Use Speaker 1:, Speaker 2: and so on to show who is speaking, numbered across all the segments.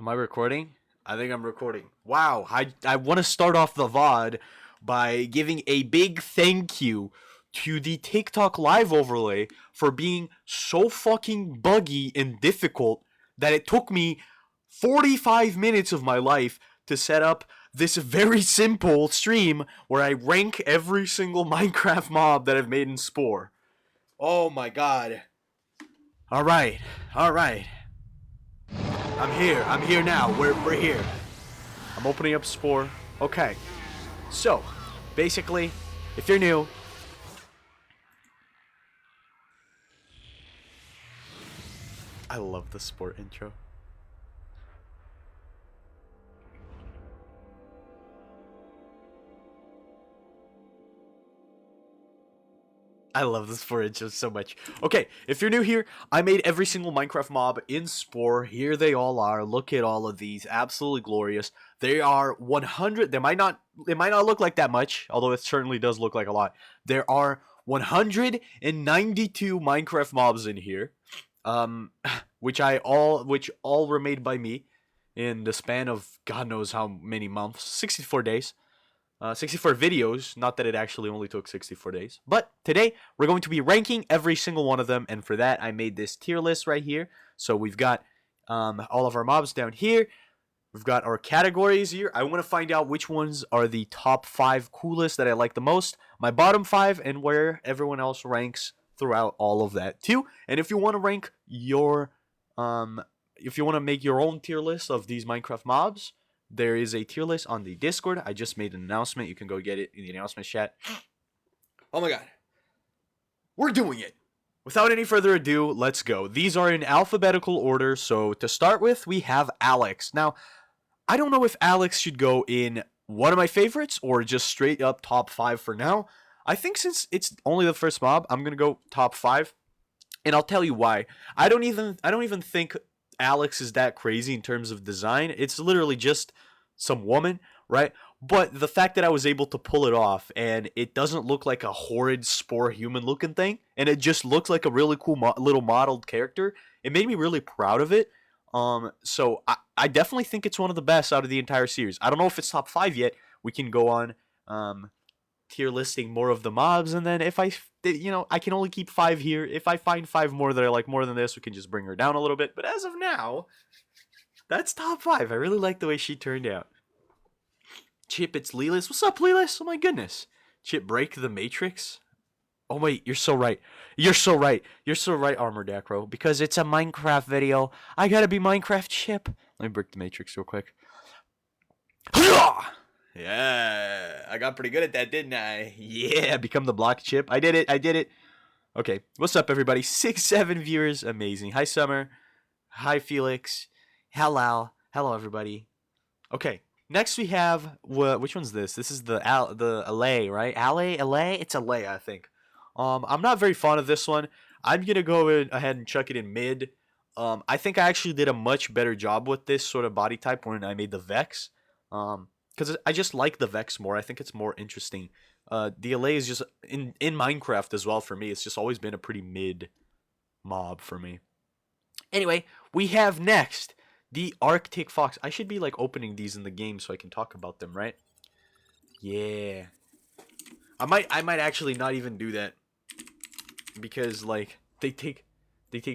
Speaker 1: Am I recording? I think I'm recording. Wow, I want to start off the VOD by giving a big thank you to the TikTok live overlay for being so fucking buggy and difficult that it took me 45 minutes of my life to set up this very simple stream where I rank every single Minecraft mob that I've made in Spore. Oh my god. Alright, alright. I'm here now. We're here. I'm opening up Spore. Okay. So, basically, if you're new, I love the Spore intro. I love this footage so much. Okay, if you're new here, I made every single Minecraft mob in Spore. Here they all are. Look at all of these. Absolutely glorious. They are 100. They might not look like that much, although it certainly does look like a lot. There are 192 Minecraft mobs in here. Which all were made by me in the span of God knows how many months. 64 days. 64 videos, not that it actually only took 64 days. But today, we're going to be ranking every single one of them, and for that, I made this tier list right here. So we've got all of our mobs down here. We've got our categories here. I want to find out which ones are the top 5 coolest that I like the most, my bottom 5, and where everyone else ranks throughout all of that too. And if you want to rank your, if you want to make your own tier list of these Minecraft mobs, there is a tier list on the Discord. I just made an announcement. You can go get it in the announcement chat. Oh my god. We're doing it. Without any further ado, let's go. These are in alphabetical order. So to start with, we have Alex. Now, I don't know if Alex should go in one of my favorites or just straight up top 5 for now. I think since it's only the first mob, I'm going to go top 5. And I'll tell you why. I don't even think Alex is that crazy in terms of design. It's literally just some woman, right? But the fact that I was able to pull it off and it doesn't look like a horrid Spore human looking thing, and it just looks like a really cool little modeled character, it made me really proud of it. So I definitely think it's one of the best out of the entire series. I don't know if it's top 5 yet. We can go on tier listing more of the mobs, and then if I can only keep 5 here. If I find 5 more that I like more than this, we can just bring her down a little bit. But as of now, that's top 5. I really like the way she turned out. Chip, it's Lelis. What's up, Lelis? Oh my goodness. Chip, break the Matrix. Oh wait, you're so right. You're so right. You're so right, Armor Dacro. Because it's a Minecraft video. I gotta be Minecraft Chip. Let me break the Matrix real quick. Yeah, I got pretty good at that, didn't I? Yeah, become the block Chip. I did it. Okay, what's up, everybody? 6-7 viewers, amazing. Hi, Summer. Hi, Felix. Hello, everybody. Okay, next we have which one's this? This is the Allay, right? Allay. It's Allay, I think. I'm not very fond of this one. I'm gonna go ahead and chuck it in mid. I think I actually did a much better job with this sort of body type when I made the Vex. Because I just like the Vex more. I think it's more interesting. The Allay is just in Minecraft as well for me. It's just always been a pretty mid mob for me. Anyway, we have next the Arctic Fox. I should be like opening these in the game so I can talk about them, right? Yeah. I might actually not even do that because like they take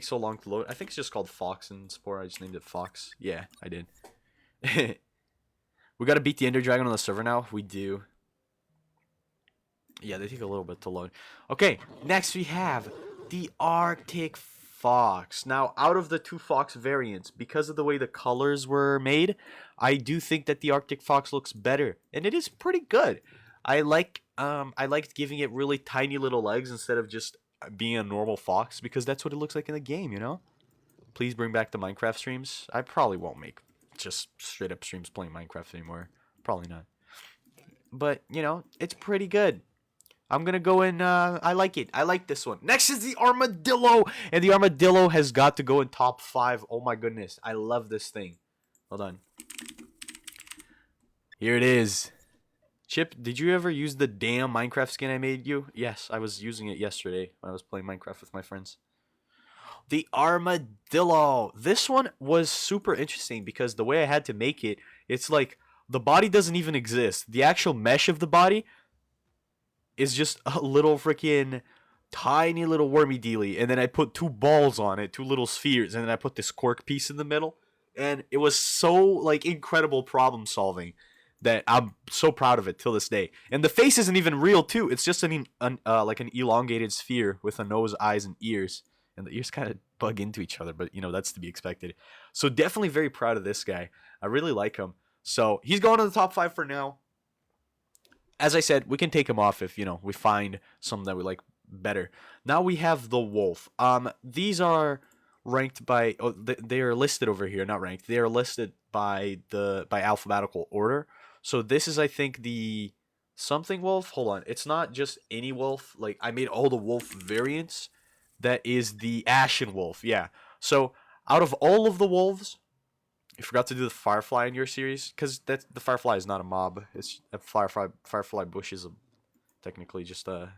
Speaker 1: so long to load. I think it's just called Fox in Spore. I just named it Fox. Yeah, I did. We gotta beat the Ender Dragon on the server now. We do. Yeah, they take a little bit to load. Okay, next we have the Arctic Fox. Now, out of the 2 Fox variants, because of the way the colors were made, I do think that the Arctic Fox looks better, and it is pretty good. I liked giving it really tiny little legs instead of just being a normal fox, because that's what it looks like in the game, you know? Please bring back the Minecraft streams. I probably won't make just straight up streams playing Minecraft anymore. Probably not. But, you know, it's pretty good. I'm going to go in, I like it. I like this one. Next is the Armadillo. And the Armadillo has got to go in top 5. Oh my goodness. I love this thing. Hold on. Here it is. Chip, did you ever use the damn Minecraft skin I made you? Yes, I was using it yesterday when I was playing Minecraft with my friends. The armadillo. This one was super interesting because the way I had to make it, it's like the body doesn't even exist. The actual mesh of the body is just a little freaking tiny little wormy dealy, and then I put two balls on it, two little spheres, and then I put this cork piece in the middle, and it was so like incredible problem solving that I'm so proud of it till this day. And the face isn't even real too; it's just like an elongated sphere with a nose, eyes, and ears, and the ears kind of bug into each other, but you know that's to be expected. So definitely very proud of this guy. I really like him. So he's going to the top 5 for now. As I said, we can take him off if we find some that we like better. Now we have the wolf. These are ranked by they are listed over here, not ranked. They are listed by alphabetical order. So this is I think the something wolf. Hold on, it's not just any wolf. Like I made all the wolf variants. That is the ashen wolf. Yeah. So out of all of the wolves, you forgot to do the firefly in your series because the firefly is not a mob. It's a firefly. Firefly bush is technically just a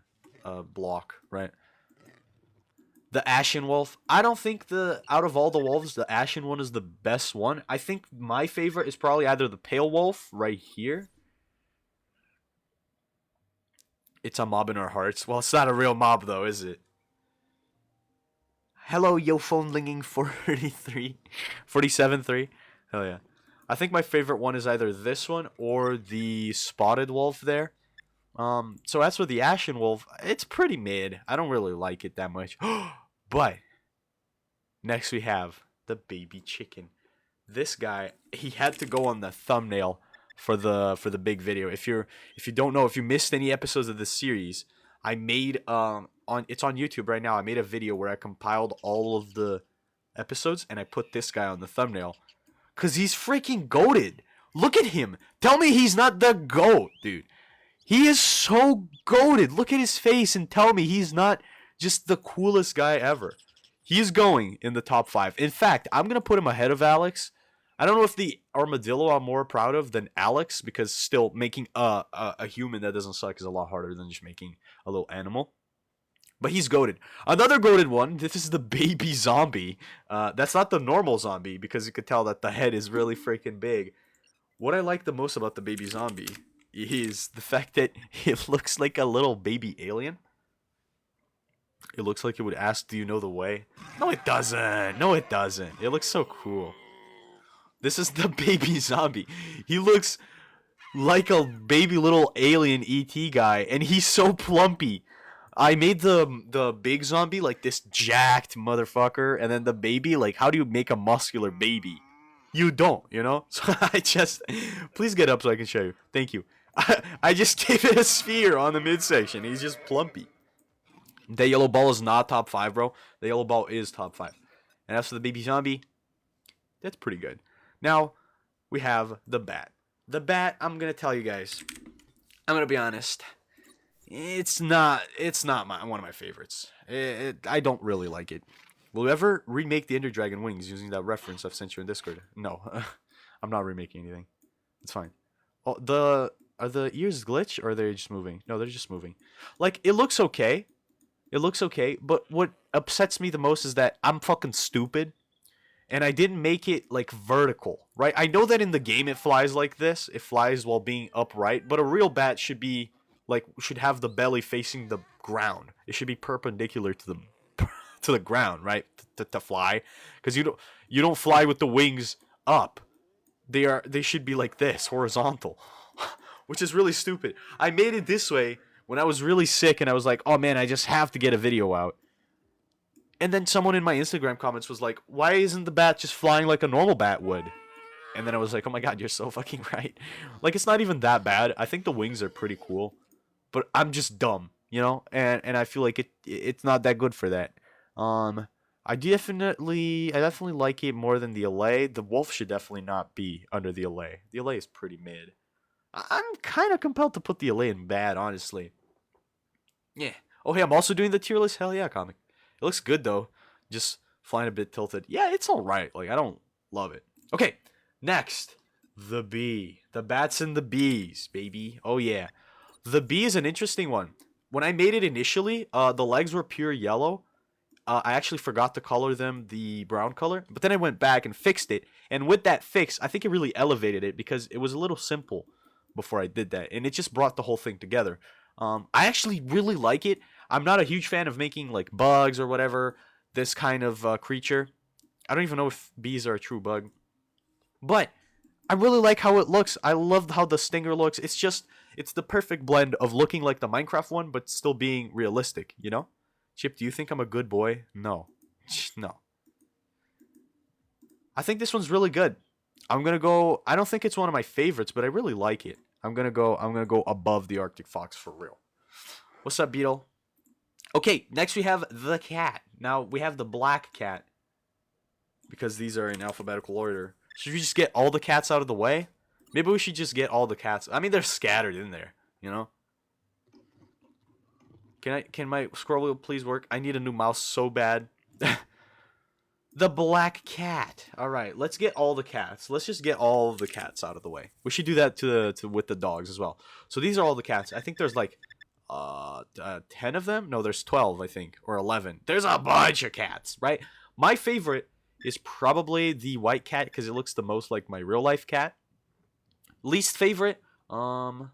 Speaker 1: block, right? The ashen wolf. I don't think out of all the wolves, the ashen one is the best one. I think my favorite is probably either the pale wolf right here. It's a mob in our hearts. Well, it's not a real mob though, is it? Hello, yo phone linging 43, 47-3. Hell yeah. I think my favorite one is either this one or the spotted wolf there. So as for the ashen wolf, it's pretty mid. I don't really like it that much. But next we have the baby chicken. This guy, he had to go on the thumbnail for the big video. If you don't know, if you missed any episodes of this series, I made it's on YouTube right now. I made a video where I compiled all of the episodes and I put this guy on the thumbnail. Cause he's freaking goated. Look at him. Tell me he's not the GOAT, dude. He is so goated. Look at his face and tell me he's not just the coolest guy ever. He's going in the top 5. In fact, I'm gonna put him ahead of Alex. I don't know if the armadillo I'm more proud of than Alex, because still making a human that doesn't suck is a lot harder than just making a little animal. But he's goated. Another goated one, this is the baby zombie. That's not the normal zombie, because you could tell that the head is really freaking big. What I like the most about the baby zombie is the fact that it looks like a little baby alien. It looks like it would ask, do you know the way? No, it doesn't. No, it doesn't. It looks so cool. This is the baby zombie. He looks like a baby little alien ET guy, and he's so plumpy. I made the big zombie like this jacked motherfucker, and then the baby, like, how do you make a muscular baby? You don't, So I just, please get up so I can show you. Thank you. I just gave it a sphere on the midsection. He's just plumpy. The yellow ball is not top 5, bro. The yellow ball is top 5. And as for the baby zombie, that's pretty good. Now, we have the bat. The bat, I'm going to tell you guys. I'm going to be honest. It's not one of my favorites. I don't really like it. Will you ever remake the Ender Dragon wings using that reference I've sent you in Discord? No. I'm not remaking anything. It's fine. Oh, are the ears glitch or are they just moving? No, they're just moving. Like, it looks okay. It looks okay, but what upsets me the most is that I'm fucking stupid. And I didn't make it, like, vertical, right? I know that in the game it flies like this. It flies while being upright. But a real bat should be, like, should have the belly facing the ground. It should be perpendicular to the ground, right? To fly. Because you don't fly with the wings up. They should be like this, horizontal. Which is really stupid. I made it this way when I was really sick and I was like, oh man, I just have to get a video out. And then someone in my Instagram comments was like, why isn't the bat just flying like a normal bat would? And then I was like, oh my god, you're so fucking right. Like, it's not even that bad. I think the wings are pretty cool. But I'm just dumb, And I feel like it's not that good for that. I definitely like it more than the LA. The wolf should definitely not be under the LA. The LA is pretty mid. I'm kind of compelled to put the LA in bad, honestly. Yeah. Oh, hey, I'm also doing the tier list. Hell yeah, comic. It looks good, though. Just flying a bit tilted. Yeah, it's alright. Like, I don't love it. Okay, next. The bee. The bats and the bees, baby. Oh, yeah. The bee is an interesting one. When I made it initially, the legs were pure yellow. I actually forgot to color them the brown color, but then I went back and fixed it. And with that fix, I think it really elevated it because it was a little simple before I did that, and it just brought the whole thing together. I actually really like it. I'm not a huge fan of making like bugs or whatever, this kind of creature. I don't even know if bees are a true bug, but I really like how it looks. I love how the stinger looks. It's the perfect blend of looking like the Minecraft one, but still being realistic, you know? Chip, do you think I'm a good boy? No. No. I think this one's really good. I'm gonna go. I don't think it's one of my favorites, but I really like it. I'm gonna go above the Arctic Fox for real. What's up, Beetle? Okay, next we have the cat. Now we have the black cat because these are in alphabetical order. Should we just get all the cats out of the way? Maybe we should just get all the cats. I mean, they're scattered in there, you know. Can my scroll wheel please work? I need a new mouse so bad. The black cat. All right, let's get all the cats. Let's just get all the cats out of the way. We should do that to with the dogs as well. So these are all the cats. I think there's like 10 of them. No, there's 12, I think, or 11. There's a bunch of cats, right? My favorite is probably the white cat because it looks the most like my real life cat. Least favorite, probably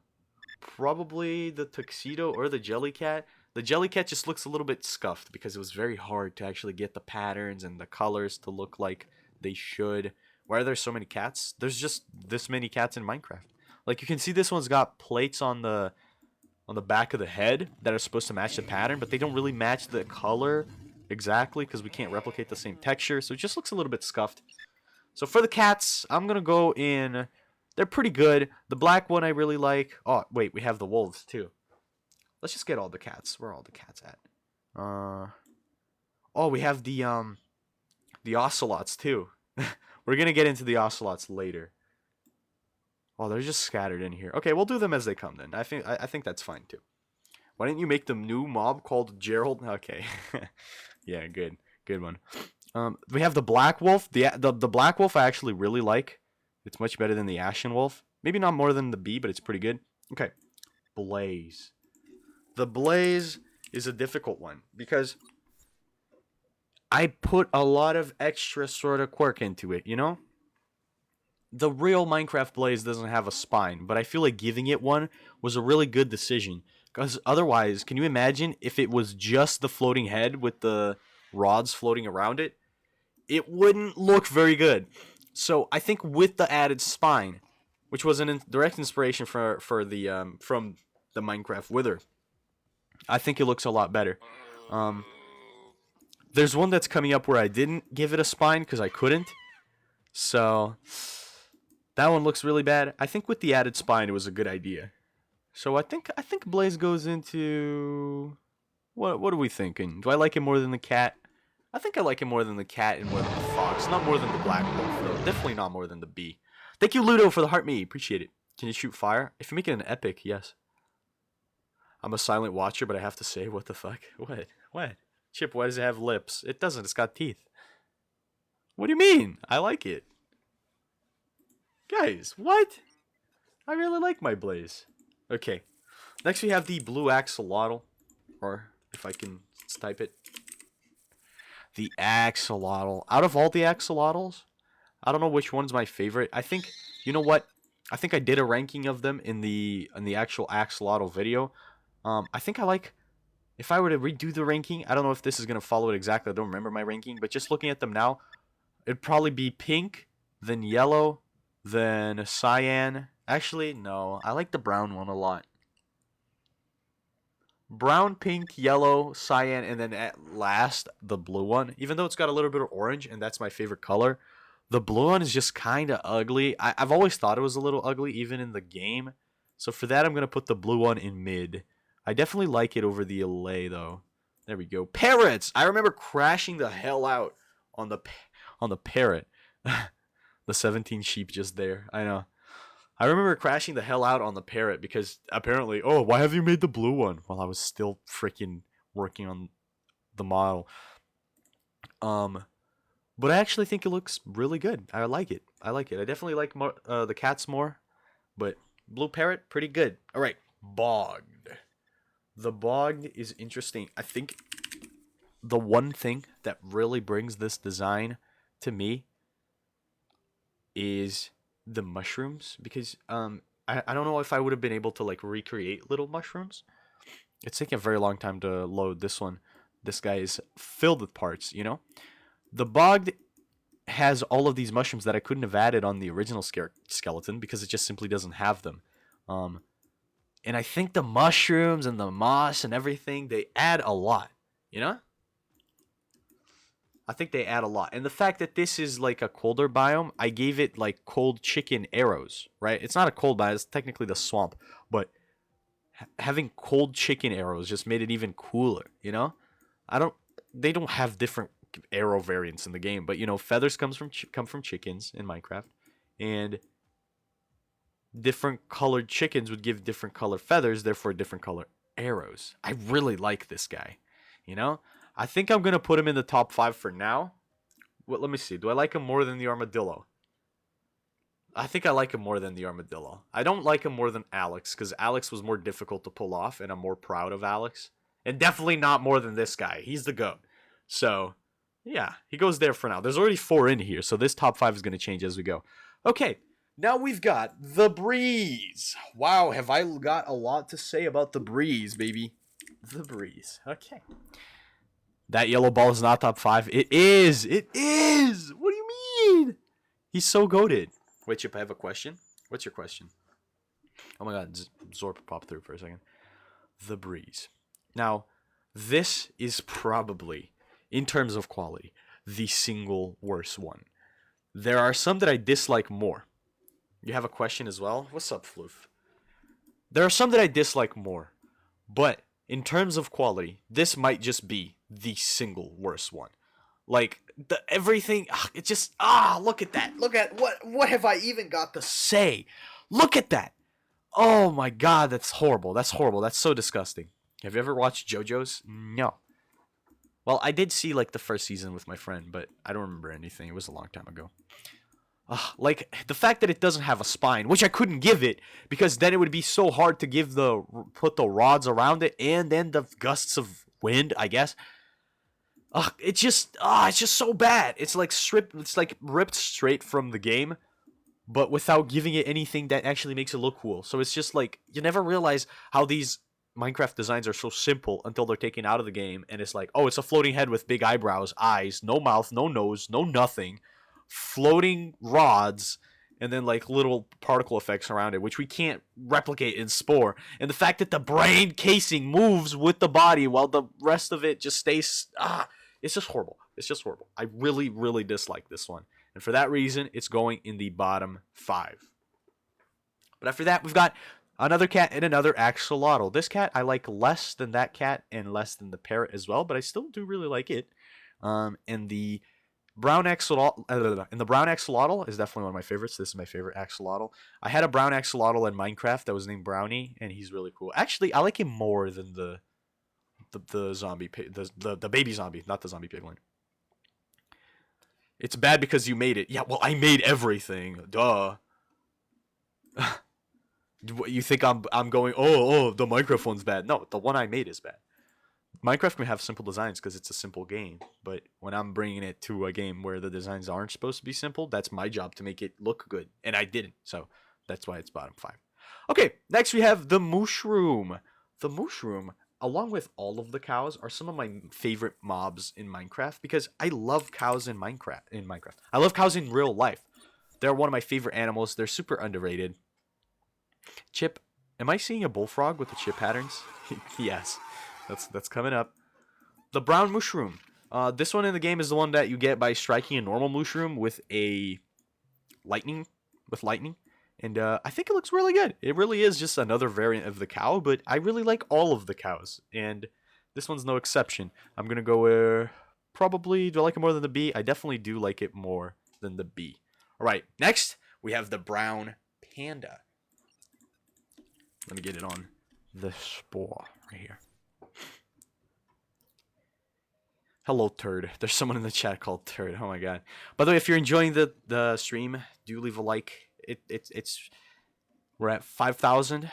Speaker 1: the tuxedo or the jelly cat. The jelly cat just looks a little bit scuffed because it was very hard to actually get the patterns and the colors to look like they should. Why are there so many cats? There's just this many cats in Minecraft. Like you can see this one's got plates on the back of the head that are supposed to match the pattern, but they don't really match the color exactly because we can't replicate the same texture. So it just looks a little bit scuffed. So for the cats, I'm going to go in. They're pretty good. The black one I really like. Oh, wait, we have the wolves too. Let's just get all the cats. Where are all the cats at? Oh, we have the ocelots too. We're gonna get into the ocelots later. Oh, they're just scattered in here. Okay, we'll do them as they come then. I think that's fine too. Why didn't you make the new mob called Gerald? Okay, yeah, good one. We have the black wolf. The black wolf I actually really like. It's much better than the ashen wolf. Maybe not more than the bee, but it's pretty good. Okay, Blaze. The Blaze is a difficult one because I put a lot of extra sort of quirk into it, you know? The real Minecraft Blaze doesn't have a spine, but I feel like giving it one was a really good decision. Because otherwise, can you imagine if it was just the floating head with the rods floating around it? It wouldn't look very good. So I think with the added spine, which was a direct inspiration for the from the Minecraft Wither, I think it looks a lot better. There's one that's coming up where I didn't give it a spine because I couldn't. So that one looks really bad. I think with the added spine, it was a good idea. So I think Blaze goes into what are we thinking? Do I like it more than the cat? I think I like it more than the cat and more than the fox. Not more than the black wolf, though. Definitely not more than the bee. Thank you, Ludo, for the heart me. Appreciate it. Can you shoot fire? If you make it an epic, yes. I'm a silent watcher, but I have to say, what the fuck? What? Chip, why does it have lips? It doesn't. It's got teeth. What do you mean? I like it. Guys, what? I really like my Blaze. Okay. Next we have the blue axolotl. Or, if I can type it. The axolotl. Out of all the axolotls, I don't know which one's my favorite. I think, you know what? I think I did a ranking of them in the actual axolotl video. I think I like, if I were to redo the ranking, I don't know if this is going to follow it exactly. I don't remember my ranking, but just looking at them now, it'd probably be pink, then yellow, then cyan. Actually, no. I like the brown one a lot. Brown, pink, yellow, cyan, and then at last, the blue one. Even though it's got a little bit of orange, and that's my favorite color, the blue one is just kind of ugly. I've always thought it was a little ugly, even in the game. So for that, I'm going to put the blue one in mid. I definitely like it over the LA, though. There we go. Parrots! I remember crashing the hell out on the parrot. The 17 sheep just there. I know. I remember crashing the hell out on the parrot because apparently, oh, why have you made the blue one? While I was still freaking working on the model. But I actually think it looks really good. I like it. I definitely like more, the cats more. But blue parrot, pretty good. All right, bogged. The bogged is interesting. I think the one thing that really brings this design to me is the mushrooms, because I don't know if I would have been able to like recreate little mushrooms. It's taking a very long time to load this one. This guy is filled with parts, you know? The bog has all of these mushrooms that I couldn't have added on the original skeleton because it just simply doesn't have them. Um, and I think the mushrooms and the moss and everything, they add a lot, you know? I think they add a lot. And the fact that this is like a colder biome, I gave it like cold chicken arrows, right? It's not a cold biome, it's technically the swamp. But having cold chicken arrows just made it even cooler, you know? They don't have different arrow variants in the game, but you know, feathers come from chickens in Minecraft, and different colored chickens would give different color feathers, therefore different color arrows. I really like this guy, you know? I think I'm going to put him in the top 5 for now. Well, let me see. Do I like him more than the armadillo? I think I like him more than the armadillo. I don't like him more than Alex, because Alex was more difficult to pull off, and I'm more proud of Alex. And definitely not more than this guy. He's the GOAT. So, yeah, he goes there for now. There's already 4 in here, so this top 5 is going to change as we go. Okay, now we've got the Breeze. Wow, have I got a lot to say about the Breeze, baby. The Breeze. Okay. That yellow ball is not top 5. It is. It is. What do you mean? He's so goated. Wait, Chip, I have a question. What's your question? Oh my god, Zorp popped through for a second. The Breeze. Now, this is probably, in terms of quality, the single worst one. There are some that I dislike more. You have a question as well? What's up, Floof? There are some that I dislike more. But, in terms of quality, this might just be the single worst one. Like, everything, it just, look at that. Look at, what have I even got to say? Look at that. Oh my god, that's horrible. That's horrible. That's so disgusting. Have you ever watched JoJo's? No. Well, I did see, like, the first season with my friend, but I don't remember anything. It was a long time ago. Like, the fact that it doesn't have a spine, which I couldn't give it, because then it would be so hard to put the rods around it, and then the gusts of wind, I guess. It's just so bad. It's like ripped straight from the game, but without giving it anything that actually makes it look cool. So it's just like, you never realize how these Minecraft designs are so simple until they're taken out of the game, and it's like, oh, it's a floating head with big eyebrows, eyes, no mouth, no nose, no nothing, floating rods, and then like little particle effects around it, which we can't replicate in Spore. And the fact that the brain casing moves with the body while the rest of it just stays, it's just horrible. It's just horrible. I really, really dislike this one. And for that reason, it's going in the bottom 5. But after that, we've got another cat and another axolotl. This cat I like less than that cat and less than the parrot as well, but I still do really like it. And the brown axolotl, is definitely one of my favorites. This is my favorite axolotl. I had a brown axolotl in Minecraft that was named Brownie, and he's really cool. Actually, I like him more than the zombie, the baby zombie, not the zombie piglin. It's bad because you made it. Yeah, well, I made everything. Duh. You think I'm going, the Minecraft one's bad. No, the one I made is bad. Minecraft can have simple designs because it's a simple game, but when I'm bringing it to a game where the designs aren't supposed to be simple, that's my job to make it look good, and I didn't, so that's why it's bottom 5. Okay, next we have the mushroom. The mushroom, along with all of the cows, are some of my favorite mobs in Minecraft because I love cows in Minecraft. I love cows in real life. They're one of my favorite animals. They're super underrated. Chip, am I seeing a bullfrog with the chip patterns? Yes. That's coming up. The brown mushroom. This one in the game is the one that you get by striking a normal mushroom with lightning. And I think it looks really good. It really is just another variant of the cow, but I really like all of the cows. And this one's no exception. I'm going to go probably, do I like it more than the bee? I definitely do like it more than the bee. All right, next we have the brown panda. Let me get it on the Spore right here. Hello, Turd. There's someone in the chat called Turd. Oh my god. By the way, if you're enjoying the stream, do leave a like. We're at 5,000.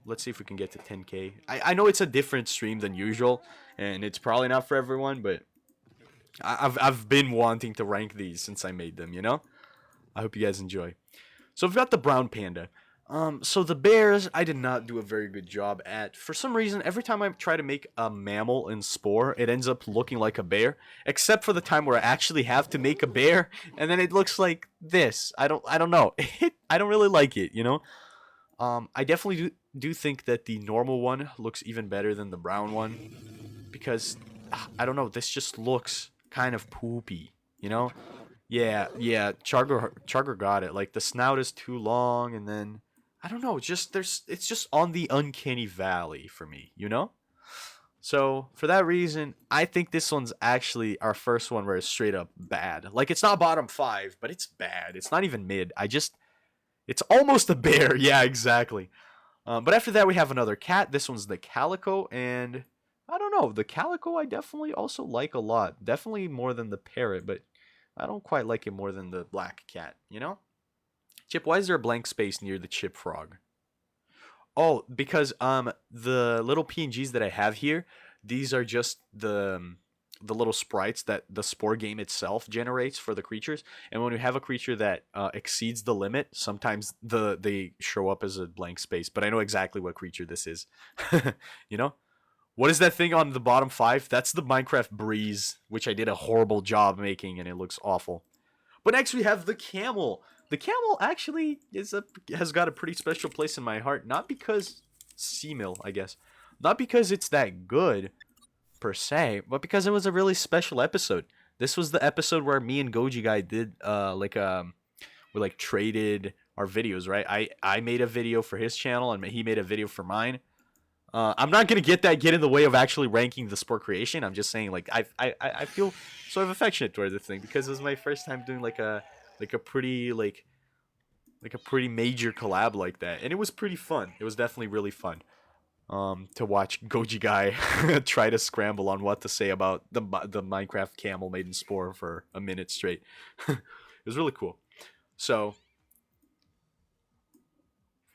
Speaker 1: Let's see if we can get to 10K. I know it's a different stream than usual, and it's probably not for everyone, but I've been wanting to rank these since I made them. I hope you guys enjoy. So we've got the brown panda. So the bears, I did not do a very good job at. For some reason, every time I try to make a mammal in Spore, it ends up looking like a bear. Except for the time where I actually have to make a bear, and then it looks like this. I don't know. I don't really like it. I definitely do think that the normal one looks even better than the brown one, because I don't know. This just looks kind of poopy. Yeah, Charger got it. Like the snout is too long, and then I don't know. It's just on the uncanny valley for me. So for that reason, I think this one's actually our first one where it's straight up bad. Like it's not bottom 5, but it's bad. It's not even mid. It's almost a bear. Yeah, exactly. But after that, we have another cat. This one's the calico, and I don't know. The calico I definitely also like a lot. Definitely more than the parrot, but I don't quite like it more than the black cat. Chip, why is there a blank space near the chip frog? Oh, because the little PNGs that I have here, these are just the little sprites that the Spore game itself generates for the creatures. And when you have a creature that exceeds the limit, sometimes they show up as a blank space. But I know exactly what creature this is. you know? What is that thing on the bottom 5? That's the Minecraft Breeze, which I did a horrible job making, and it looks awful. But next we have the camel. The camel actually has got a pretty special place in my heart. Not because C-Mill, I guess. Not because it's that good, per se, but because it was a really special episode. This was the episode where me and Goji Guy did, we traded our videos, right? I made a video for his channel, and he made a video for mine. I'm not gonna get in the way of actually ranking the Spore creation. I'm just saying, like, I feel sort of affectionate towards the thing because it was my first time doing like a pretty major collab like that, and it was pretty fun. It was definitely really fun to watch Goji Guy try to scramble on what to say about the Minecraft camel made in Spore for a minute straight. It was really cool. So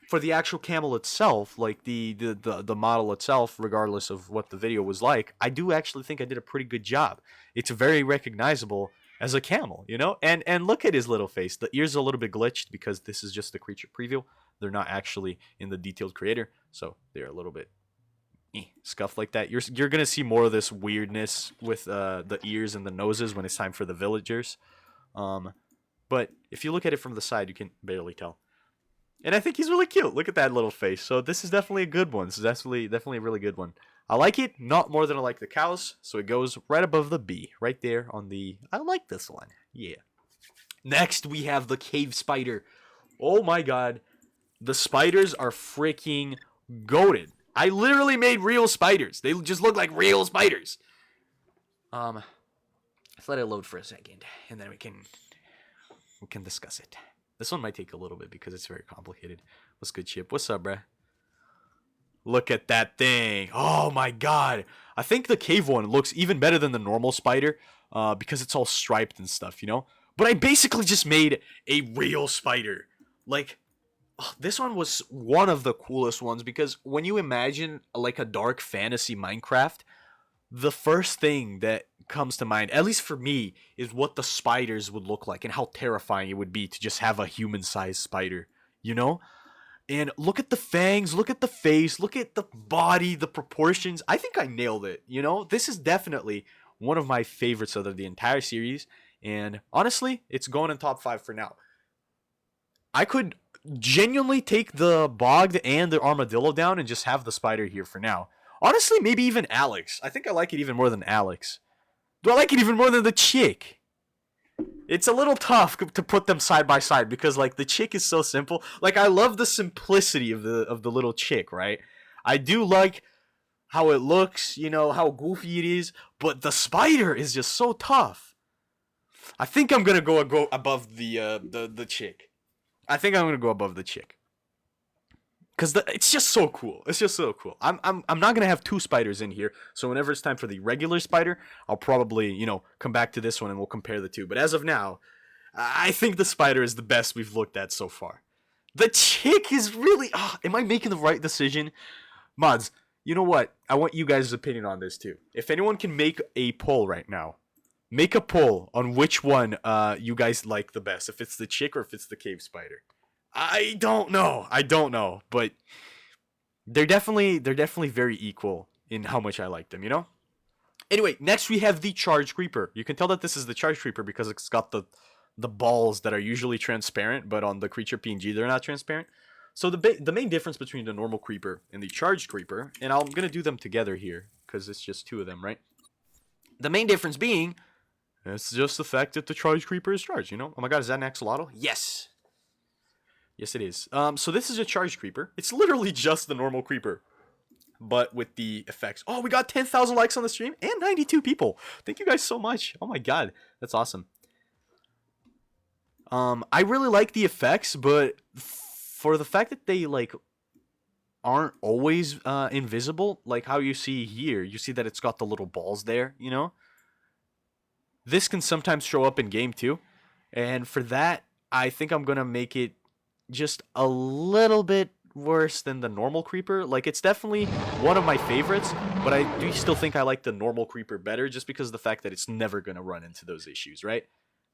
Speaker 1: for the actual camel itself, like the model itself, regardless of what the video was like, I do actually think I did a pretty good job. It's very recognizable as a camel, and look at his little face. The ears are a little bit glitched because this is just the creature preview. They're not actually in the detailed creator, so they're a little bit scuffed like that. You're gonna see more of this weirdness with the ears and the noses when it's time for the villagers. But if you look at it from the side, you can barely tell. And I think he's really cute. Look at that little face. So this is definitely a good one. This is definitely a really good one. I like it, not more than I like the cows. So it goes right above the B, right there on the... I like this one. Yeah. Next, we have the cave spider. Oh my god. The spiders are freaking goated. I literally made real spiders. They just look like real spiders. Let's let it load for a second, and then we can discuss it. This one might take a little bit because it's very complicated. What's good, Chip? What's up, bruh? Look at that thing. Oh my god. I think the cave one looks even better than the normal spider because it's all striped and stuff, But I basically just made a real spider. Like, this one was one of the coolest ones because when you imagine like a dark fantasy Minecraft, the first thing that comes to mind, at least for me, is what the spiders would look like and how terrifying it would be to just have a human-sized spider, And look at the fangs, look at the face, look at the body, the proportions. I think I nailed it, This is definitely one of my favorites of the entire series, and honestly, it's going in top 5 for now. I could genuinely take the bogged and the armadillo down and just have the spider here for now. Honestly, maybe even Alex. I think I like it even more than Alex. Do I like it even more than the chick? It's a little tough to put them side by side because, like, the chick is so simple. Like, I love the simplicity of the little chick, right? I do like how it looks, how goofy it is, but the spider is just so tough. I think I'm gonna go above the chick. I think I'm gonna go above the chick. Because it's just so cool. It's just so cool. I'm not going to have 2 spiders in here. So whenever it's time for the regular spider, I'll probably, come back to this one and we'll compare the two. But as of now, I think the spider is the best we've looked at so far. The chick is really. Am I making the right decision? Mods, you know what? I want you guys' opinion on this too. If anyone can make a poll right now, make a poll on which one you guys like the best. If it's the chick or if it's the cave spider. I don't know. I don't know, but they're definitely very equal in how much I like them, you know? Anyway, next we have the charge creeper. You can tell that this is the charge creeper because it's got the balls that are usually transparent, but on the creature PNG they're not transparent. So the main difference between the normal creeper and the charged creeper, and I'm gonna do them together here because it's just two of them, right? The main difference being, it's just the fact that the charged creeper is charged. You know? Oh my god, is that an axolotl? Yes, yes it is. So this is a charged creeper. It's literally just the normal creeper, but with the effects. Oh, we got 10,000 likes on the stream and 92 people. Thank you guys so much. Oh my god, that's awesome. I really like the effects, but for the fact that they like aren't always invisible, like how you see here, you see that it's got the little balls there, you know? This can sometimes show up in game too. And for that, I think I'm going to make it just a little bit worse than the normal creeper. Like, it's definitely one of my favorites, but I do still think I like the normal creeper better just because of the fact that it's never going to run into those issues, right?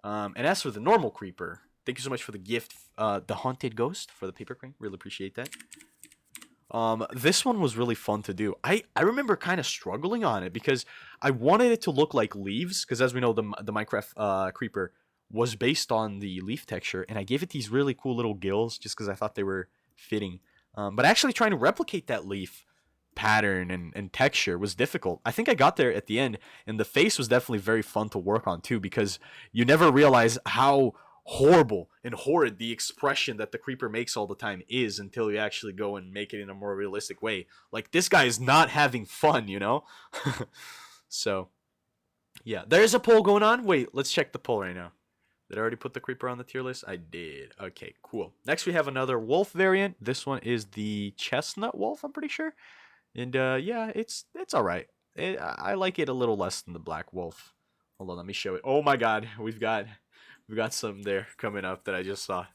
Speaker 1: And as for the normal creeper, thank you so much for the gift, the Haunted Ghost, for the paper crane. Really appreciate that. This one was really fun to do. I remember kind of struggling on it because I wanted it to look like leaves, because as we know, the Minecraft creeper was based on the leaf texture, and I gave it these really cool little gills just because I thought they were fitting. But actually trying to replicate that leaf pattern and texture was difficult. I think I got there at the end, and the face was definitely very fun to work on too, because you never realize how horrible and horrid the expression that the creeper makes all the time is until you actually go and make it in a more realistic way. Like, this guy is not having fun, you know? So, yeah. There's a poll going on. Wait, let's check the poll right now. Did I already put the creeper on the tier list? I did. Okay, cool. Next we have another wolf variant. This one is the chestnut wolf, I'm pretty sure. And yeah, it's all right. I like it a little less than the black wolf. Hold on, let me show it. Oh my god, we've got some there coming up that I just saw.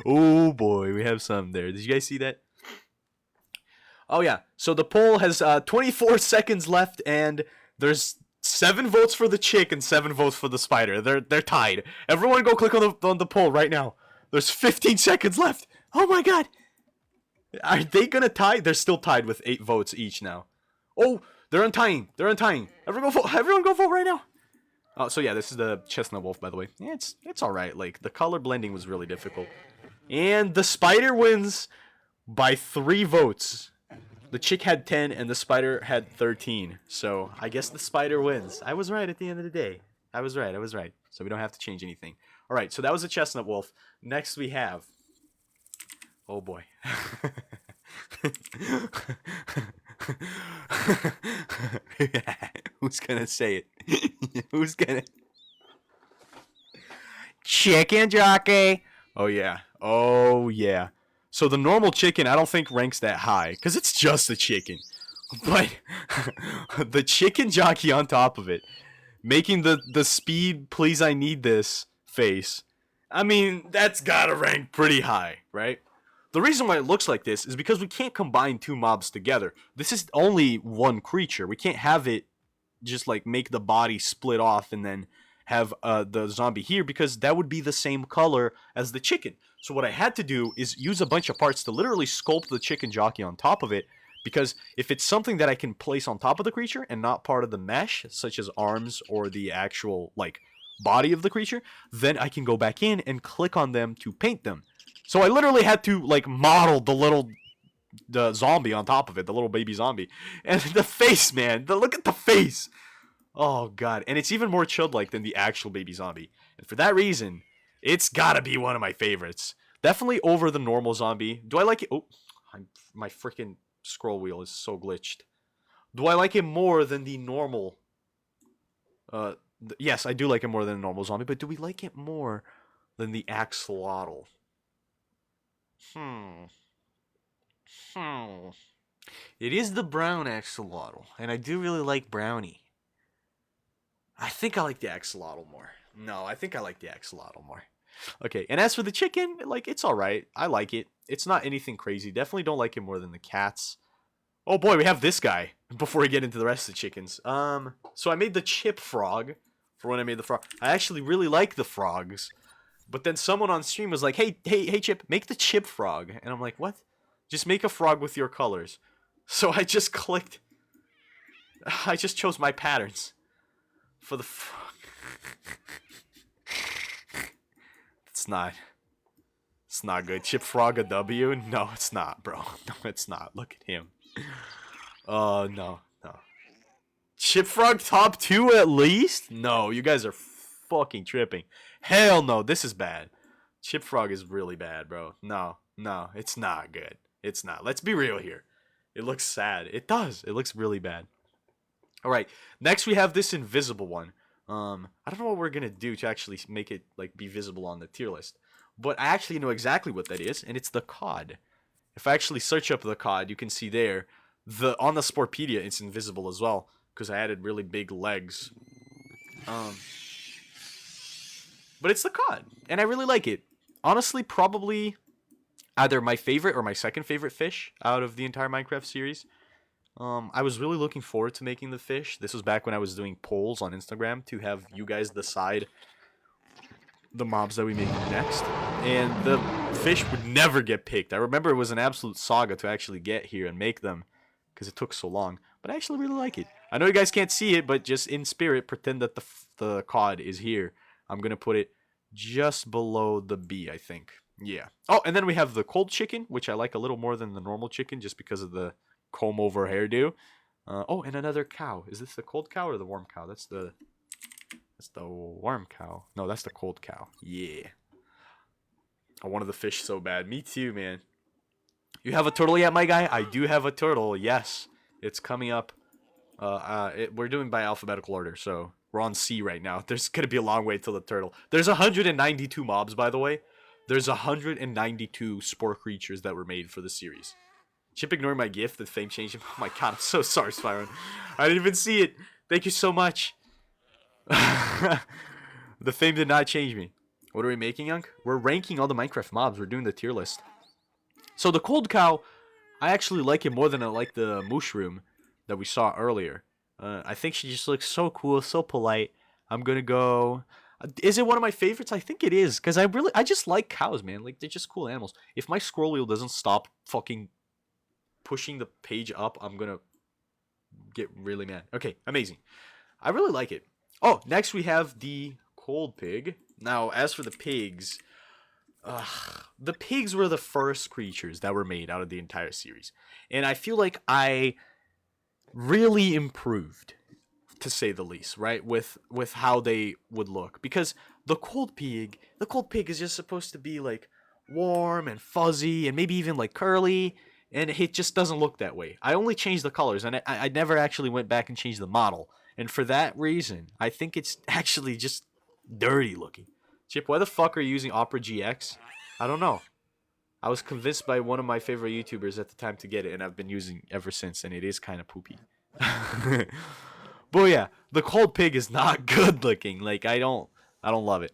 Speaker 1: Oh boy, we have some there. Did you guys see that? Oh yeah. So the poll has 24 seconds left, and there's 7 votes for the chick and 7 votes for the spider. They're tied. Everyone, go click on the poll right now. There's 15 seconds left. Oh my god. Are they gonna tie? They're still tied with 8 votes each now. Oh, they're untying. They're untying. Everyone go vote. Everyone go vote right now. So yeah, this is the chestnut wolf, by the way. Yeah, it's all right. Like, the color blending was really difficult, and the spider wins by 3 votes. The chick had 10 and the spider had 13. So I guess the spider wins. I was right at the end of the day. I was right. So we don't have to change anything. All right. So that was a chestnut wolf. Next we have. Oh boy. Who's gonna say it? Who's gonna? Chicken jockey. Oh yeah. Oh yeah. So the normal chicken, I don't think ranks that high because it's just a chicken. But the chicken jockey on top of it, making the speed, please I need this face. I mean, that's gotta rank pretty high, right? The reason why it looks like this is because we can't combine 2 mobs together. This is only one creature. We can't have it just like make the body split off and then have the zombie here, because that would be the same color as the chicken. So what I had to do is use a bunch of parts to literally sculpt the chicken jockey on top of it, because if it's something that I can place on top of the creature and not part of the mesh, such as arms or the actual like body of the creature, then I can go back in and click on them to paint them. So I literally had to like model the zombie on top of it, the little baby zombie. And the face, man, look at the face. Oh god, and it's even more chilled-like than the actual baby zombie. And for that reason, it's gotta be one of my favorites. Definitely over the normal zombie. Do I like it? Oh, my freaking scroll wheel is so glitched. Do I like it more than the normal? Yes, I do like it more than the normal zombie, but do we like it more than the axolotl? It is the brown axolotl, and I do really like brownie. I think I like the axolotl more. No, I think I like the axolotl more. Okay, and as for the chicken, like it's all right. I like it. It's not anything crazy. Definitely don't like it more than the cats. Oh boy, we have this guy. Before we get into the rest of the chickens, so I made the chip frog for when I made the frog. I actually really like the frogs, but then someone on stream was like, "Hey, Chip, make the chip frog," and I'm like, "What? Just make a frog with your colors." So I just clicked. I just chose my patterns for the frog. It's not. It's not good. Chip frog a W? No, it's not, bro. No, it's not. Look at him. Oh, no. Chip frog top 2 at least? No, you guys are fucking tripping. Hell no, this is bad. Chip frog is really bad, bro. No, it's not good. It's not. Let's be real here. It looks sad. It does. It looks really bad. All right. Next we have this invisible one. I don't know what we're gonna do to actually make it like be visible on the tier list, but I actually know exactly what that is, and it's the cod. If I actually search up the cod, you can see there on the Sporepedia it's invisible as well because I added really big legs. But it's the cod, and I really like it. Honestly, probably either my favorite or my second favorite fish out of the entire Minecraft series. I was really looking forward to making the fish. This was back when I was doing polls on Instagram to have you guys decide the mobs that we make next. And the fish would never get picked. I remember it was an absolute saga to actually get here and make them because it took so long. But I actually really like it. I know you guys can't see it, but just in spirit, pretend that the cod is here. I'm going to put it just below the B, I think. Yeah. Oh, and then we have the cold chicken, which I like a little more than the normal chicken just because of the comb over hairdo. Oh, and another cow. Is this the cold cow or the warm cow? That's the warm cow. No, that's the cold cow. Yeah. I wanted the fish so bad. Me too, man. You have a turtle yet, my guy? I do have a turtle. Yes. It's coming up. We're doing by alphabetical order, so we're on C right now. There's going to be a long wait till the turtle. There's 192 mobs, by the way. There's 192 spore creatures that were made for the series. Chip ignoring my gift, the fame changed him. Oh my god, I'm so sorry, Spyron. I didn't even see it. Thank you so much. The fame did not change me. What are we making, Young? We're ranking all the Minecraft mobs. We're doing the tier list. So the cold cow, I actually like it more than I like the mushroom that we saw earlier. I think she just looks so cool, so polite. I'm gonna go... Is it one of my favorites? I think it is, because I just like cows, man. Like, they're just cool animals. If my scroll wheel doesn't stop fucking pushing the page up, I'm gonna get really mad. Okay, amazing. I really like it. Oh, next we have the cold pig. Now, as for the pigs, the pigs were the first creatures that were made out of the entire series. And I feel like I really improved, to say the least, right? With how they would look. Because the cold pig is just supposed to be like warm and fuzzy and maybe even like curly. And it just doesn't look that way. I only changed the colors, and I never actually went back and changed the model. And for that reason, I think it's actually just dirty looking. Chip, why the fuck are you using Opera GX? I don't know. I was convinced by one of my favorite YouTubers at the time to get it, and I've been using it ever since, and it is kind of poopy. But yeah, the cold pig is not good looking. Like, I don't love it.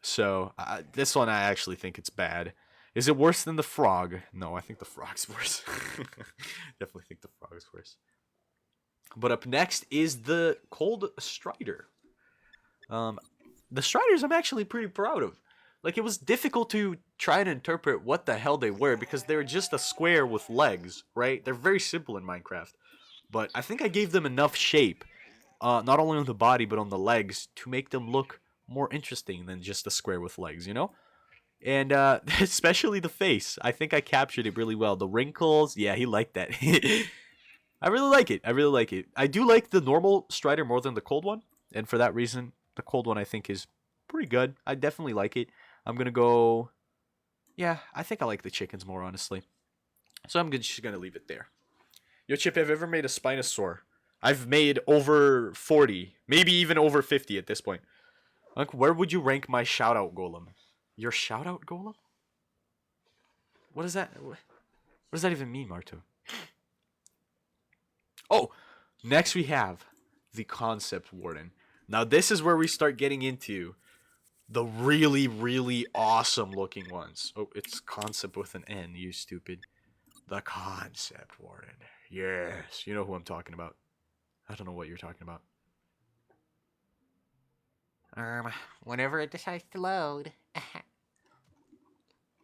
Speaker 1: So, this one I actually think it's bad. Is it worse than the frog? No, I think the frog's worse. Definitely think the frog's worse. But up next is the cold strider. The striders I'm actually pretty proud of. Like, it was difficult to try and interpret what the hell they were because they were just a square with legs, right? They're very simple in Minecraft. But I think I gave them enough shape, not only on the body but on the legs, to make them look more interesting than just a square with legs, you know? And especially the face. I think I captured it really well. The wrinkles, yeah, he liked that. I really like it. I do like the normal strider more than the cold one. And for that reason, the cold one I think is pretty good. I definitely like it. I'm going to go... Yeah, I think I like the chickens more, honestly. So I'm just going to leave it there. Yo, Chip, have you ever made a Spinosaur? I've made over 40. Maybe even over 50 at this point. Uncle, where would you rank my shoutout golem? Your shoutout golem? What is that? What does that even mean, Marto? Oh, next we have the concept warden. Now this is where we start getting into The really, really awesome looking ones. Oh, it's concept with an N, you stupid. The concept warden. Yes, you know who I'm talking about. I don't know what you're talking about.
Speaker 2: Whenever it decides to load.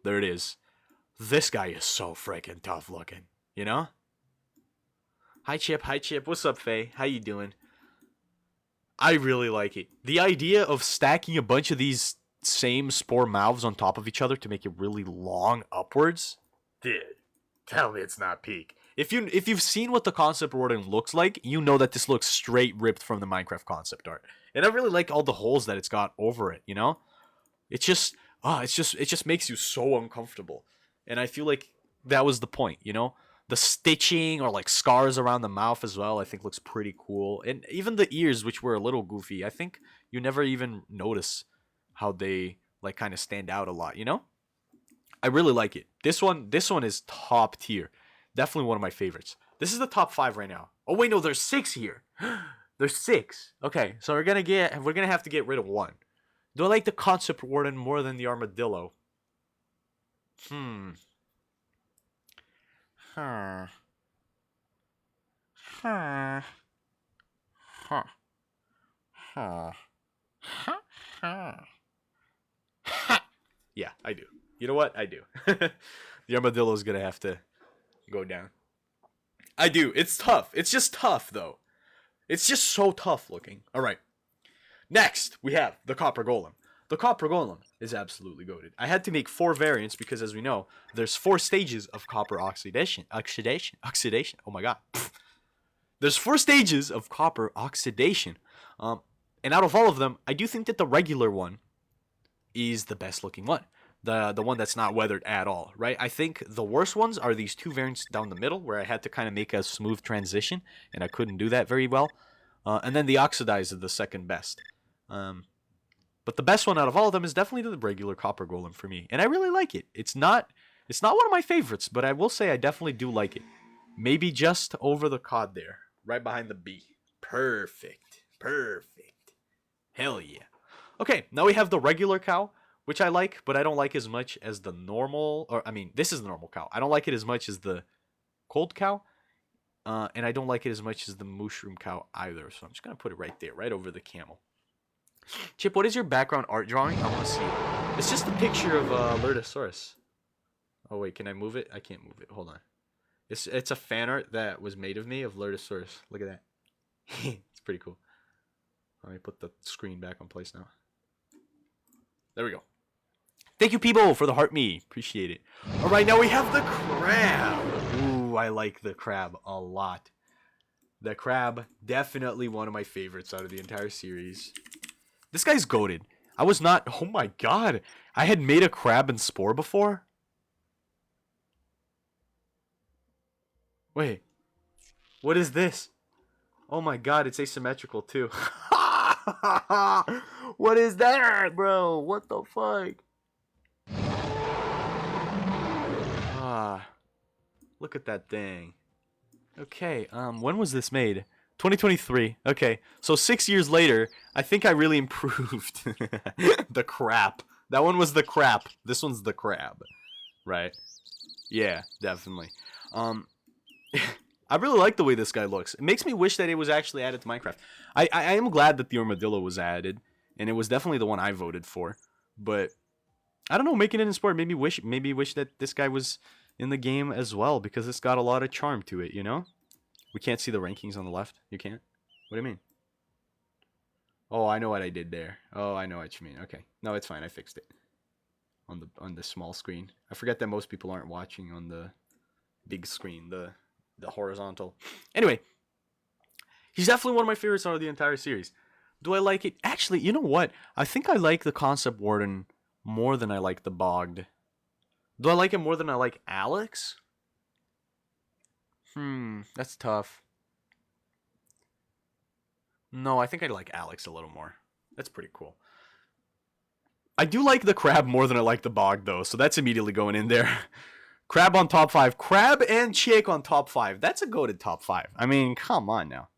Speaker 1: There it is. This guy is so freaking tough looking, you know? Hi Chip, hi Chip. What's up, Faye? How you doing? I really like it. The idea of stacking a bunch of these same spore mouths on top of each other to make it really long upwards. Dude, tell me it's not peak. If you've seen what the concept warden looks like, you know that this looks straight ripped from the Minecraft concept art. And I really like all the holes that it's got over it, you know? It just makes you so uncomfortable. And I feel like that was the point, you know? The stitching or like scars around the mouth as well, I think looks pretty cool. And even the ears, which were a little goofy, I think you never even notice how they like kind of stand out a lot, you know? I really like it. This one is top tier. Definitely one of my favorites. This is the top 5 right now. Oh wait, no, there's 6 here. There's 6. Okay, so we're gonna have to get rid of one. Do I like the concept warden more than the armadillo? Hmm. Huh. Huh. Huh. Huh. Huh. Huh. Yeah, I do. You know what? I do. The armadillo's gonna have to go down. I do. It's tough. It's just tough, though. It's just so tough looking. All right. Next, we have the copper golem. The copper golem is absolutely goated. I had to make 4 variants because, as we know, there's 4 stages of copper oxidation. Oxidation. Oh my god. There's 4 stages of copper oxidation. And out of all of them, I do think that the regular one is the best looking one. The one that's not weathered at all, right? I think the worst ones are these 2 variants down the middle where I had to kind of make a smooth transition, and I couldn't do that very well. And then the oxidized is the second best. But the best one out of all of them is definitely the regular copper golem for me, and I really like it. It's not one of my favorites, but I will say I definitely do like it. Maybe just over the cod there, right behind the B. Perfect. Hell yeah. Okay, now we have the regular cow, which I like, but I don't like as much as the normal, or I mean, this is the normal cow. I don't like it as much as the cold cow, and I don't like it as much as the mushroom cow either. So I'm just gonna put it right there, right over the camel. Chip, what is your background art drawing? I want to see it. It's just a picture of Lurdosaurus. Oh wait, can I move it? I can't move it. Hold on. It's a fan art that was made of me of Lurdosaurus. Look at that. It's pretty cool. Let me put the screen back on place now. There we go. Thank you, people, for the heart me. Appreciate it. All right, now we have the crab. Ooh, I like the crab a lot. The crab, definitely one of my favorites out of the entire series. This guy's goated. I was not... Oh my god. I had made a crab in Spore before. Wait. What is this? Oh my god, it's asymmetrical too. What is that, bro? What the fuck? Ah. Look at that thing. Okay, when was this made? 2023. Okay, so 6 years later, I think I really improved. The crap. That one was the crap. This one's the crab. Right? Yeah, definitely. I really like the way this guy looks. It makes me wish that it was actually added to Minecraft. I am glad that the armadillo was added, and it was definitely the one I voted for. But I don't know, making it in Sport made me wish that this guy was in the game as well, because it's got a lot of charm to it, you know? We can't see the rankings on the left. You can't? What do you mean? Oh, I know what I did there. Oh, I know what you mean. Okay. No, it's fine. I fixed it. On the small screen. I forget that most people aren't watching on the big screen, the horizontal. Anyway, he's definitely one of my favorites out of the entire series. Do I like it? Actually, you know what? I think I like the Concept Warden more than I like the Bogged. Do I like it more than I like Alex? That's tough. No, I think I like Alex a little more. That's pretty cool. I do like the crab more than I like the bog, though, so that's immediately going in there. Crab on top 5. Crab and chick on top 5. That's a goated top 5. I mean, come on now.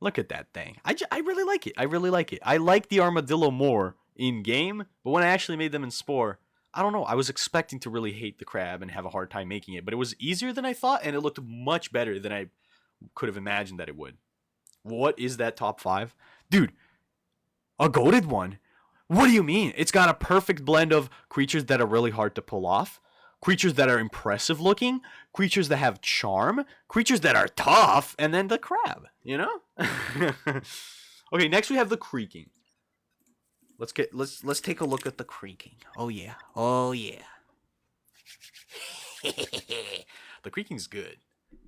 Speaker 1: Look at that thing. I really like it. I really like it. I like the armadillo more in game, but when I actually made them in Spore, I don't know. I was expecting to really hate the crab and have a hard time making it, but it was easier than I thought, and it looked much better than I could have imagined that it would. What is that top 5? Dude, a goated one? What do you mean? It's got a perfect blend of creatures that are really hard to pull off, creatures that are impressive looking, creatures that have charm, creatures that are tough, and then the crab, you know? Okay, next we have the creaking. Let's take a look at the creaking. Oh yeah. Oh yeah. The creaking's good.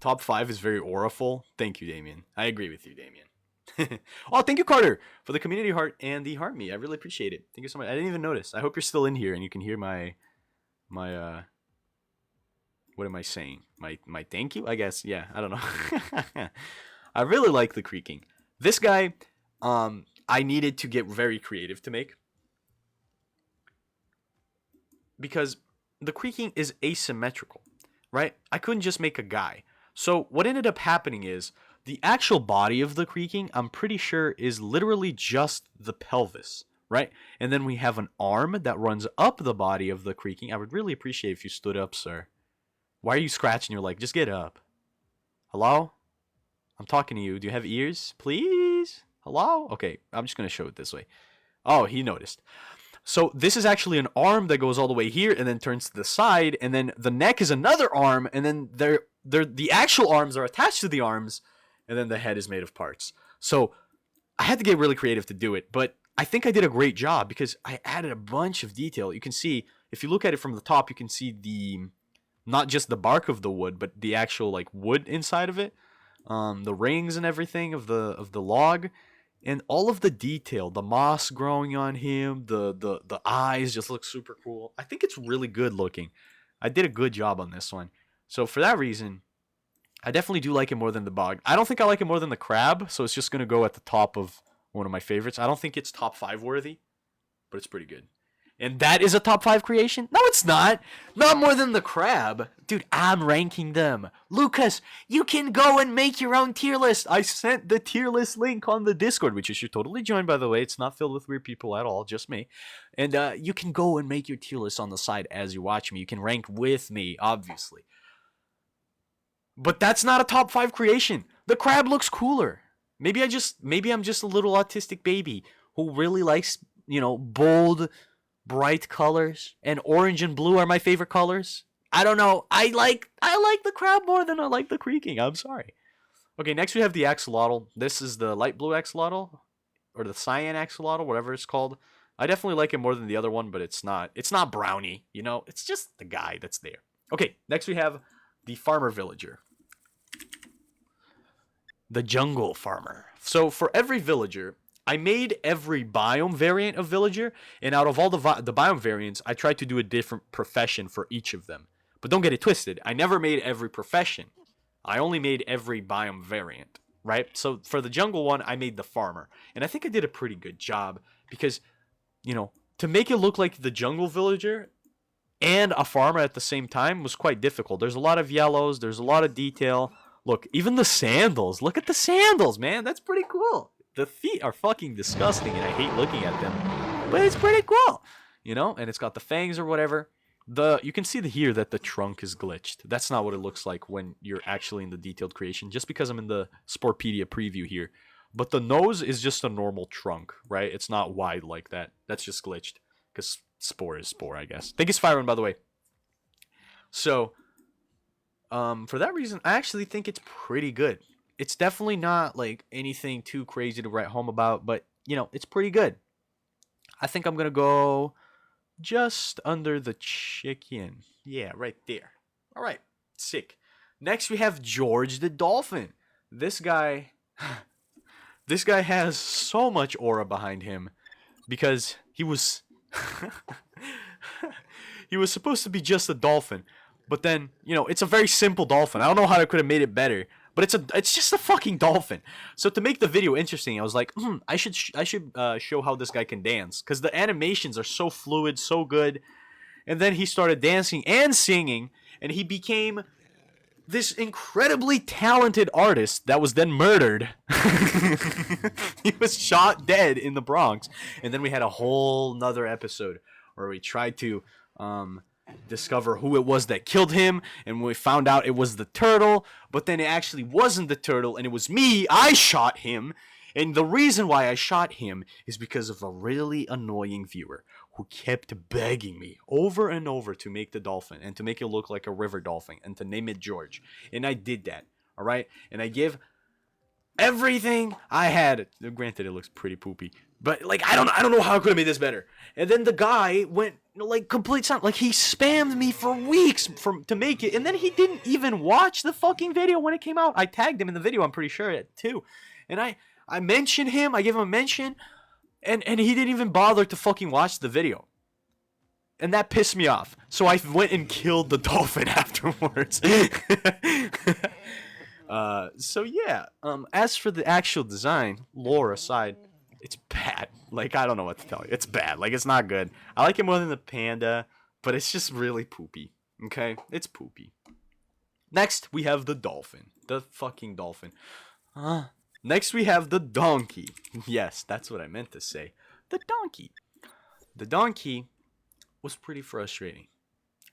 Speaker 1: Top 5 is very auraful. Thank you, Damien. I agree with you, Damien. Oh, thank you, Carter, for the community heart and the heart me. I really appreciate it. Thank you so much. I didn't even notice. I hope you're still in here and you can hear my what am I saying? My thank you, I guess. Yeah, I don't know. I really like the creaking. This guy, I needed to get very creative to make because the creaking is asymmetrical, right? I couldn't just make a guy. So what ended up happening is the actual body of the creaking, I'm pretty sure, is literally just the pelvis, right? And then we have an arm that runs up the body of the creaking. I would really appreciate if you stood up, sir. Why are you scratching your leg? Just get up. Hello? I'm talking to you. Do you have ears? Please? Hello? Okay, I'm just going to show it this way. Oh, he noticed. So this is actually an arm that goes all the way here and then turns to the side, and then the neck is another arm, and then the actual arms are attached to the arms, and then the head is made of parts. So I had to get really creative to do it, but I think I did a great job because I added a bunch of detail. You can see, if you look at it from the top, you can see not just the bark of the wood, but the actual like wood inside of it, the rings and everything of the log, and all of the detail, the moss growing on him, the eyes just look super cool. I think it's really good looking. I did a good job on this one. So for that reason, I definitely do like it more than the bog. I don't think I like it more than the crab, so it's just going to go at the top of one of my favorites. I don't think it's top 5 worthy, but it's pretty good. And that is a top 5 creation? No, it's not. Not more than the crab. Dude, I'm ranking them. Lucas, you can go and make your own tier list. I sent the tier list link on the Discord, which you should totally join, by the way. It's not filled with weird people at all, just me. And you can go and make your tier list on the side as you watch me. You can rank with me, obviously. But that's not a top 5 creation. The crab looks cooler. Maybe I'm just a little autistic baby who really likes, bold, bright colors, and orange and blue are my favorite colors. I don't know. I like the crab more than I like the creaking. I'm sorry. Okay, next we have the axolotl. This is the light blue axolotl, or the cyan axolotl, whatever it's called. I definitely like it more than the other one, but it's not brownie, It's just the guy that's there. Okay, next we have the farmer villager. The jungle farmer. So for every villager, I made every biome variant of villager, and out of all the biome variants, I tried to do a different profession for each of them. But don't get it twisted. I never made every profession. I only made every biome variant, right? So for the jungle one, I made the farmer. And I think I did a pretty good job because, to make it look like the jungle villager and a farmer at the same time was quite difficult. There's a lot of yellows. There's a lot of detail. Look, even the sandals. Look at the sandals, man. That's pretty cool. The feet are fucking disgusting, and I hate looking at them. But it's pretty cool, And it's got the fangs or whatever. You can see here that the trunk is glitched. That's not what it looks like when you're actually in the detailed creation, just because I'm in the Sporepedia preview here. But the nose is just a normal trunk, right? It's not wide like that. That's just glitched, because Spore is Spore, I guess. Thank you, Spyron, by the way. So for that reason, I actually think it's pretty good. It's definitely not like anything too crazy to write home about, but it's pretty good. I think I'm gonna go just under the chicken. Yeah, right there. All right, sick. Next we have George the dolphin. This guy has so much aura behind him because he was he was supposed to be just a dolphin. But then, it's a very simple dolphin. I don't know how I could have made it better, but it's just a fucking dolphin. So to make the video interesting, I was like, I should show how this guy can dance, because the animations are so fluid, so good. And then he started dancing and singing, and he became this incredibly talented artist that was then murdered. He was shot dead in the Bronx. And then we had a whole nother episode where we tried to discover who it was that killed him, and we found out it was the turtle, but then it actually wasn't the turtle, and it was me. I shot him. And the reason why I shot him is because of a really annoying viewer who kept begging me over and over to make the dolphin and to make it look like a river dolphin and to name it George. And I did that, all right? And I give everything I had. Granted, it looks pretty poopy, but like I don't know how I could have made this better. And then the guy went like complete sound, like he spammed me for weeks to make it, and then he didn't even watch the fucking video when it came out. I tagged him in the video, I'm pretty sure too, and I mentioned him. I gave him a mention, and he didn't even bother to fucking watch the video. And that pissed me off. So I went and killed the dolphin afterwards. So yeah. As for the actual design, lore aside, it's bad. Like, I don't know what to tell you. It's bad. Like, it's not good. I like it more than the panda, but it's just really poopy. Okay? It's poopy. Next, we have the dolphin. The fucking dolphin. Next, we have the donkey. Yes, that's what I meant to say. The donkey. The donkey was pretty frustrating.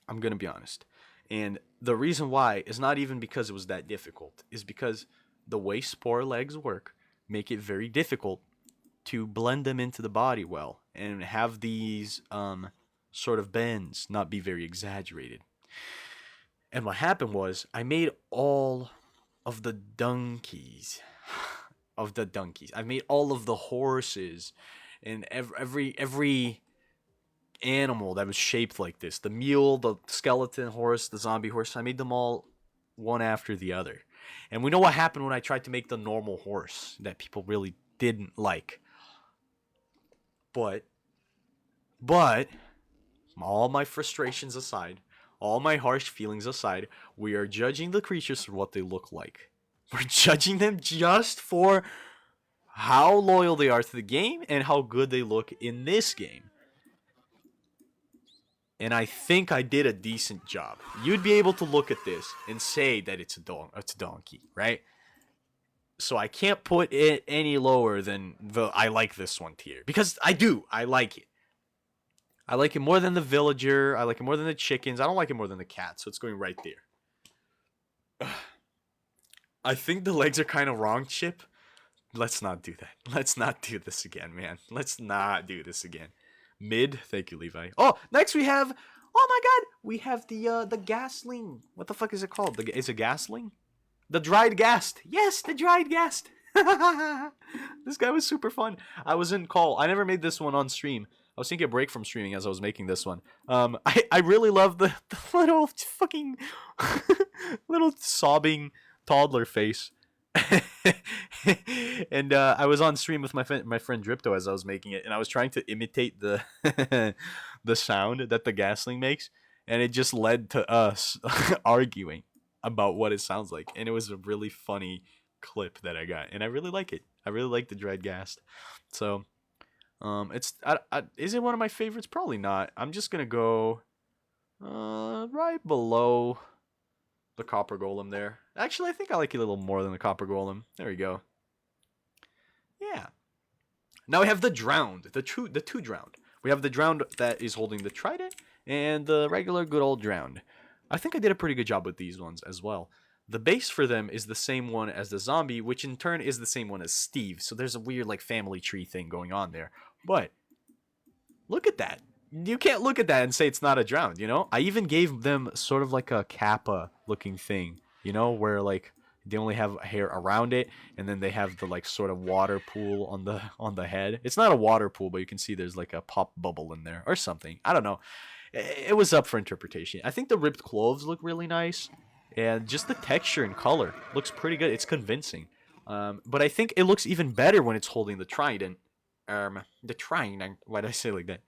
Speaker 1: I'm going to be honest. And the reason why is not even because it was that difficult. Is because the way Spore legs work make it very difficult to blend them into the body well. And have these sort of bends not be very exaggerated. And what happened was I made all of the donkeys. I made all of the horses and every animal that was shaped like this. The mule, the skeleton horse, the zombie horse. I made them all one after the other. And we know what happened when I tried to make the normal horse that people really didn't like. But all my frustrations aside, all my harsh feelings aside, we are judging the creatures for what they look like. We're judging them just for how loyal they are to the game and how good they look in this game. And I think I did a decent job. You'd be able to look at this and say that it's a donkey, right? So I can't put it any lower than the I like this one tier. Because I do. I like it. I like it more than the villager. I like it more than the chickens. I don't like it more than the cat. So it's going right there. I think the legs are kind of wrong, Chip. Let's not do that. Let's not do this again, man. Let's not do this again. Mid. Thank you, Levi. Oh, next we have... Oh my god! We have the gasling. What the fuck is it called? Is it gasling? The dried ghast. Yes, the dried ghast. This guy was super fun. I was in call. I never made this one on stream. I was taking a break from streaming as I was making this one. I really love the little fucking... little sobbing toddler face. And I was on stream with my friend Dripto as I was making it, and I was trying to imitate the the sound that the gasling makes, and it just led to us arguing about what it sounds like, and it was a really funny clip that I got, and I really like it. I really like the dried ghast. So is it one of my favorites? Probably not. I'm just gonna go right below the copper golem there. Actually, I think I like it a little more than the copper golem. There we go. Yeah. Now we have the drowned, the two drowned. We have the drowned that is holding the trident and the regular good old drowned. I think I did a pretty good job with these ones as well. The base for them is the same one as the zombie, which in turn is the same one as Steve. So there's a weird like family tree thing going on there. But look at that. You can't look at that and say it's not a drowned, you know? I even gave them sort of like a kappa looking thing, you know, where like they only have hair around it and then they have the like sort of water pool on the head. It's not a water pool, but you can see there's like a pop bubble in there or something. I don't know. It was up for interpretation. I think the ripped clothes look really nice, and just the texture and color looks pretty good. It's convincing. But I think it looks even better when it's holding the trident. The trident. Why did I say it like that?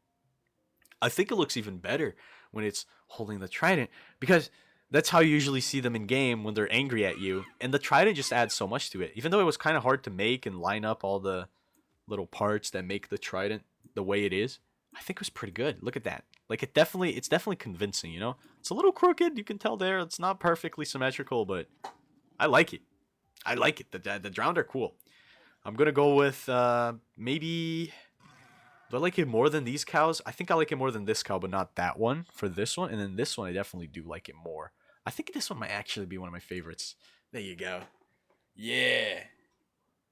Speaker 1: I think it looks even better when it's holding the trident, because that's how you usually see them in game when they're angry at you. And the trident just adds so much to it. Even though it was kind of hard to make and line up all the little parts that make the trident the way it is, I think it was pretty good. Look at that. Like it's definitely convincing, you know? It's a little crooked, you can tell there. It's not perfectly symmetrical, but I like it. I like it. The drowned are cool. I'm gonna go with maybe. Do I like it more than these cows? I think I like it more than this cow, but not that one for this one. And then this one, I definitely do like it more. I think this one might actually be one of my favorites. There you go. Yeah.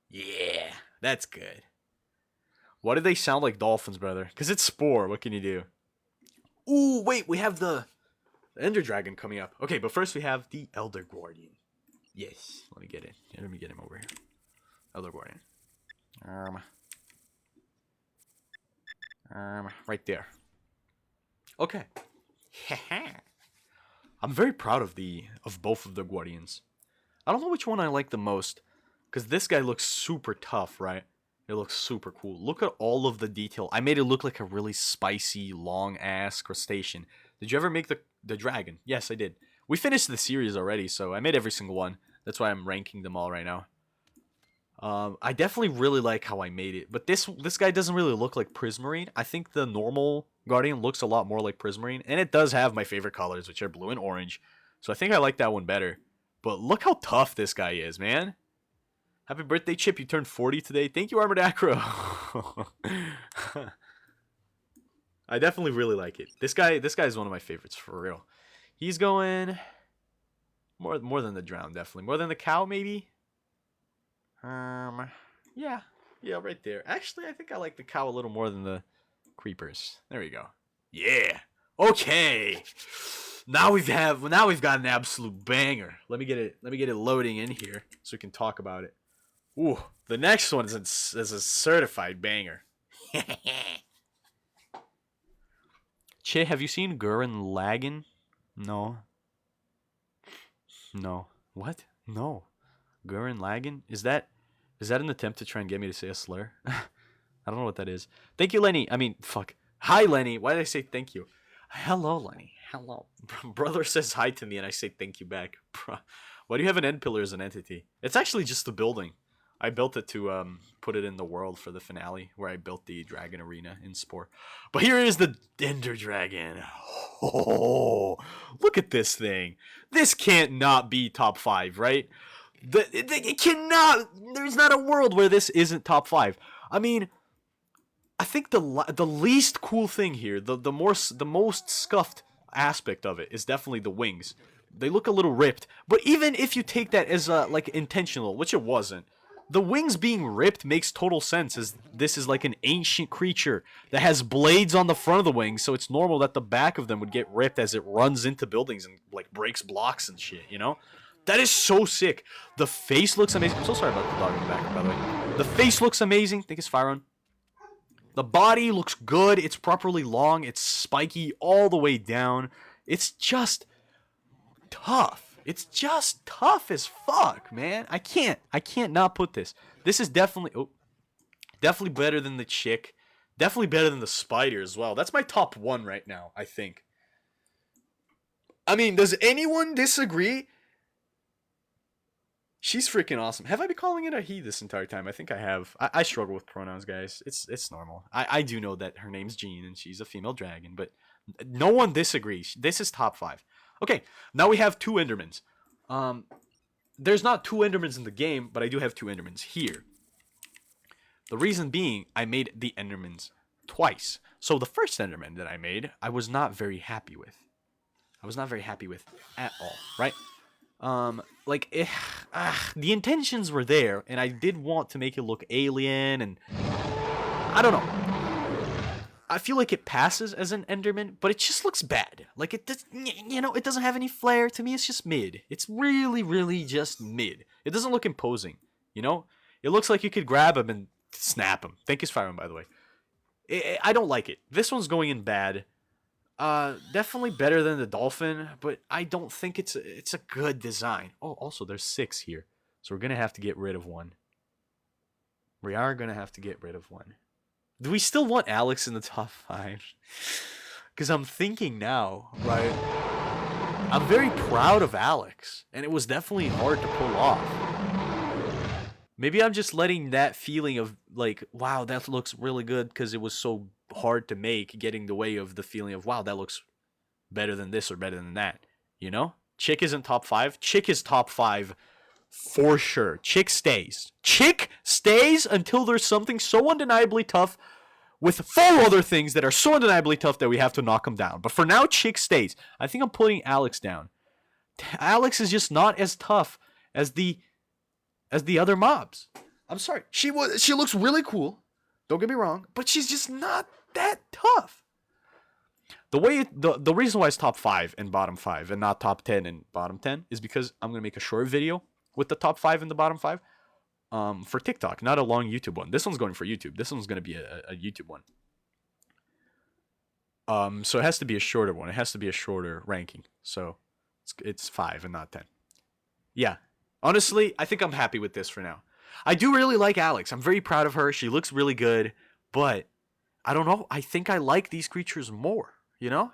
Speaker 1: Yeah. That's good. Why do they sound like dolphins, brother? Because it's Spore. What can you do? Ooh, wait. We have the Ender Dragon coming up. Okay, but first we have the Elder Guardian. Yes. Let me get it. Let me get him over here. Elder Guardian. Right there. Okay. I'm very proud of both of the Guardians. I don't know which one I like the most, because this guy looks super tough, right? It looks super cool. Look at all of the detail. I made it look like a really spicy, long-ass crustacean. Did you ever make the dragon? Yes, I did. We finished the series already, so I made every single one. That's why I'm ranking them all right now. I definitely really like how I made it, but this guy doesn't really look like Prismarine. I think the normal Guardian looks a lot more like Prismarine, and it does have my favorite colors, which are blue and orange. So I think I like that one better. But look how tough this guy is, man. Happy birthday, Chip. You turned 40 today. Thank you, Armored Acro. I definitely really like it. This guy is one of my favorites for real. He's going more than the drown, definitely. More than the cow, maybe. Yeah, right there. Actually, I think I like the cow a little more than the creepers. There we go. Yeah. Okay. Now we've got an absolute banger. Let me get it loading in here so we can talk about it. Ooh, the next one is a certified banger. Che, have you seen Gurren Lagann? No. No. What? No. Gurren Lagann? Is that an attempt to try and get me to say a slur? I don't know what that is. Thank you, Lenny. I mean, fuck. Hi, Lenny. Why did I say thank you? Hello, Lenny. Hello. Brother says hi to me and I say thank you back. Why do you have an end pillar as an entity? It's actually just a building. I built it to put it in the world for the finale, where I built the dragon arena in Spore. But here is the Ender Dragon. Oh, look at this thing. This can't not be top 5, right? It cannot. There's not a world where this isn't top 5. I mean, I think the least cool thing here, the most scuffed aspect of it is definitely the wings. They look a little ripped, but even if you take that as like intentional, which it wasn't, the wings being ripped makes total sense, as this is like an ancient creature that has blades on the front of the wings, so it's normal that the back of them would get ripped as it runs into buildings and like breaks blocks and shit, you know? That is so sick. The face looks amazing. I'm so sorry about the dog in the back, by the way. The face looks amazing. Thank you, Spyron. The body looks good. It's properly long. It's spiky all the way down. It's just tough. It's just tough as fuck, man. I can't not put this. This is definitely better than the chick. Definitely better than the spider as well. That's my top 1 right now, I think. I mean, does anyone disagree? She's freaking awesome. Have I been calling it a he this entire time? I think I have. I struggle with pronouns, guys. It's normal. I do know that her name's Jean and she's a female dragon, but no one disagrees. This is top 5. Okay, now we have 2 Endermans. There's not 2 Endermans in the game, but I do have 2 Endermans here. The reason being, I made the Endermans twice. So the first Enderman that I made, I was not very happy with. At all, right? The intentions were there, and I did want to make it look alien, and I don't know. I feel like it passes as an Enderman, but it just looks bad. Like it does, it doesn't have any flair. To me, it's just mid. It's really, really just mid. It doesn't look imposing. It looks like you could grab him and snap him. Thank you, Spyron, by the way. I don't like it. This one's going in bad. Definitely better than the dolphin, but I don't think it's a good design. Oh, also there's 6 here, so we're gonna have to get rid of one. We are gonna have to get rid of one. Do we still want Alex in the top 5? Because I'm thinking now, right? I'm very proud of Alex, and it was definitely hard to pull off. Maybe I'm just letting that feeling of like, wow, that looks really good because it was so hard to make, get in the way of the feeling of, wow, that looks better than this or better than that. You know? Chick isn't top 5. Chick is top 5 for sure. Chick stays. Chick stays until there's something so undeniably tough with 4 other things that are so undeniably tough that we have to knock them down. But for now, Chick stays. I think I'm putting Alex down. Alex is just not as tough as the other mobs. I'm sorry. She looks really cool. Don't get me wrong, but she's just not that tough. The reason why it's top 5 and bottom 5 and not top 10 and bottom 10 is because I'm going to make a short video with the top 5 and the bottom 5 for TikTok, not a long YouTube one. This one's going for YouTube. This one's going to be a YouTube one. So it has to be a shorter one. It has to be a shorter ranking. So it's 5 and not 10. Yeah. Honestly, I think I'm happy with this for now. I do really like Alex. I'm very proud of her. She looks really good, but I don't know. I think I like these creatures more, you know?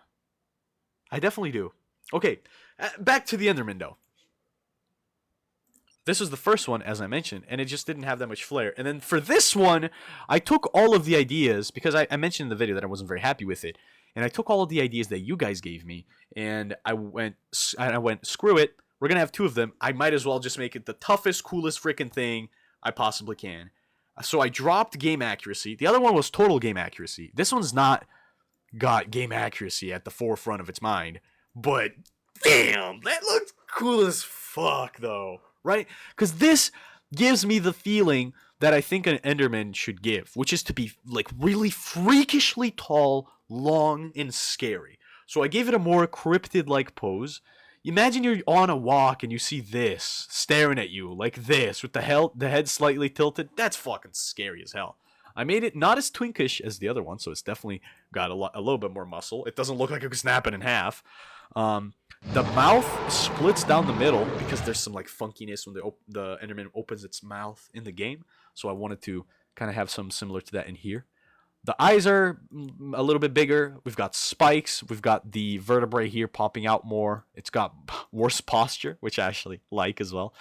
Speaker 1: I definitely do. Okay, back to the Enderman, though. This was the first one, as I mentioned, and it just didn't have that much flair. And then for this one, I took all of the ideas, because I mentioned in the video that I wasn't very happy with it, and I took all of the ideas that you guys gave me, and I went, screw it. We're going to have 2 of them. I might as well just make it the toughest, coolest freaking thing I possibly can. So I dropped game accuracy. The other one was total game accuracy. This one's not got game accuracy at the forefront of its mind. But damn, that looks cool as fuck, though. Right? Because this gives me the feeling that I think an Enderman should give, which is to be like really freakishly tall, long, and scary. So I gave it a more cryptid-like pose. Imagine you're on a walk and you see this staring at you like this with the head slightly tilted. That's fucking scary as hell. I made it not as twinkish as the other one, so it's definitely got a little bit more muscle. It doesn't look like it could snap it in half. The mouth splits down the middle because there's some like funkiness when the Enderman opens its mouth in the game. So I wanted to kind of have some similar to that in here. The eyes are a little bit bigger. We've got spikes. We've got the vertebrae here popping out more. It's got worse posture, which I actually like as well.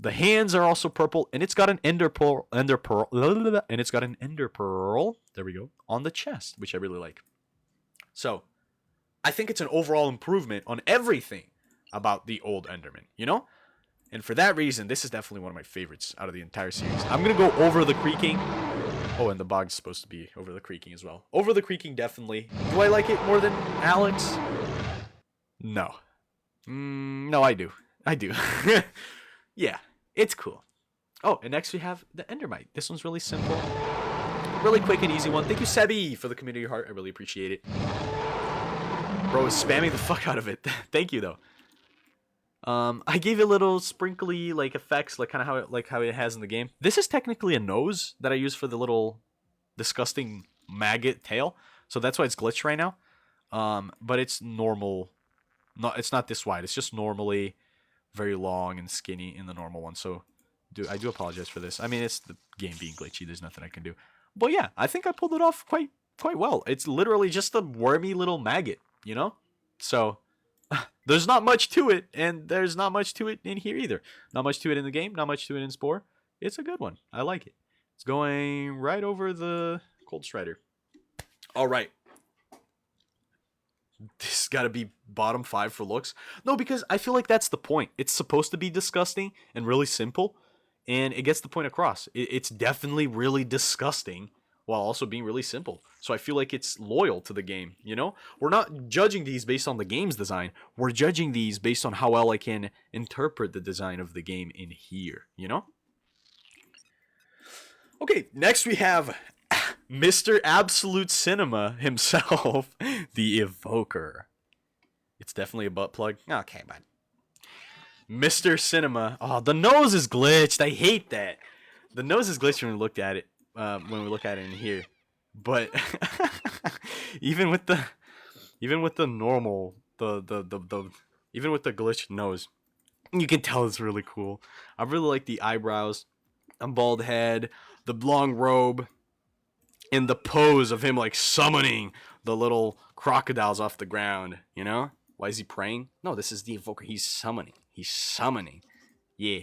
Speaker 1: The hands are also purple, and it's got an ender pearl, and it's got an ender pearl. There we go, on the chest, which I really like. So, I think it's an overall improvement on everything about the old Enderman, you know? And for that reason, this is definitely one of my favorites out of the entire series. I'm gonna go over the creaking. Oh, and the bog's supposed to be over the creaking as well. Over the creaking, definitely. Do I like it more than Alex? No. No, I do. I do. Yeah, it's cool. Oh, and next we have the Endermite. This one's really simple. Really quick and easy one. Thank you, Sebi, for the community heart. I really appreciate it. Bro is spamming the fuck out of it. Thank you, though. I gave it little sprinkly like effects, like kind of how it has in the game. This is technically a nose that I use for the little disgusting maggot tail, so that's why it's glitched right now. But it's normal. It's not this wide. It's just normally very long and skinny in the normal one. So, I do apologize for this. I mean, it's the game being glitchy. There's nothing I can do. But yeah, I think I pulled it off quite well. It's literally just a wormy little maggot, you know. So. There's not much to it, and there's not much to it in here either. Not much to it in the game, not much to it in Spore. It's a good one. I like it. It's going right over the Cold Strider. All right. This got to be bottom 5 for looks. No, because I feel like that's the point. It's supposed to be disgusting and really simple, and it gets the point across. It's definitely really disgusting while also being really simple. So I feel like it's loyal to the game, you know? We're not judging these based on the game's design. We're judging these based on how well I can interpret the design of the game in here, you know? Okay, next we have Mr. Absolute Cinema himself, the Evoker. It's definitely a butt plug. Okay, bud. Mr. Cinema. Oh, the nose is glitched. I hate that. The nose is glitched when we look at it. When we look at it in here, but even with the normal even with the glitched nose, you can tell it's really cool. I really like the eyebrows, a bald head, the long robe, and the pose of him like summoning the little crocodiles off the ground. You know, why is he praying? No, this is the Evoker. He's summoning. Yeah.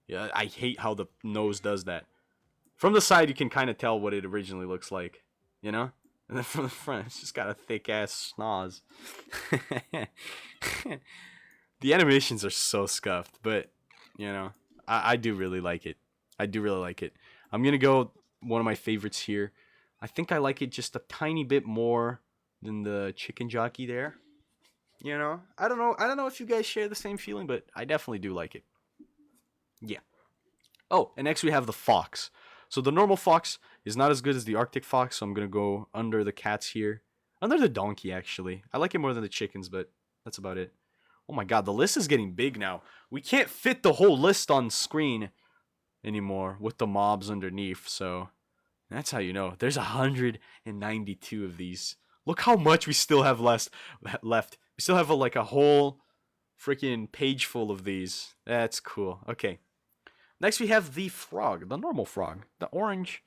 Speaker 1: Yeah, I hate how the nose does that. From the side, you can kind of tell what it originally looks like, you know? And then from the front, it's just got a thick ass schnoz. The animations are so scuffed, but, you know, I do really like it. I do really like it. I'm going to go one of my favorites here. I think I like it just a tiny bit more than the chicken jockey there. You know, I don't know. I don't know if you guys share the same feeling, but I definitely do like it. Yeah. Oh, and next we have the fox. So the normal fox is not as good as the Arctic fox, so I'm gonna go under the cats here. Under the donkey, actually. I like it more than the chickens, but that's about it. Oh my god, the list is getting big now. We can't fit the whole list on screen anymore with the mobs underneath, so that's how you know. There's 192 of these. Look how much we still have left. We still have like a whole freaking page full of these. That's cool. Okay. Next we have the frog, the normal frog, the orange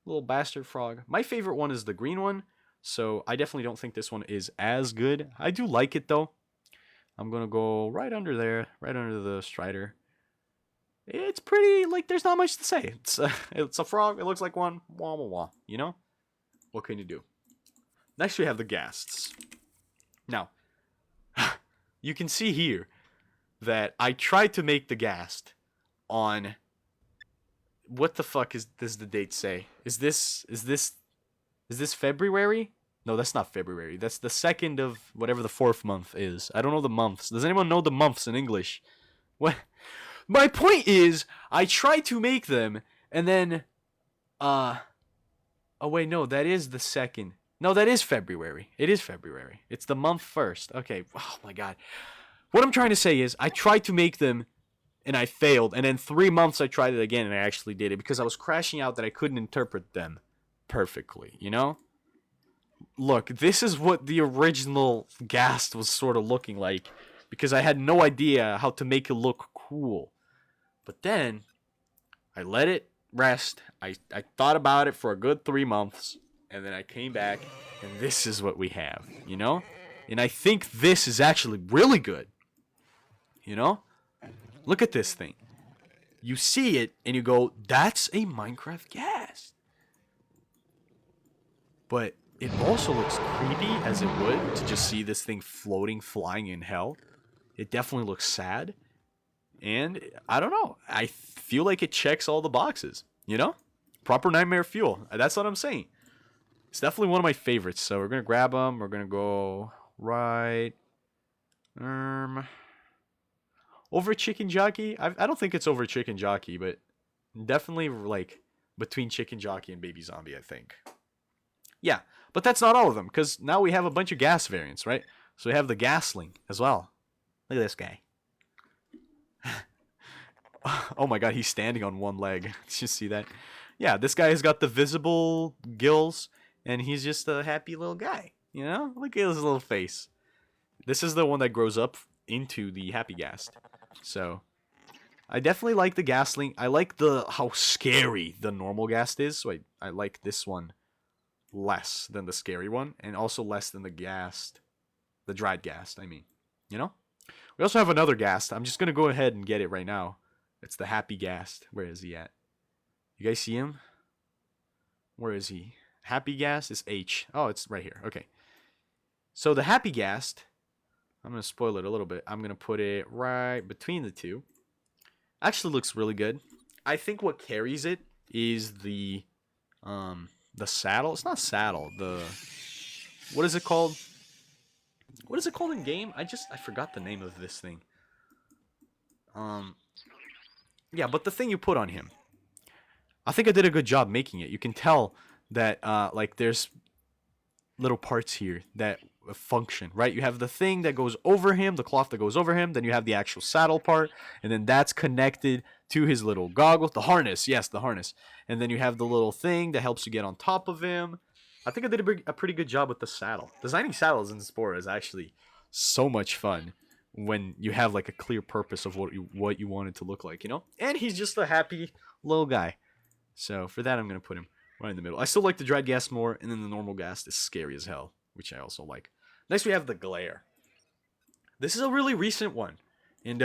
Speaker 1: little bastard frog. My favorite one is the green one, so I definitely don't think this one is as good. I do like it though. I'm gonna go right under there, right under the strider. It's pretty, like, there's not much to say. It's a frog, it looks like one, wah wah wah, you know? What can you do? Next we have the ghasts. Now, you can see here that I tried to make the ghast on, what the fuck does the date say? Is this February? No, that's not February. That's the second of whatever the fourth month is. I don't know the months. Does anyone know the months in English? What? My point is, I tried to make them, and then, oh wait, no, that is the second. No, that is February. It is February. It's the month first. Okay. Oh my god. What I'm trying to say is, I tried to make them, and I failed. And then 3 months I tried it again, and I actually did it because I was crashing out that I couldn't interpret them perfectly. You know? Look, this is what the original Ghast was sort of looking like, because I had no idea how to make it look cool. But then I let it rest. I thought about it for a good 3 months, and then I came back, and this is what we have, you know? And I think this is actually really good. You know? Look at this thing. You see it, and you go, that's a Minecraft ghast. But it also looks creepy as it would to just see this thing floating, flying in hell. It definitely looks sad. And I don't know. I feel like it checks all the boxes. You know? Proper nightmare fuel. That's what I'm saying. It's definitely one of my favorites. So we're going to grab them. We're going to go right. Over Chicken Jockey? I don't think it's over Chicken Jockey, but definitely like between Chicken Jockey and Baby Zombie, I think. Yeah, but that's not all of them, because now we have a bunch of gas variants, right? So we have the Gasling as well. Look at this guy. Oh my god, he's standing on one leg. Did you see that? Yeah, this guy has got the visible gills, and he's just a happy little guy. You know? Look at his little face. This is the one that grows up into the Happy Ghast. So, I definitely like the Gasling. I like how scary the normal Ghast is. So I like this one less than the scary one, and also less than the Ghast, the dried Ghast, I mean. You know? We also have another Ghast. I'm just going to go ahead and get it right now. It's the Happy Ghast. Where is he at? You guys see him? Where is he? Happy Ghast is H. Oh, it's right here. Okay. So the Happy Ghast, I'm going to spoil it a little bit. I'm going to put it right between the two. Actually looks really good. I think what carries it is the saddle. It's not saddle. What is it called? What is it called in game? I forgot the name of this thing. Yeah, but the thing you put on him. I think I did a good job making it. You can tell that like there's little parts here that function, right? You have the thing that goes over him, the cloth that goes over him, then you have the actual saddle part, and then that's connected to his little goggles, the harness. Yes, the harness. And then you have the little thing that helps you get on top of him. I think I did a pretty good job with the saddle. Designing saddles in Spore is actually so much fun when you have like a clear purpose of what you want it to look like, you know? And he's just a happy little guy. So for that, I'm going to put him right in the middle. I still like the dried gas more, and then the normal gas is scary as hell, which I also like. Next, we have the glare. This is a really recent one. And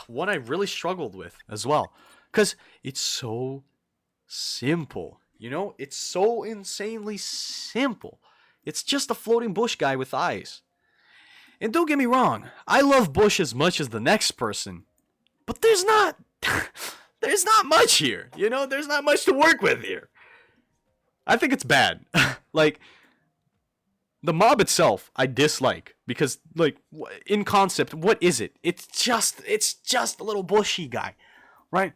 Speaker 1: one I really struggled with as well, because it's so simple. You know, it's so insanely simple. It's just a floating bush guy with eyes. And don't get me wrong, I love bush as much as the next person, but there's not there's not much here. You know, there's not much to work with here. I think it's bad. Like, the mob itself I dislike because, like, in concept, what is it? It's just a little bushy guy, right?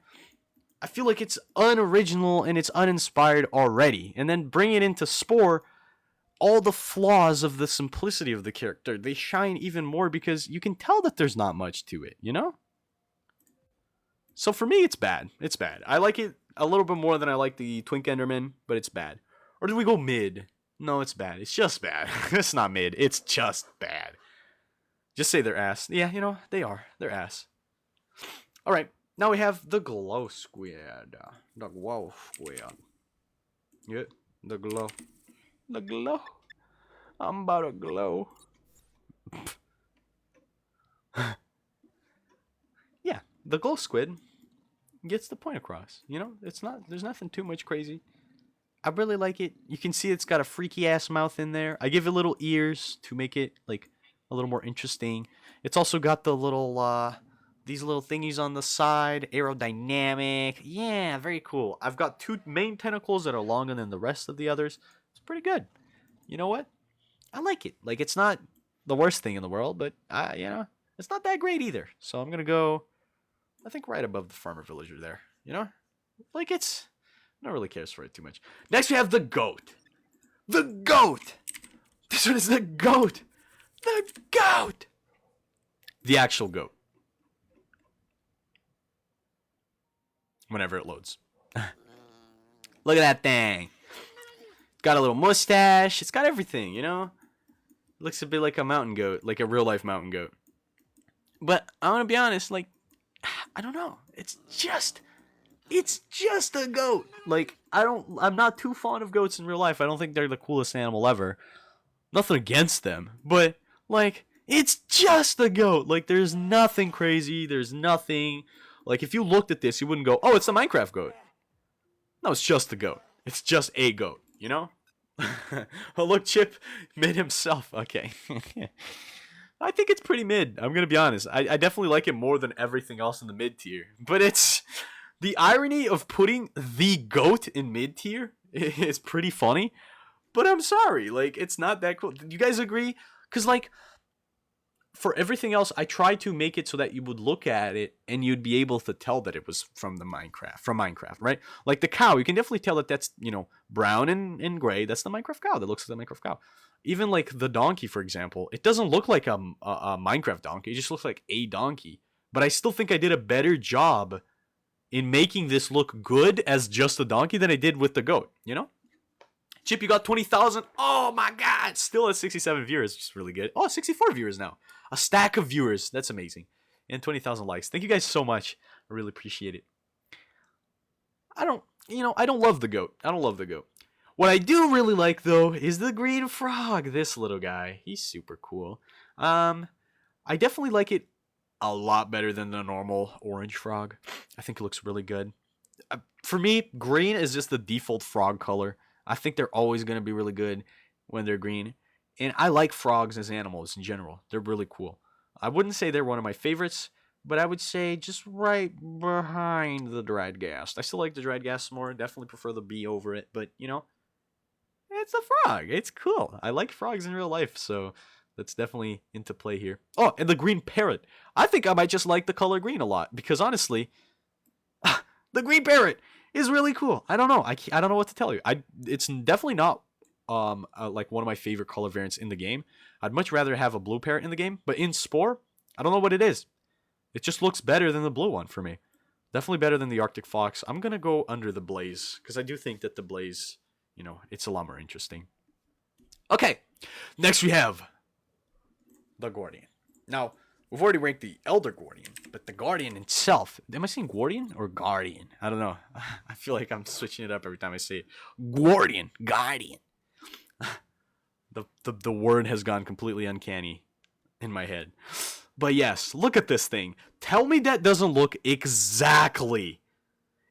Speaker 1: I feel like it's unoriginal and it's uninspired already. And then bring it into Spore, all the flaws of the simplicity of the character, they shine even more because you can tell that there's not much to it, you know? So for me, it's bad. It's bad. I like it a little bit more than I like the Twink Enderman, but it's bad. Or did we go mid? No, it's bad. It's just bad. It's not mid. It's just bad. Just say they're ass. Yeah, you know, they are. They're ass. Alright, now we have the glow squid. The glow squid. Yeah, the glow. The glow. I'm about to glow. Yeah, the glow squid gets the point across. You know, there's nothing too much crazy. I really like it. You can see it's got a freaky ass mouth in there. I give it little ears to make it like a little more interesting. It's also got the little these little thingies on the side, aerodynamic. Yeah, very cool. I've got two main tentacles that are longer than the rest of the others. It's pretty good. You know what? I like it. Like, it's not the worst thing in the world, but you know, it's not that great either. So I'm gonna go, I think, right above the farmer villager there. You know, like, it's, no one really cares for it too much. Next we have the goat. The goat. This one is the goat. The goat. The actual goat. Whenever it loads. Look at that thing. Got a little mustache. It's got everything, you know? Looks a bit like a mountain goat, like a real life mountain goat. But I'm gonna be honest, like, I don't know. It's just a goat. Like, I'm not too fond of goats in real life. I don't think they're the coolest animal ever. Nothing against them, but like, it's just a goat. Like, there's nothing crazy. There's nothing. Like, if you looked at this, you wouldn't go, "Oh, it's a Minecraft goat." No, it's just a goat. It's just a goat, you know? Oh, look, Chip made himself. Okay. I think it's pretty mid. I'm going to be honest. I definitely like it more than everything else in the mid tier. But it's the irony of putting the goat in mid tier is pretty funny. But I'm sorry. Like, it's not that cool. Do you guys agree? Because, like, for everything else, I tried to make it so that you would look at it and you'd be able to tell that it was from Minecraft, right? Like the cow, you can definitely tell that that's, you know, brown and gray. That's the Minecraft cow. That looks like the Minecraft cow. Even like the donkey, for example, it doesn't look like a Minecraft donkey. It just looks like a donkey. But I still think I did a better job in making this look good as just a donkey than I did with the goat, you know? Chip, you got 20,000. Oh my God. Still at 67 viewers, which is really good. Oh, 64 viewers now. A stack of viewers. That's amazing. And 20,000 likes. Thank you guys so much. I really appreciate it. I don't love the goat. I don't love the goat. What I do really like, though, is the green frog. This little guy. He's super cool. I definitely like it a lot better than the normal orange frog. I think it looks really good. For me, green is just the default frog color. I think they're always going to be really good when they're green. And I like frogs as animals in general. They're really cool. I wouldn't say they're one of my favorites, but I would say just right behind the dried ghast. I still like the dried ghast more. Definitely prefer the bee over it. But, you know, it's a frog. It's cool. I like frogs in real life, so that's definitely into play here. Oh, and the green parrot. I think I might just like the color green a lot because, honestly, the green parrot is really cool. I don't know. I don't know what to tell you. It's definitely not like one of my favorite color variants in the game. I'd much rather have a blue parrot in the game, but in Spore, I don't know what it is. It just looks better than the blue one for me. Definitely better than the Arctic fox. I'm gonna go under the blaze because I do think that the blaze, you know, it's a lot more interesting. Okay, next we have the Guardian. Now, we've already ranked the Elder Guardian, but the Guardian itself, am I saying Guardian or Guardian? I don't know. I feel like I'm switching it up every time I say it. Guardian. The word has gone completely uncanny in my head. But yes, look at this thing. Tell me that doesn't look exactly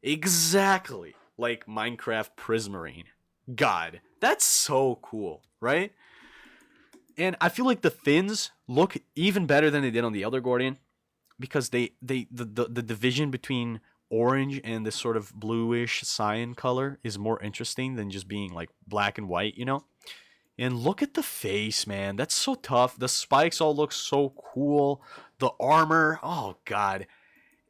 Speaker 1: like Minecraft Prismarine. God, that's so cool, right? And I feel like the fins look even better than they did on the other Guardian because the division between orange and this sort of bluish cyan color is more interesting than just being like black and white, you know? And look at the face, man. That's so tough. The spikes all look so cool. The armor, oh god.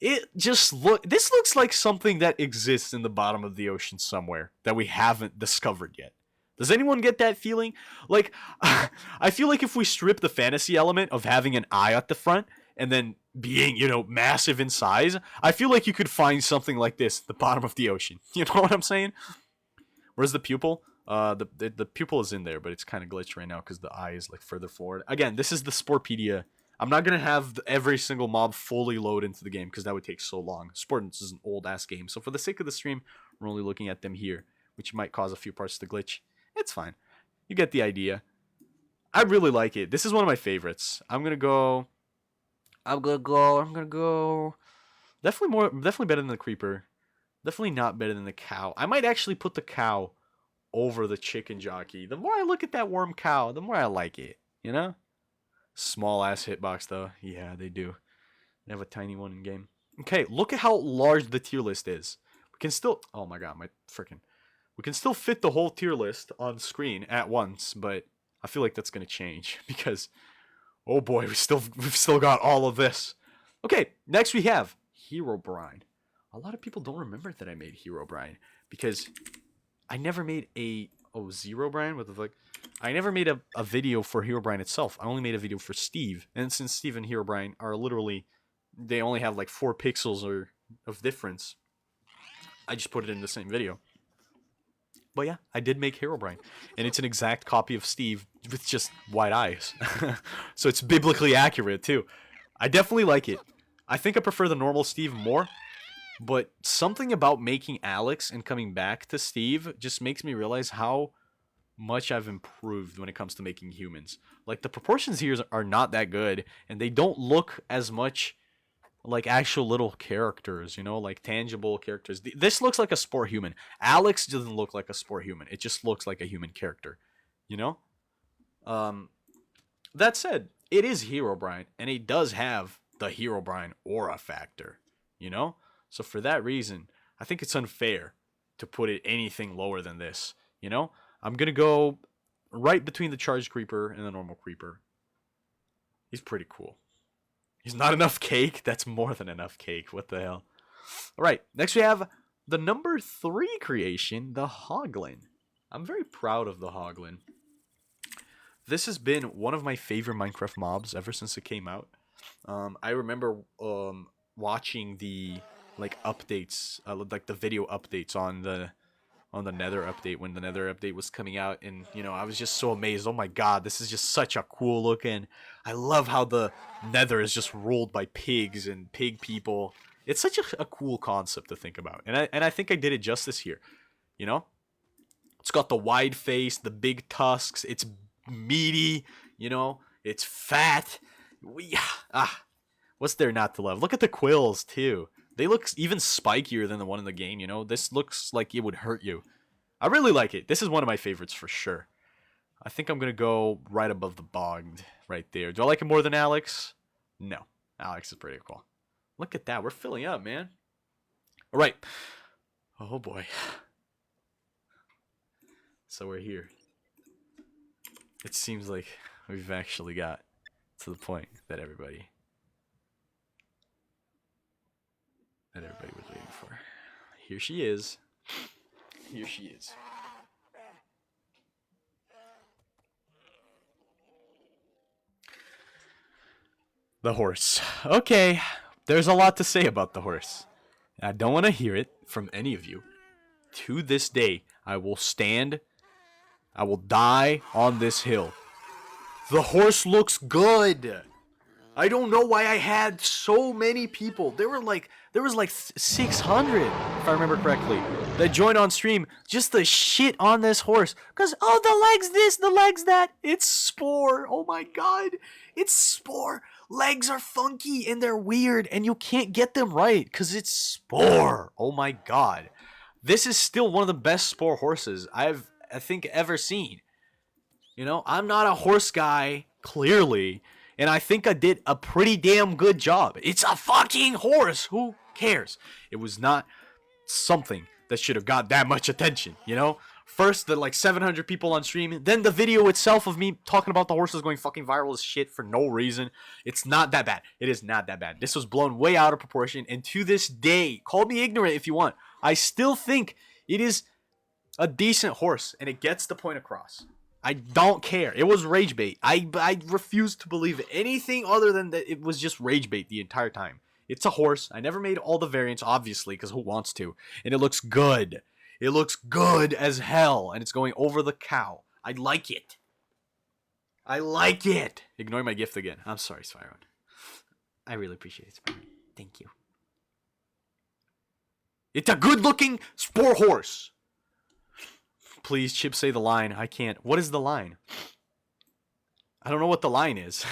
Speaker 1: This looks like something that exists in the bottom of the ocean somewhere that we haven't discovered yet. Does anyone get that feeling? Like, I feel like if we strip the fantasy element of having an eye at the front and then being, massive in size, I feel like you could find something like this at the bottom of the ocean. You know what I'm saying? Where's the pupil? The pupil is in there, but it's kind of glitched right now because the eye is like further forward. Again, this is the Sporepedia. I'm not gonna have every single mob fully load into the game because that would take so long. Spore is an old ass game, so for the sake of the stream, we're only looking at them here, which might cause a few parts to glitch. It's fine. You get the idea. I really like it. This is one of my favorites. I'm gonna go. Definitely better than the creeper. Definitely not better than the cow. I might actually put the cow over the chicken jockey. The more I look at that worm cow, the more I like it. You know? Small ass hitbox though. Yeah, they do. They have a tiny one in game. Okay, look at how large the tier list is. We can still. Oh my god, we can still fit the whole tier list on screen at once, but I feel like that's gonna change because, oh boy, we've still got all of this. Okay, next we have Herobrine. A lot of people don't remember that I made Herobrine because I never made a Zerobrine. What the fuck? I never made a video for Herobrine itself. I only made a video for Steve, and since Steve and Herobrine are literally, they only have like 4 pixels of difference, I just put it in the same video. But yeah, I did make Herobrine, and it's an exact copy of Steve with just white eyes. So it's biblically accurate too. I definitely like it. I think I prefer the normal Steve more, but something about making Alex and coming back to Steve just makes me realize how much I've improved when it comes to making humans. Like, the proportions here are not that good, and they don't look as much like actual little characters, like tangible characters. This looks like a Spore human. Alex doesn't look like a Spore human. It just looks like a human character, That said, it is Herobrine, and it does have the Herobrine aura factor, So for that reason, I think it's unfair to put it anything lower than this, I'm going to go right between the charged creeper and the normal creeper. He's pretty cool. He's not enough cake. That's more than enough cake. What the hell? All right. Next we have the number 3 creation, the Hoglin. I'm very proud of the Hoglin. This has been one of my favorite Minecraft mobs ever since it came out. I remember watching the updates, the video updates on the Nether update when the Nether update was coming out, and I was just so amazed. Oh my god, this is just such a cool looking. I love how the Nether is just ruled by pigs and pig people. It's such a cool concept to think about, and I think I did it justice here. It's got the wide face, the big tusks. It's meaty. It's fat. What's there not to love? Look at the quills too. They look even spikier than the one in the game, This looks like it would hurt you. I really like it. This is one of my favorites for sure. I think I'm going to go right above the bogged right there. Do I like it more than Alex? No. Alex is pretty cool. Look at that. We're filling up, man. All right. Oh, boy. So we're here. It seems like we've actually got to the point that everybody was waiting for. Here she is. Here she is. The horse. Okay, there's a lot to say about the horse. I don't want to hear it from any of you. To this day, I will die on this hill. The horse looks good. I don't know why I had so many people. There was like 600, if I remember correctly, that joined on stream just to shit on this horse. Because, the legs this, the legs that. It's Spore. Oh my god. It's Spore. legs are funky and they're weird and you can't get them right because it's Spore. Oh my god. This is still one of the best Spore horses I think ever seen. You know, I'm not a horse guy, clearly, and I think I did a pretty damn good job. It's a fucking horse. Who cares? It was not something that should have got that much attention, you know? First, the like 700 people on stream, then the video itself of me talking about the horses going fucking viral as shit for no reason. It's not that bad. It is not that bad. This was blown way out of proportion, and to this day, call me ignorant if you want, I still think it is a decent horse, and it gets the point across. I don't care. It was rage bait. I refuse to believe anything other than that it was just rage bait the entire time. It's a horse. I never made all the variants, obviously, because who wants to? And it looks good. It looks good as hell, and it's going over the cow. I like it. I like it. Ignore my gift again. I'm sorry, Spyron. I really appreciate it, Spyron. Thank you. It's a good-looking Spore horse. Please, Chip, say the line. I can't. What is the line? I don't know what the line is.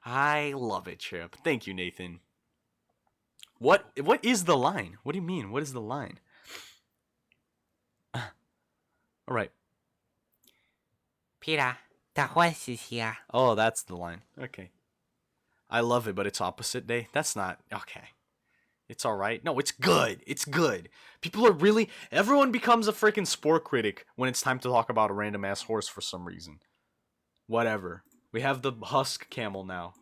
Speaker 1: I love it, Chip. Thank you, Nathan. What is the line? What do you mean? What is the line? All right.
Speaker 2: Peter, the horse is here.
Speaker 1: Oh, that's the line. Okay. I love it, but it's opposite day. That's not... Okay. It's alright. No, it's good. It's good. People are really... Everyone becomes a freaking Spore critic when it's time to talk about a random-ass horse for some reason. Whatever. We have the Husk Camel now.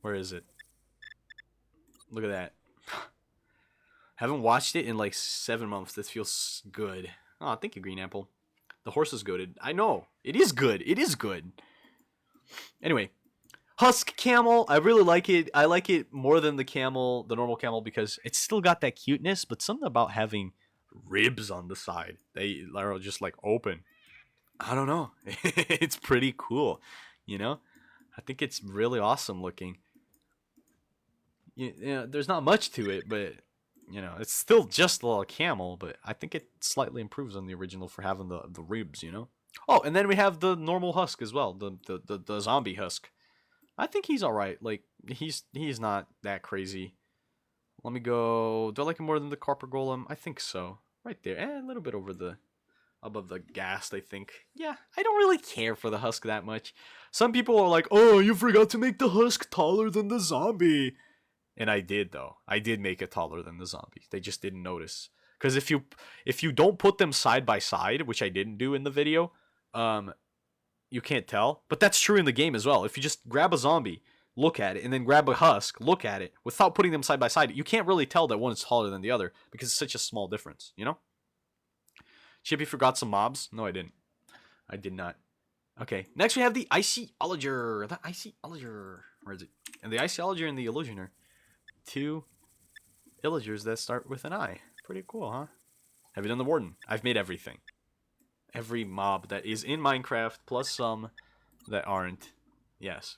Speaker 1: Where is it? Look at that. Haven't watched it in like 7 months. This feels good. Oh, thank you, Green Apple. The horse is goated. I know. It is good. It is good. Anyway. Husk Camel, I really like it. I like it more than the camel, the normal camel, because it's still got that cuteness, but something about having ribs on the side. They are just like open. I don't know. It's pretty cool, you know? I think it's really awesome looking. You know, there's not much to it, but, you know, it's still just a little camel, but I think it slightly improves on the original for having the ribs, you know? Oh, and then we have the normal husk as well, the zombie husk. I think he's alright. Like, he's not that crazy. Let me go... Do I like him more than the Copper Golem? I think so. Right there. A little bit above the ghast, I think. Yeah, I don't really care for the husk that much. Some people are like, oh, you forgot to make the husk taller than the zombie. And I did, though. I did make it taller than the zombie. They just didn't notice. Because if you don't put them side by side, which I didn't do in the video, you can't tell. But that's true in the game as well. If you just grab a zombie, look at it, and then grab a husk, look at it, without putting them side by side, you can't really tell that one is taller than the other because it's such a small difference, you know? Chippy forgot some mobs? No, I didn't. I did not. Okay, next we have the Icyologer. The Icyologer. Where is it? And the Icyologer and the Illusioner. Two Illagers that start with an I. Pretty cool, huh? Have you done the Warden? I've made everything. Every mob that is in Minecraft, plus some that aren't. Yes.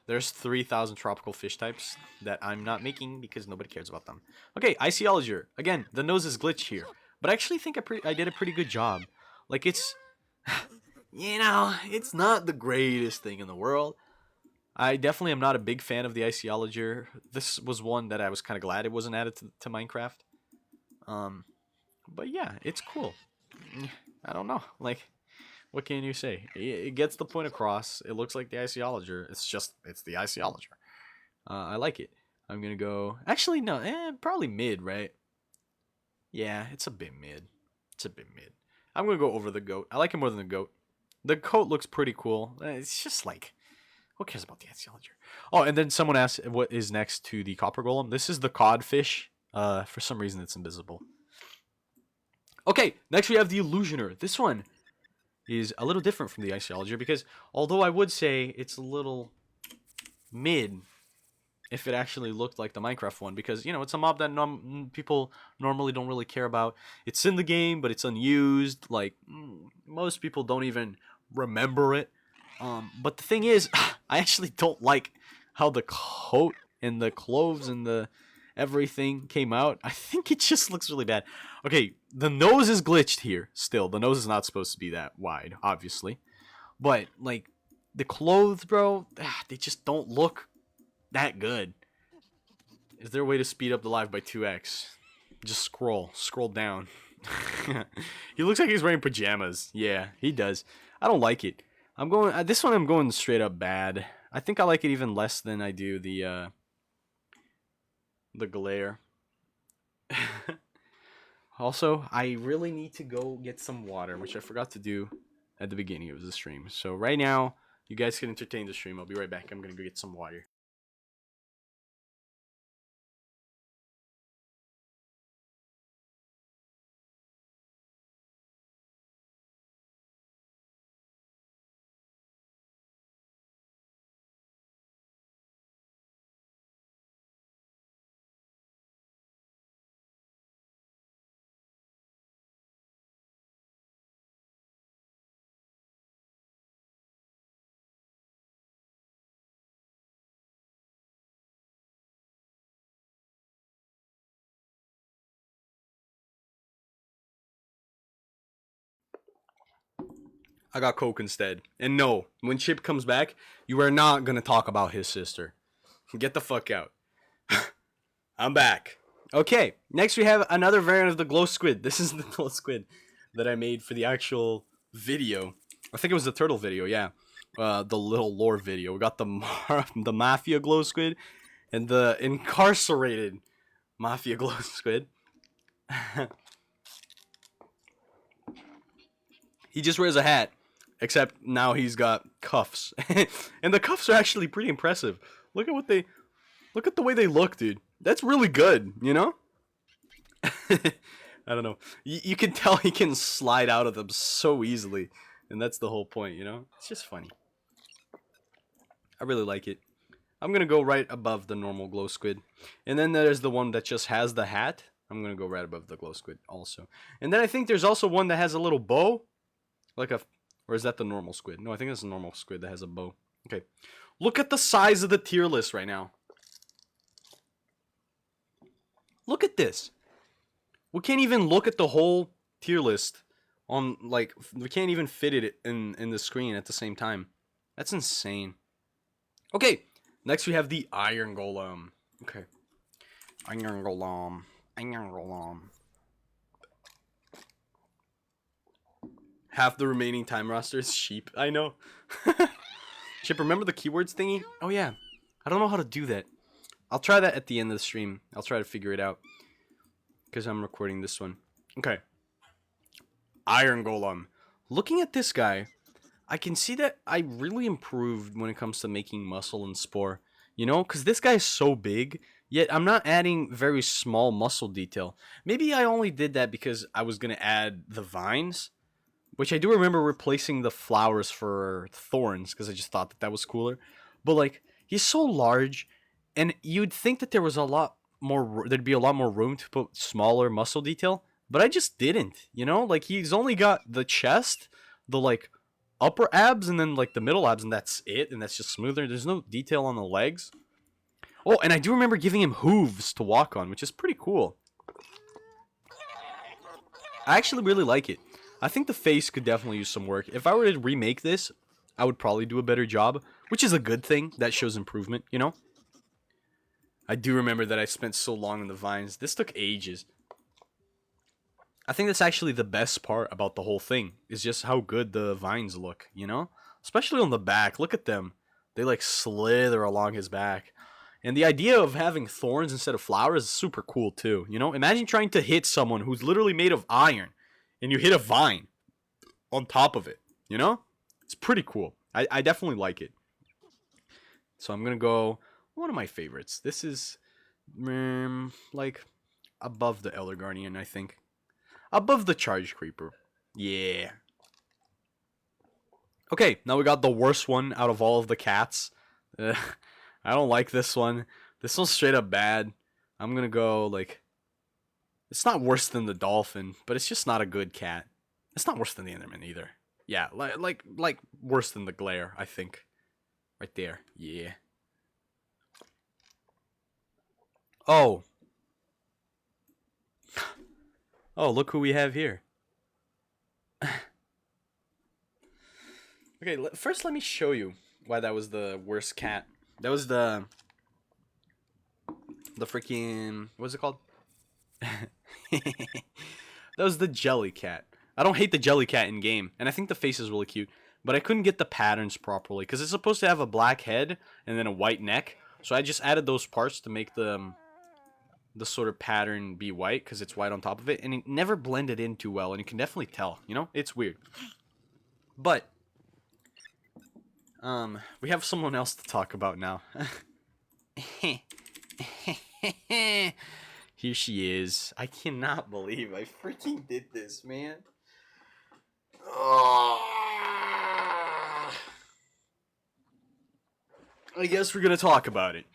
Speaker 1: There's 3,000 tropical fish types that I'm not making because nobody cares about them. Okay, Icyologer. Again, the nose is glitched here. But I actually think I did a pretty good job. Like, it's... You know, it's not the greatest thing in the world. I definitely am not a big fan of the Icyologer. This was one that I was kind of glad it wasn't added to Minecraft. But yeah, it's cool. I don't know. Like, what can you say? It gets the point across. It looks like the Icyologer. It's the Icyologer. I like it. I'm going to go... Actually, no. Probably mid, right? Yeah, it's a bit mid. It's a bit mid. I'm going to go over the goat. I like it more than the goat. The coat looks pretty cool. It's just like... Who cares about the Icyologer? Oh, and then someone asked what is next to the Copper Golem. This is the codfish. For some reason, it's invisible. Okay, next we have the Illusioner. This one is a little different from the Icyologer because although I would say it's a little mid if it actually looked like the Minecraft one because, you know, it's a mob that people normally don't really care about. It's in the game, but it's unused. Like, most people don't even remember it. But the thing is, I actually don't like how the coat and the clothes and everything came out, I think it just looks really bad. Okay, the nose is glitched here. Still, the nose is not supposed to be that wide, obviously. But like the clothes, bro, they just don't look that good. Is there a way to speed up the live by 2x? Just scroll down. He looks like he's wearing pajamas. Yeah, he does. I don't like it. I'm going this one. I'm going straight up bad. I think I like it even less than I do the glare. Also, I really need to go get some water, which I forgot to do at the beginning of the stream. So right now, you guys can entertain the stream. I'll be right back. I'm gonna go get some water. I got Coke instead. And no, when Chip comes back, you are not gonna talk about his sister. Get the fuck out. I'm back. Okay, next we have another variant of the glow squid. This is the glow squid that I made for the actual video. I think it was the turtle video, yeah. The little lore video. We got the mafia glow squid and the incarcerated mafia glow squid. He just wears a hat, except now he's got cuffs. And the cuffs are actually pretty impressive. Look at the way they look, dude. That's really good, you know? I don't know. You can tell he can slide out of them so easily. And that's the whole point, you know? It's just funny. I really like it. I'm going to go right above the normal glow squid. And then there's the one that just has the hat. I'm going to go right above the glow squid also. And then I think there's also one that has a little bow. Or is that the normal squid? No, I think that's the normal squid that has a bow. Okay. Look at the size of the tier list right now. Look at this. We can't even look at the whole tier list on, like, we can't even fit it in the screen at the same time. That's insane. Okay, next we have the Iron Golem. Okay. Iron Golem. Iron Golem. Half the remaining time roster is sheep. I know. Chip, remember the keywords thingy? Oh, yeah. I don't know how to do that. I'll try that at the end of the stream. I'll try to figure it out. Because I'm recording this one. Okay. Iron Golem. Looking at this guy, I can see that I really improved when it comes to making muscle and Spore. You know, because this guy is so big, yet I'm not adding very small muscle detail. Maybe I only did that because I was going to add the vines, which I do remember replacing the flowers for thorns because I just thought that was cooler. But, like, he's so large, and you'd think that there'd be a lot more room to put smaller muscle detail, but I just didn't, you know? Like, he's only got the chest, the, like, upper abs, and then, like, the middle abs, and that's it, and that's just smoother. There's no detail on the legs. Oh, and I do remember giving him hooves to walk on, which is pretty cool. I actually really like it. I think the face could definitely use some work. If I were to remake this, I would probably do a better job, which is a good thing. That shows improvement, you know? I do remember that I spent so long on the vines. This took ages. I think that's actually the best part about the whole thing, is just how good the vines look, you know? Especially on the back. Look at them. They, like, slither along his back. And the idea of having thorns instead of flowers is super cool, too, you know? Imagine trying to hit someone who's literally made of iron, and you hit a vine on top of it, you know? It's pretty cool. I definitely like it. So I'm going to go one of my favorites. This is, like, above the Elder Guardian, I think. Above the Charge Creeper. Yeah. Okay, now we got the worst one out of all of the cats. I don't like this one. This one's straight up bad. I'm going to go, like, it's not worse than the dolphin, but it's just not a good cat. It's not worse than the Enderman either. Yeah, like worse than the glare, I think. Right there. Yeah. Oh, Oh, look who we have here. Okay, first let me show you why that was the worst cat. That was the freaking, what's it called? That was the jelly cat. I don't hate the jelly cat in game, and I think the face is really cute, but I couldn't get the patterns properly because it's supposed to have a black head and then a white neck. So I just added those parts to make the sort of pattern be white because it's white on top of it, and it never blended in too well, and you can definitely tell. You know, it's weird. But we have someone else to talk about now. Here she is. I cannot believe I freaking did this, man. I guess we're gonna talk about it.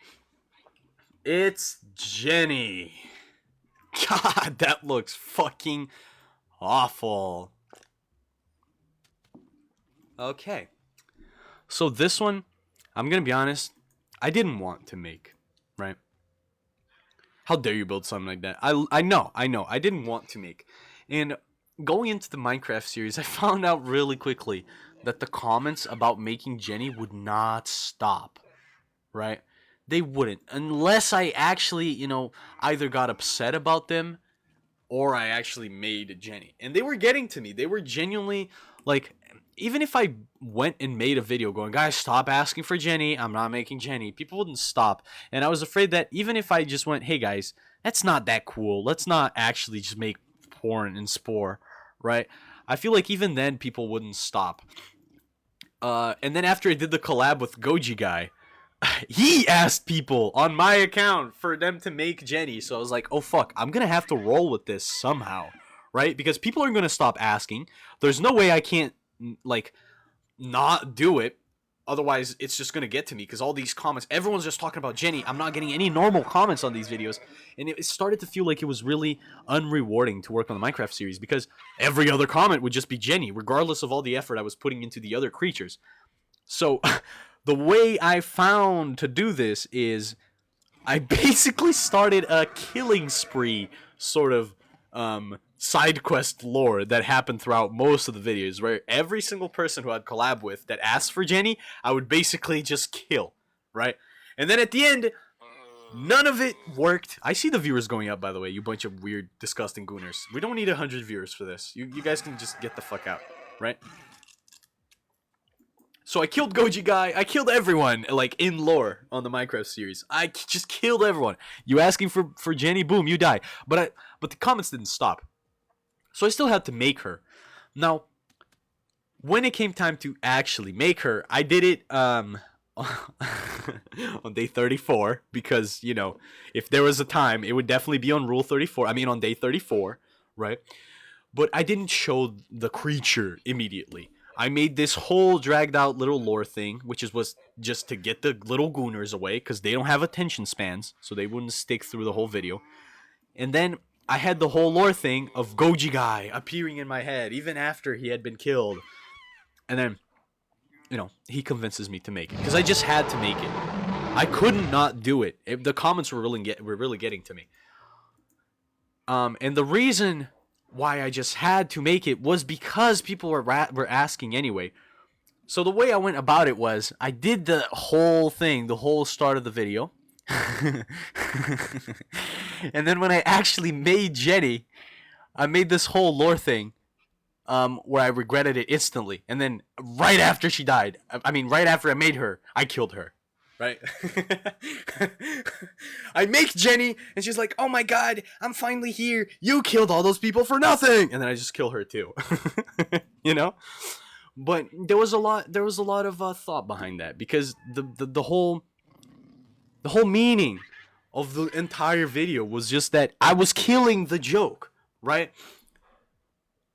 Speaker 1: It's Jenny. God, that looks fucking awful. Okay. So this one, I'm gonna be honest, I didn't want to make, right? How dare you build something like that? I know, I didn't want to make. And going into the Minecraft series, I found out really quickly that the comments about making Jenny would not stop, right? They wouldn't, unless I actually, you know, either got upset about them or I actually made Jenny. And they were getting to me. They were genuinely, like, even if I went and made a video going, guys, stop asking for Jenny, I'm not making Jenny, people wouldn't stop. And I was afraid that even if I just went, hey guys, that's not that cool, let's not actually just make porn in Spore, right? I feel like even then people wouldn't stop. And then after I did the collab with Goji Guy, he asked people on my account for them to make Jenny. So I was like, oh fuck, I'm gonna have to roll with this somehow, right? Because people are gonna stop asking. There's no way I can't, like, not do it. Otherwise, it's just gonna get to me because all these comments, everyone's just talking about Jenny. I'm not getting any normal comments on these videos, and it started to feel like it was really unrewarding to work on the Minecraft series because every other comment would just be Jenny, regardless of all the effort I was putting into the other creatures. So the way I found to do this is I basically started a killing spree sort of side quest lore that happened throughout most of the videos, where every single person who I'd collab with that asked for Jenny, I would basically just kill, right? And then at the end, none of it worked. I see the viewers going up, by the way, you bunch of weird, disgusting gooners. We don't need 100 viewers for this. You guys can just get the fuck out, right? So I killed Goji Guy. I killed everyone, like, in lore on the Minecraft series. I just killed everyone. You asking for Jenny, boom, you die. But the comments didn't stop. So I still had to make her. Now, when it came time to actually make her, I did it on day 34 because, you know, if there was a time, it would definitely be on rule 34. I mean, on day 34, right? But I didn't show the creature immediately. I made this whole dragged out little lore thing, which was just to get the little gooners away because they don't have attention spans, so they wouldn't stick through the whole video. And then I had the whole lore thing of Goji Guy appearing in my head even after he had been killed. And then, you know, he convinces me to make it because I just had to make it. I couldn't not do it. The comments were really getting to me. And the reason why I just had to make it was because people were asking anyway. So the way I went about it was I did the whole thing, the whole start of the video. And then when I actually made Jenny, I made this whole lore thing where I regretted it instantly. And then right after she died, right after I made her, I killed her. Right? I make Jenny, and she's like, oh my god, I'm finally here. You killed all those people for nothing. And then I just kill her too. You know? But there was a lot of thought behind that because the whole meaning of the entire video was just that I was killing the joke, right?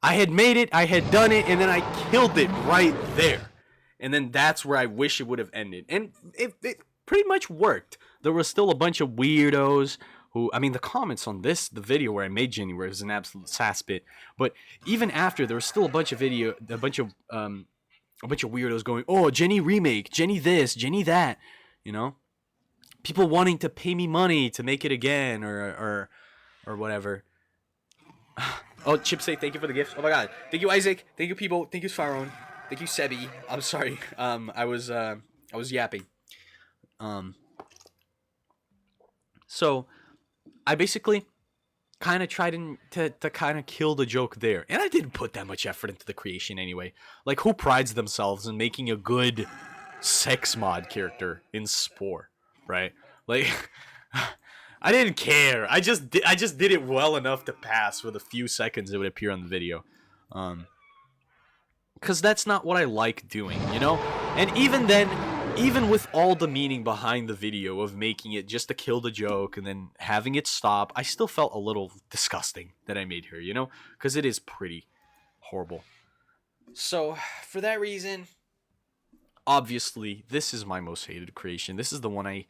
Speaker 1: I had made it, I had done it, and then I killed it right there. And then that's where I wish it would have ended. And it pretty much worked. There was still a bunch of weirdos who, the comments on the video where I made Jenny was an absolute sass bit. But even after, there was still a bunch of weirdos going, oh, Jenny remake, Jenny this, Jenny that, you know? People wanting to pay me money to make it again or whatever. Oh, Chip say thank you for the gift. Oh my god. Thank you, Isaac. Thank you, people. Thank you, Faron. Thank you, Sebi. I'm sorry. I was yapping. So I basically kind of tried to kind of kill the joke there, and I didn't put that much effort into the creation anyway. Like, who prides themselves in making a good sex mod character in Spore, right? Like, I didn't care. I just did it well enough to pass with a few seconds it would appear on the video, because that's not what I like doing, you know. And even then, even with all the meaning behind the video of making it just to kill the joke and then having it stop, I still felt a little disgusting that I made here, you know, because it is pretty horrible. So for that reason, obviously, this is my most hated creation. This is the one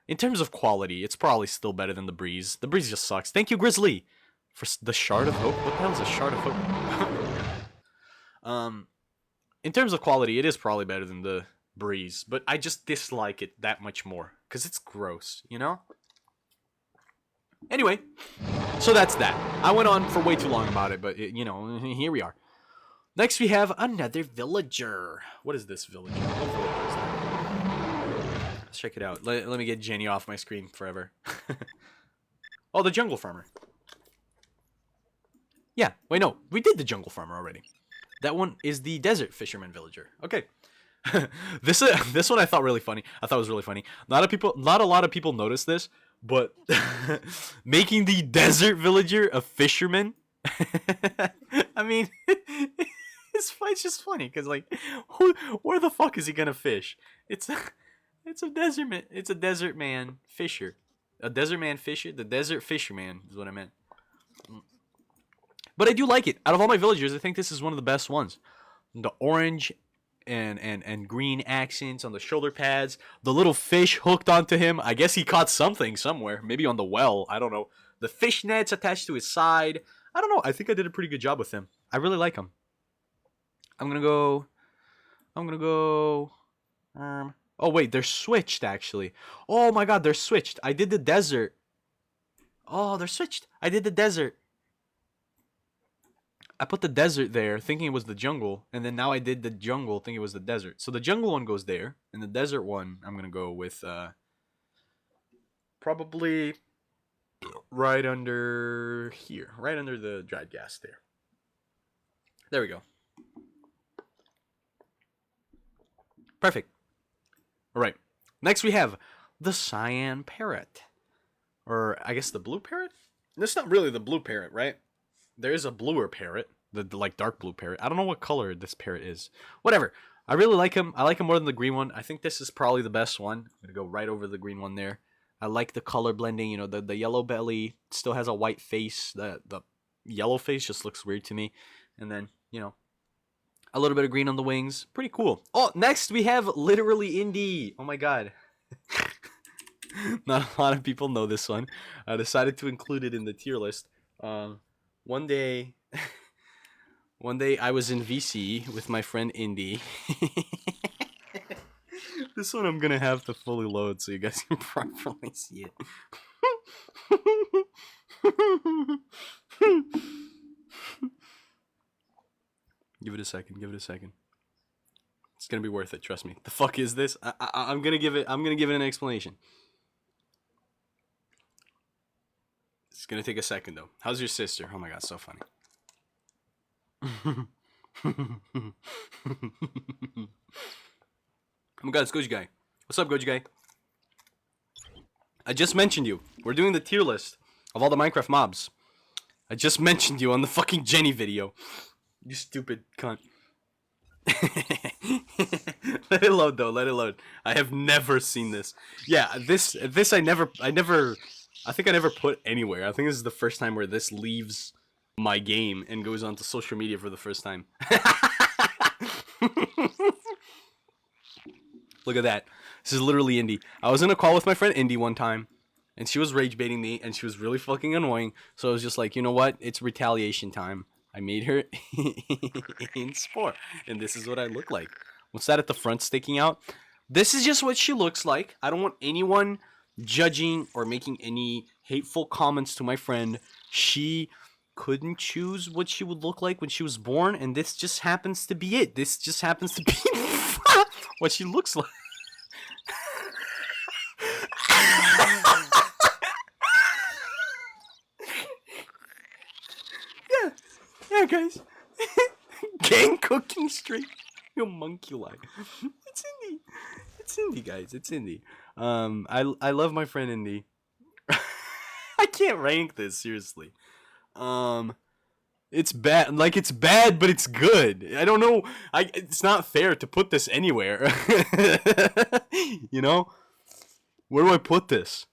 Speaker 1: in terms of quality, it's probably still better than the Breeze. The Breeze just sucks. Thank you, Grizzly, for the Shard of Hope. What the hell is a Shard of Hope? In terms of quality, it is probably better than the Breeze, but I just dislike it that much more because it's gross, you know? Anyway, so that's that. I went on for way too long about it, but you know, here we are. Next, we have another villager. What is this villager? What villager is that? Let's check it out. Let me get Jenny off my screen forever. Oh, the jungle farmer. Yeah, wait, no, we did the jungle farmer already. That one is the desert fisherman villager. Okay. This one I thought really funny. I thought it was really funny. Not a lot of people noticed this, but making the desert villager a fisherman. I mean, it's just funny because, like, where the fuck is he gonna fish? It's a desert man. It's a desert man fisher. A desert man fisher. The desert fisherman is what I meant. But I do like it. Out of all my villagers, I think this is one of the best ones. The orange and green accents on the shoulder pads. The little fish hooked onto him. I guess he caught something somewhere. Maybe on the well. I don't know. The fish nets attached to his side. I don't know. I think I did a pretty good job with him. I really like him. I'm gonna go. Oh wait, they're switched actually. Oh my god, they're switched. I did the desert. Oh, they're switched. I did the desert. I put the desert there thinking it was the jungle, and then now I did the jungle thinking it was the desert. So the jungle one goes there, and the desert one I'm going to go with probably right under here. Right under the dried gas there. There we go. Perfect. All right. Next we have the cyan parrot. Or I guess the blue parrot? That's not really the blue parrot, right? There is a bluer parrot, the like dark blue parrot. I don't know what color this parrot is. Whatever. I really like him. I like him more than the green one. I think this is probably the best one. I'm gonna go right over the green one there. I like the color blending. You know, the yellow belly still has a white face. The yellow face just looks weird to me. And then, you know, a little bit of green on the wings. Pretty cool. Oh, next we have literally Indie. Oh my god. Not a lot of people know this one. I decided to include it in the tier list. One day I was in VC with my friend Indy. This one I'm gonna have to fully load so you guys can properly see it. Give it a second. It's gonna be worth it. Trust me. The fuck is this? I'm gonna give it an explanation. It's gonna take a second though. How's your sister? Oh my god, so funny. Oh my god, it's Goji Guy. What's up, Goji Guy? I just mentioned you. We're doing the tier list of all the Minecraft mobs. I just mentioned you on the fucking Jenny video. You stupid cunt. Let it load though, let it load. I have never seen this. Yeah, this I never I think I never put anywhere. I think this is the first time where this leaves my game and goes onto social media for the first time. Look at that. This is literally Indy. I was in a call with my friend Indy one time, and she was rage baiting me, and she was really fucking annoying. So I was just like, you know what? It's retaliation time. I made her in Spore, and this is what I look like. What's that at the front sticking out? This is just what she looks like. I don't want anyone judging or making any hateful comments to my friend. She couldn't choose what she would look like when she was born, and this just happens to be it. This just happens to be what she looks like. Yeah, guys. Gang cooking streak. Homunculi. It's Indy. It's Indy, guys. It's Indy. I love my friend Indy. I can't rank this, seriously. It's bad. Like, it's bad, but it's good. I don't know. It's not fair to put this anywhere. You know? Where do I put this?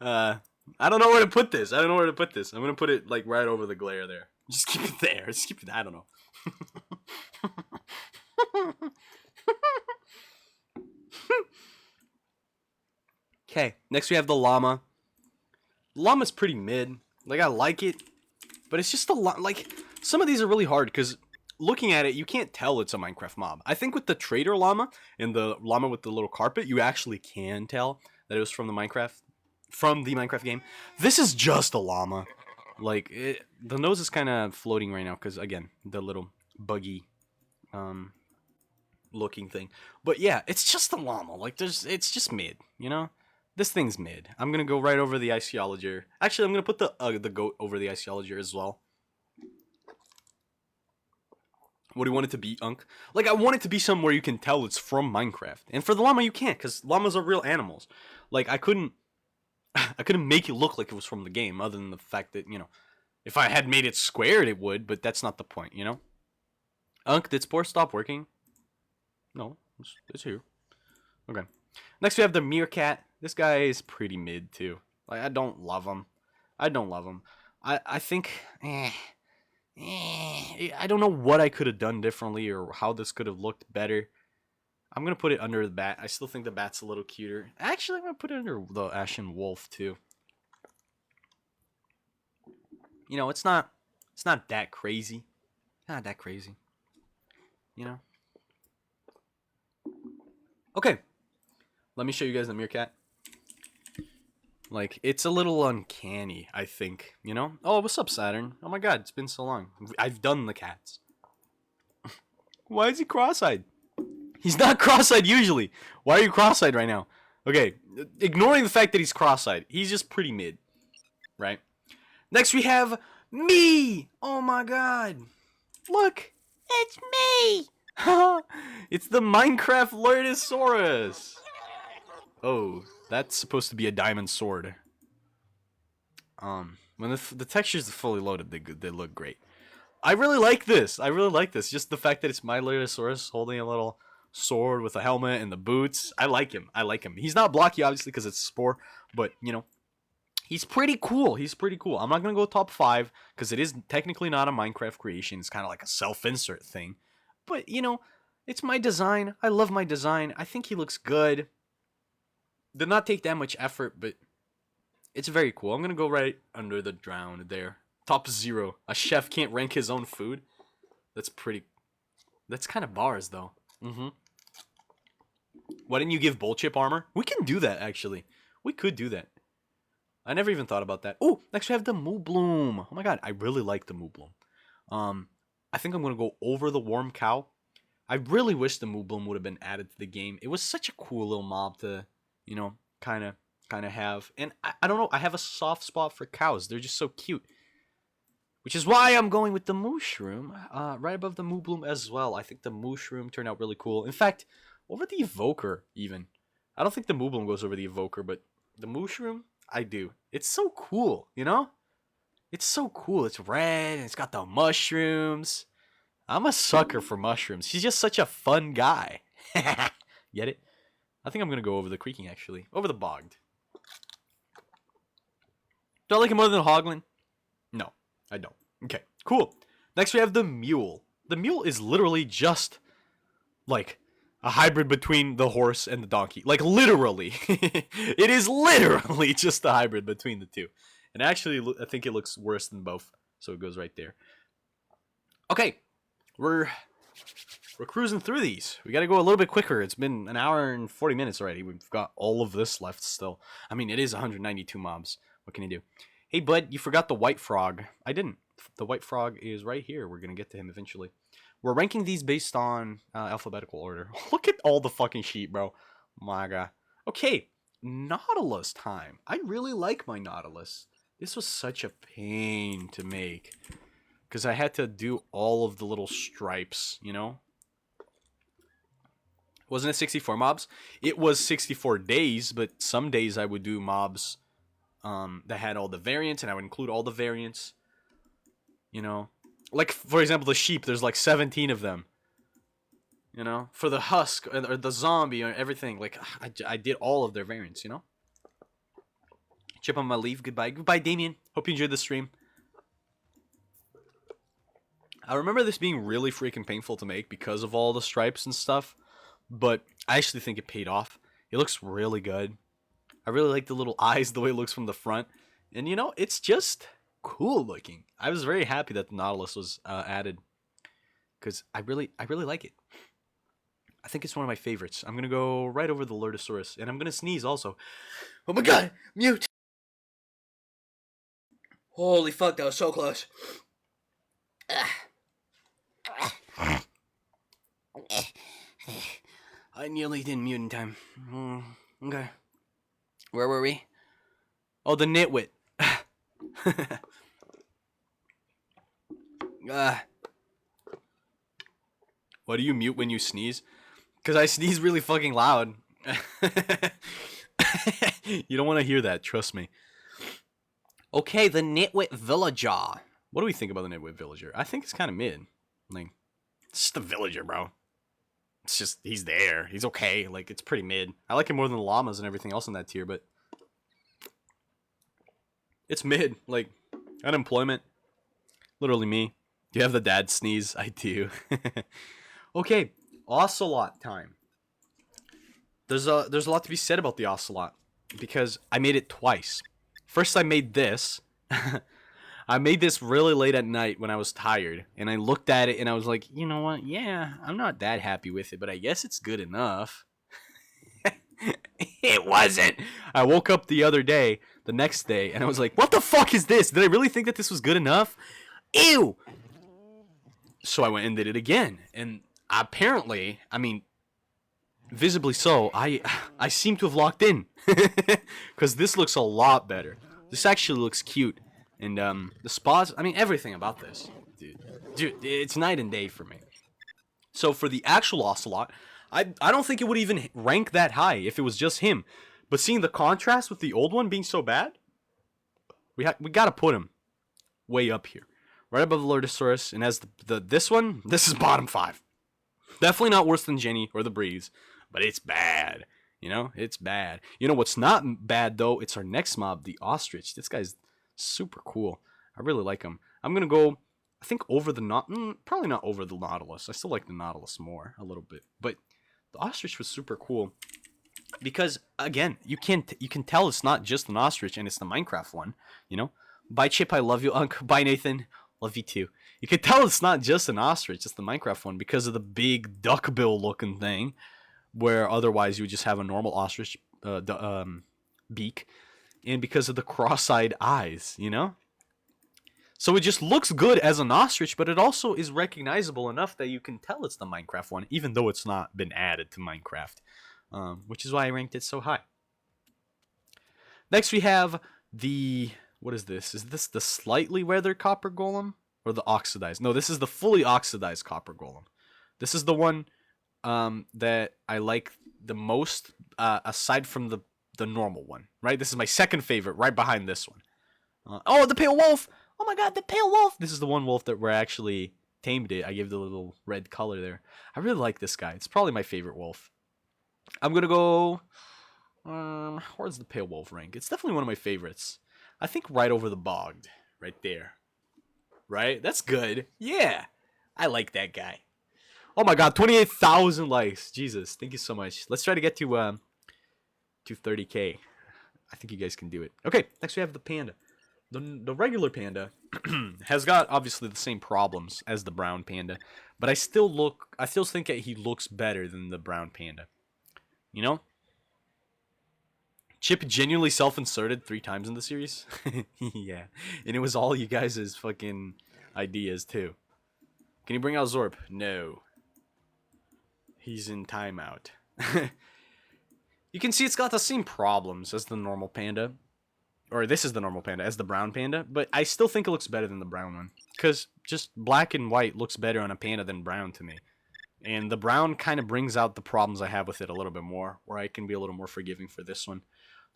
Speaker 1: I don't know where to put this. I'm gonna put it, like, right over the glare there. Just keep it there. Just keep it. I don't know. Okay, next we have the llama. The llama's pretty mid. Like, I like it, but it's just a lot. Like, some of these are really hard because looking at it, you can't tell it's a Minecraft mob. I think with the trader llama and the llama with the little carpet, you actually can tell that it was from the Minecraft game. This is just a llama. Like, the nose is kind of floating right now because, again, the little buggy looking thing. But yeah, it's just a llama. Like, it's just mid, you know? This thing's mid. I'm gonna go right over the Iceologer. Actually, I'm gonna put the goat over the Iceologer as well. What do you want it to be, Unk? Like, I want it to be somewhere you can tell it's from Minecraft. And for the llama, you can't, because llamas are real animals. Like, I couldn't make it look like it was from the game, other than the fact that, you know, if I had made it squared, it would, but that's not the point, you know? Unk, did Spore stop working? No, it's here. Okay. Next, we have the meerkat. This guy is pretty mid, too. Like, I don't love him. I think, I don't know what I could have done differently or how this could have looked better. I'm going to put it under the bat. I still think the bat's a little cuter. Actually, I'm going to put it under the ashen wolf, too. You know, it's not that crazy. Not that crazy. You know? Okay. Let me show you guys the meerkat. Like, it's a little uncanny, I think, you know? Oh, what's up, Saturn? Oh my god, it's been so long. I've done the cats. Why is he cross-eyed? He's not cross-eyed usually. Why are you cross-eyed right now? Okay, ignoring the fact that he's cross-eyed, he's just pretty mid, right? Next we have me! Oh my god. Look, it's me! It's the Minecraft Lordosaurus. Oh, that's supposed to be a diamond sword. When the textures are fully loaded, they look great. I really like this. Just the fact that it's my Lordosaurus holding a little sword with a helmet and the boots. I like him. He's not blocky, obviously, because it's Spore, but, you know, he's pretty cool. I'm not going to go top 5, because it is technically not a Minecraft creation. It's kind of like a self-insert thing. But, you know, it's my design. I love my design. I think he looks good. Did not take that much effort, but it's very cool. I'm going to go right under the drowned there. Top 0. A chef can't rank his own food. That's kind of bars, though. Why didn't you give bull chip armor? We can do that, actually. We could do that. I never even thought about that. Oh, next we have the Moo Bloom. Oh my god, I really like the Moo Bloom. I think I'm going to go over the Warm Cow. I really wish the Moo Bloom would have been added to the game. It was such a cool little mob to, you know, kind of have. And I don't know, I have a soft spot for cows. They're just so cute. Which is why I'm going with the Mushroom right above the Moo Bloom as well. I think the Mushroom turned out really cool. In fact, over the Evoker, even. I don't think the Moo Bloom goes over the Evoker, but the Mushroom, I do. It's so cool, you know? It's so cool. It's red, and it's got the mushrooms. I'm a sucker for mushrooms. He's just such a fun guy. Get it? I think I'm going to go over the Creaking, actually. Over the Bogged. Do I like him more than Hoglin? No, I don't. Okay, cool. Next we have the Mule. The Mule is literally just, like, a hybrid between the horse and the donkey. Like, literally. It is literally just a hybrid between the two. And actually, I think it looks worse than both. So it goes right there. Okay. We're cruising through these. We got to go a little bit quicker. It's been an hour and 40 minutes already. We've got all of this left still. I mean, it is 192 mobs. What can you do? Hey, bud, you forgot the white frog. I didn't. The white frog is right here. We're going to get to him eventually. We're ranking these based on alphabetical order. Look at all the fucking sheep, bro. My God. Okay, Nautilus time. I really like my Nautilus. This was such a pain to make. Because I had to do all of the little stripes, you know? Wasn't it 64 mobs? It was 64 days, but some days I would do mobs that had all the variants, and I would include all the variants. You know? Like, for example, the sheep, there's like 17 of them. You know? For the husk, or the zombie, or everything. Like, I did all of their variants, you know? Chip on my leaf, goodbye. Goodbye, Damien. Hope you enjoyed the stream. I remember this being really freaking painful to make because of all the stripes and stuff. But I actually think it paid off. It looks really good. I really like the little eyes, the way it looks from the front. And, you know, it's just cool looking. I was very happy that the Nautilus was added. Because I really like it. I think it's one of my favorites. I'm going to go right over the Lurdosaurus. And I'm going to sneeze also. Oh my god! Mute! Holy fuck, that was so close. I nearly didn't mute in time. Okay. Where were we? Oh, the nitwit. Why do you mute when you sneeze? Because I sneeze really fucking loud. You don't want to hear that, trust me. Okay, the nitwit villager. What do we think about the nitwit villager? I think it's kind of mid. Like, it's just a villager, bro. It's just, he's there. He's okay. Like, it's pretty mid. I like him more than the llamas and everything else in that tier, but it's mid. Like, unemployment. Literally me. Do you have the dad sneeze? I do. Okay, ocelot time. There's a lot to be said about the ocelot because I made it twice. First, I made this. I made this really late at night when I was tired, and I looked at it and I was like, you know what? Yeah, I'm not that happy with it, but I guess it's good enough. It wasn't. I woke up the next day, and I was like, what the fuck is this? Did I really think that this was good enough? Ew! So I went and did it again, and apparently, I mean, visibly so, I seem to have locked in. Because this looks a lot better. This actually looks cute. And the spots, I mean, everything about this, dude, it's night and day for me. So for the actual ocelot, I don't think it would even rank that high if it was just him. But seeing the contrast with the old one being so bad, we gotta put him way up here, right above the Lurdosaurus. And as this one, this is bottom 5. Definitely not worse than Jenny or the Breeze, but it's bad. You know, it's bad. You know what's not bad though? It's our next mob, the ostrich. This guy's super cool. I really like him. I'm gonna go, I think, over the probably not over the Nautilus. I still like the Nautilus more a little bit, but the ostrich was super cool because again, you can tell it's not just an ostrich and it's the Minecraft one. You know, bye Chip, I love you, Unk. Bye Nathan, love you too. You can tell it's not just an ostrich, it's the Minecraft one because of the big duckbill looking thing, where otherwise you would just have a normal ostrich beak. And because of the cross-eyed eyes, you know? So it just looks good as an ostrich, but it also is recognizable enough that you can tell it's the Minecraft one, even though it's not been added to Minecraft. Which is why I ranked it so high. Next we have the... What is this? Is this the slightly weathered copper golem? Or the oxidized? No, this is the fully oxidized copper golem. This is the one that I like the most, aside from the normal one, right? This is my second favorite, right behind this one. Oh, the pale wolf! Oh my god, the pale wolf! This is the one wolf that we're actually tamed it. I gave the little red color there. I really like this guy. It's probably my favorite wolf. I'm gonna go... where's the pale wolf rank? It's definitely one of my favorites. I think right over the bogged. Right there. Right? That's good. Yeah! I like that guy. Oh my god, 28,000 likes. Jesus, thank you so much. Let's try to get to 30k. I think you guys can do it. Okay, next we have the panda. The regular panda has got obviously the same problems as the brown panda, but I still think that he looks better than the brown panda. You know? Chip genuinely self-inserted 3 times in the series. Yeah. And it was all you guys' fucking ideas, too. Can you bring out Zorp? No. He's in timeout. You can see it's got the same problems as the normal panda. Or this is the normal panda, as the brown panda. But I still think it looks better than the brown one. Because just black and white looks better on a panda than brown to me. And the brown kind of brings out the problems I have with it a little bit more. Where I can be a little more forgiving for this one.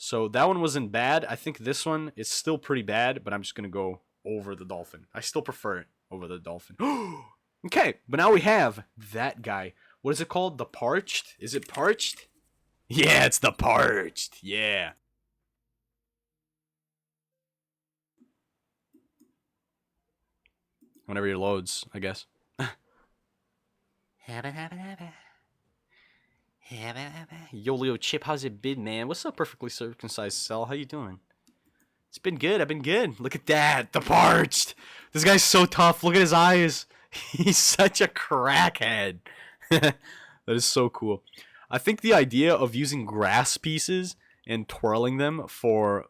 Speaker 1: So that one wasn't bad. I think this one is still pretty bad. But I'm just going to go over the dolphin. I still prefer it over the dolphin. Okay, but now we have that guy. What is it called? The parched? Is it parched? Yeah, it's the parched. Yeah. Whenever it loads, I guess. Yo, Leo Chip, how's it been, man? What's up, perfectly circumcised cell? How you doing? It's been good. I've been good. Look at that. The parched. This guy's so tough. Look at his eyes. He's such a crackhead. That is so cool. I think the idea of using grass pieces and twirling them for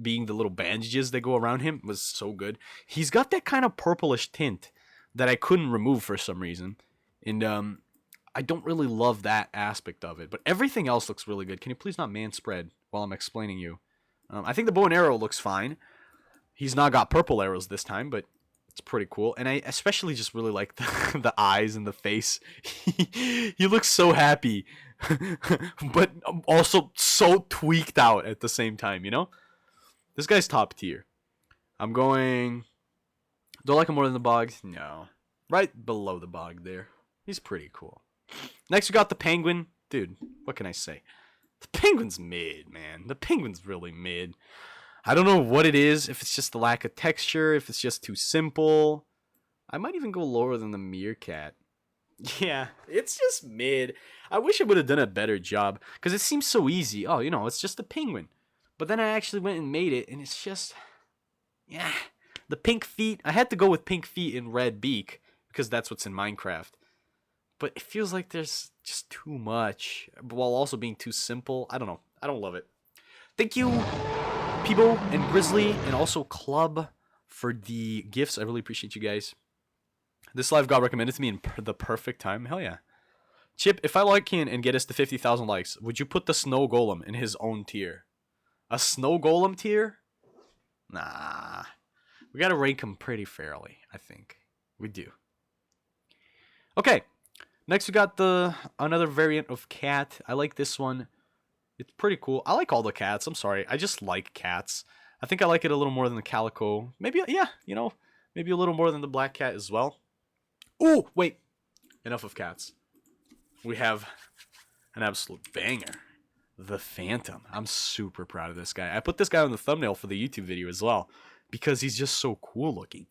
Speaker 1: being the little bandages that go around him was so good. He's got that kind of purplish tint that I couldn't remove for some reason. And I don't really love that aspect of it. But everything else looks really good. Can you please not man-spread while I'm explaining you? I think the bow and arrow looks fine. He's not got purple arrows this time, but it's pretty cool. And I especially just really like the eyes and the face. He looks so happy. But also so tweaked out at the same time, you know? This guy's top tier. I'm going... Do I like him more than the bog? No. Right below the bog there. He's pretty cool. Next we got the penguin. Dude, what can I say? The penguin's mid, man. The penguin's really mid. I don't know what it is. If it's just the lack of texture. If it's just too simple. I might even go lower than the meerkat. Yeah, it's just mid. I wish I would have done a better job. Because it seems so easy. Oh, you know, it's just a penguin. But then I actually went and made it. And it's just... Yeah. The pink feet. I had to go with pink feet and red beak. Because that's what's in Minecraft. But it feels like there's just too much. While also being too simple. I don't know. I don't love it. Thank you, Peebo and Grizzly. And also Club for the gifts. I really appreciate you guys. This live got recommended to me in the perfect time. Hell yeah. Chip, if I like him and get us to 50,000 likes, would you put the snow golem in his own tier? A snow golem tier? Nah. We gotta rank him pretty fairly, I think. We do. Okay. Next we got another variant of cat. I like this one. It's pretty cool. I like all the cats. I'm sorry. I just like cats. I think I like it a little more than the calico. Maybe, yeah, you know, maybe a little more than the black cat as well. Ooh, wait. Enough of cats. We have an absolute banger. The Phantom. I'm super proud of this guy. I put this guy on the thumbnail for the YouTube video as well. Because he's just so cool looking.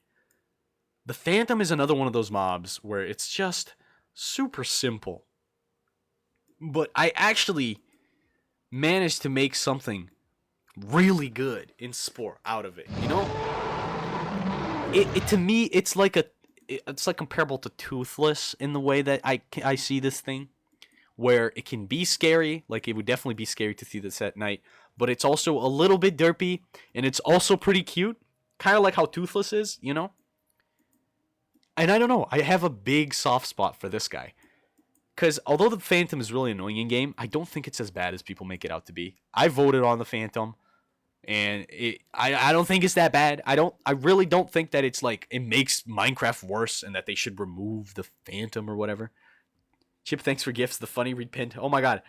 Speaker 1: The Phantom is another one of those mobs where it's just super simple. But I actually managed to make something really good in Spore out of it. You know? It to me, it's like comparable to Toothless in the way that I see this thing. Where it can be scary, like it would definitely be scary to see this at night. But it's also a little bit derpy, and it's also pretty cute. Kind of like how Toothless is, you know? And I don't know, I have a big soft spot for this guy. Because although the Phantom is really annoying in game, I don't think it's as bad as people make it out to be. I voted on the Phantom, and I don't think it's that bad. I really don't think that it's like, it makes Minecraft worse and that they should remove the Phantom or whatever. Chip, thanks for gifts. The funny read pinned. Oh my god.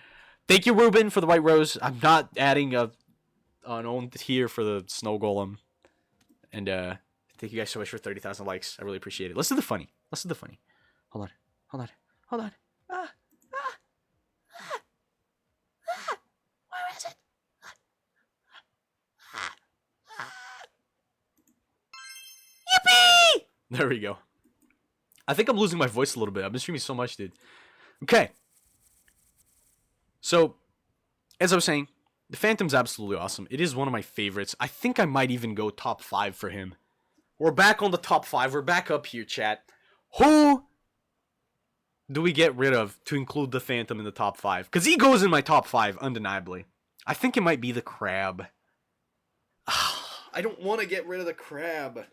Speaker 1: Thank you, Ruben, for the white rose. I'm not adding an own tier for the snow golem. And thank you guys so much for 30,000 likes. I really appreciate it. Let's do the funny. Let's do the funny. Hold on. Hold on. Hold on. Where is it? Yippee! There we go. I think I'm losing my voice a little bit. I've been streaming so much, dude. Okay. So, as I was saying, the Phantom's absolutely awesome. It is one of my favorites. I think I might even go top 5 for him. We're back on the top 5. We're back up here, chat. Who do we get rid of to include the Phantom in the top 5? Because he goes in my top 5, undeniably. I think it might be the crab. I don't want to get rid of the crab.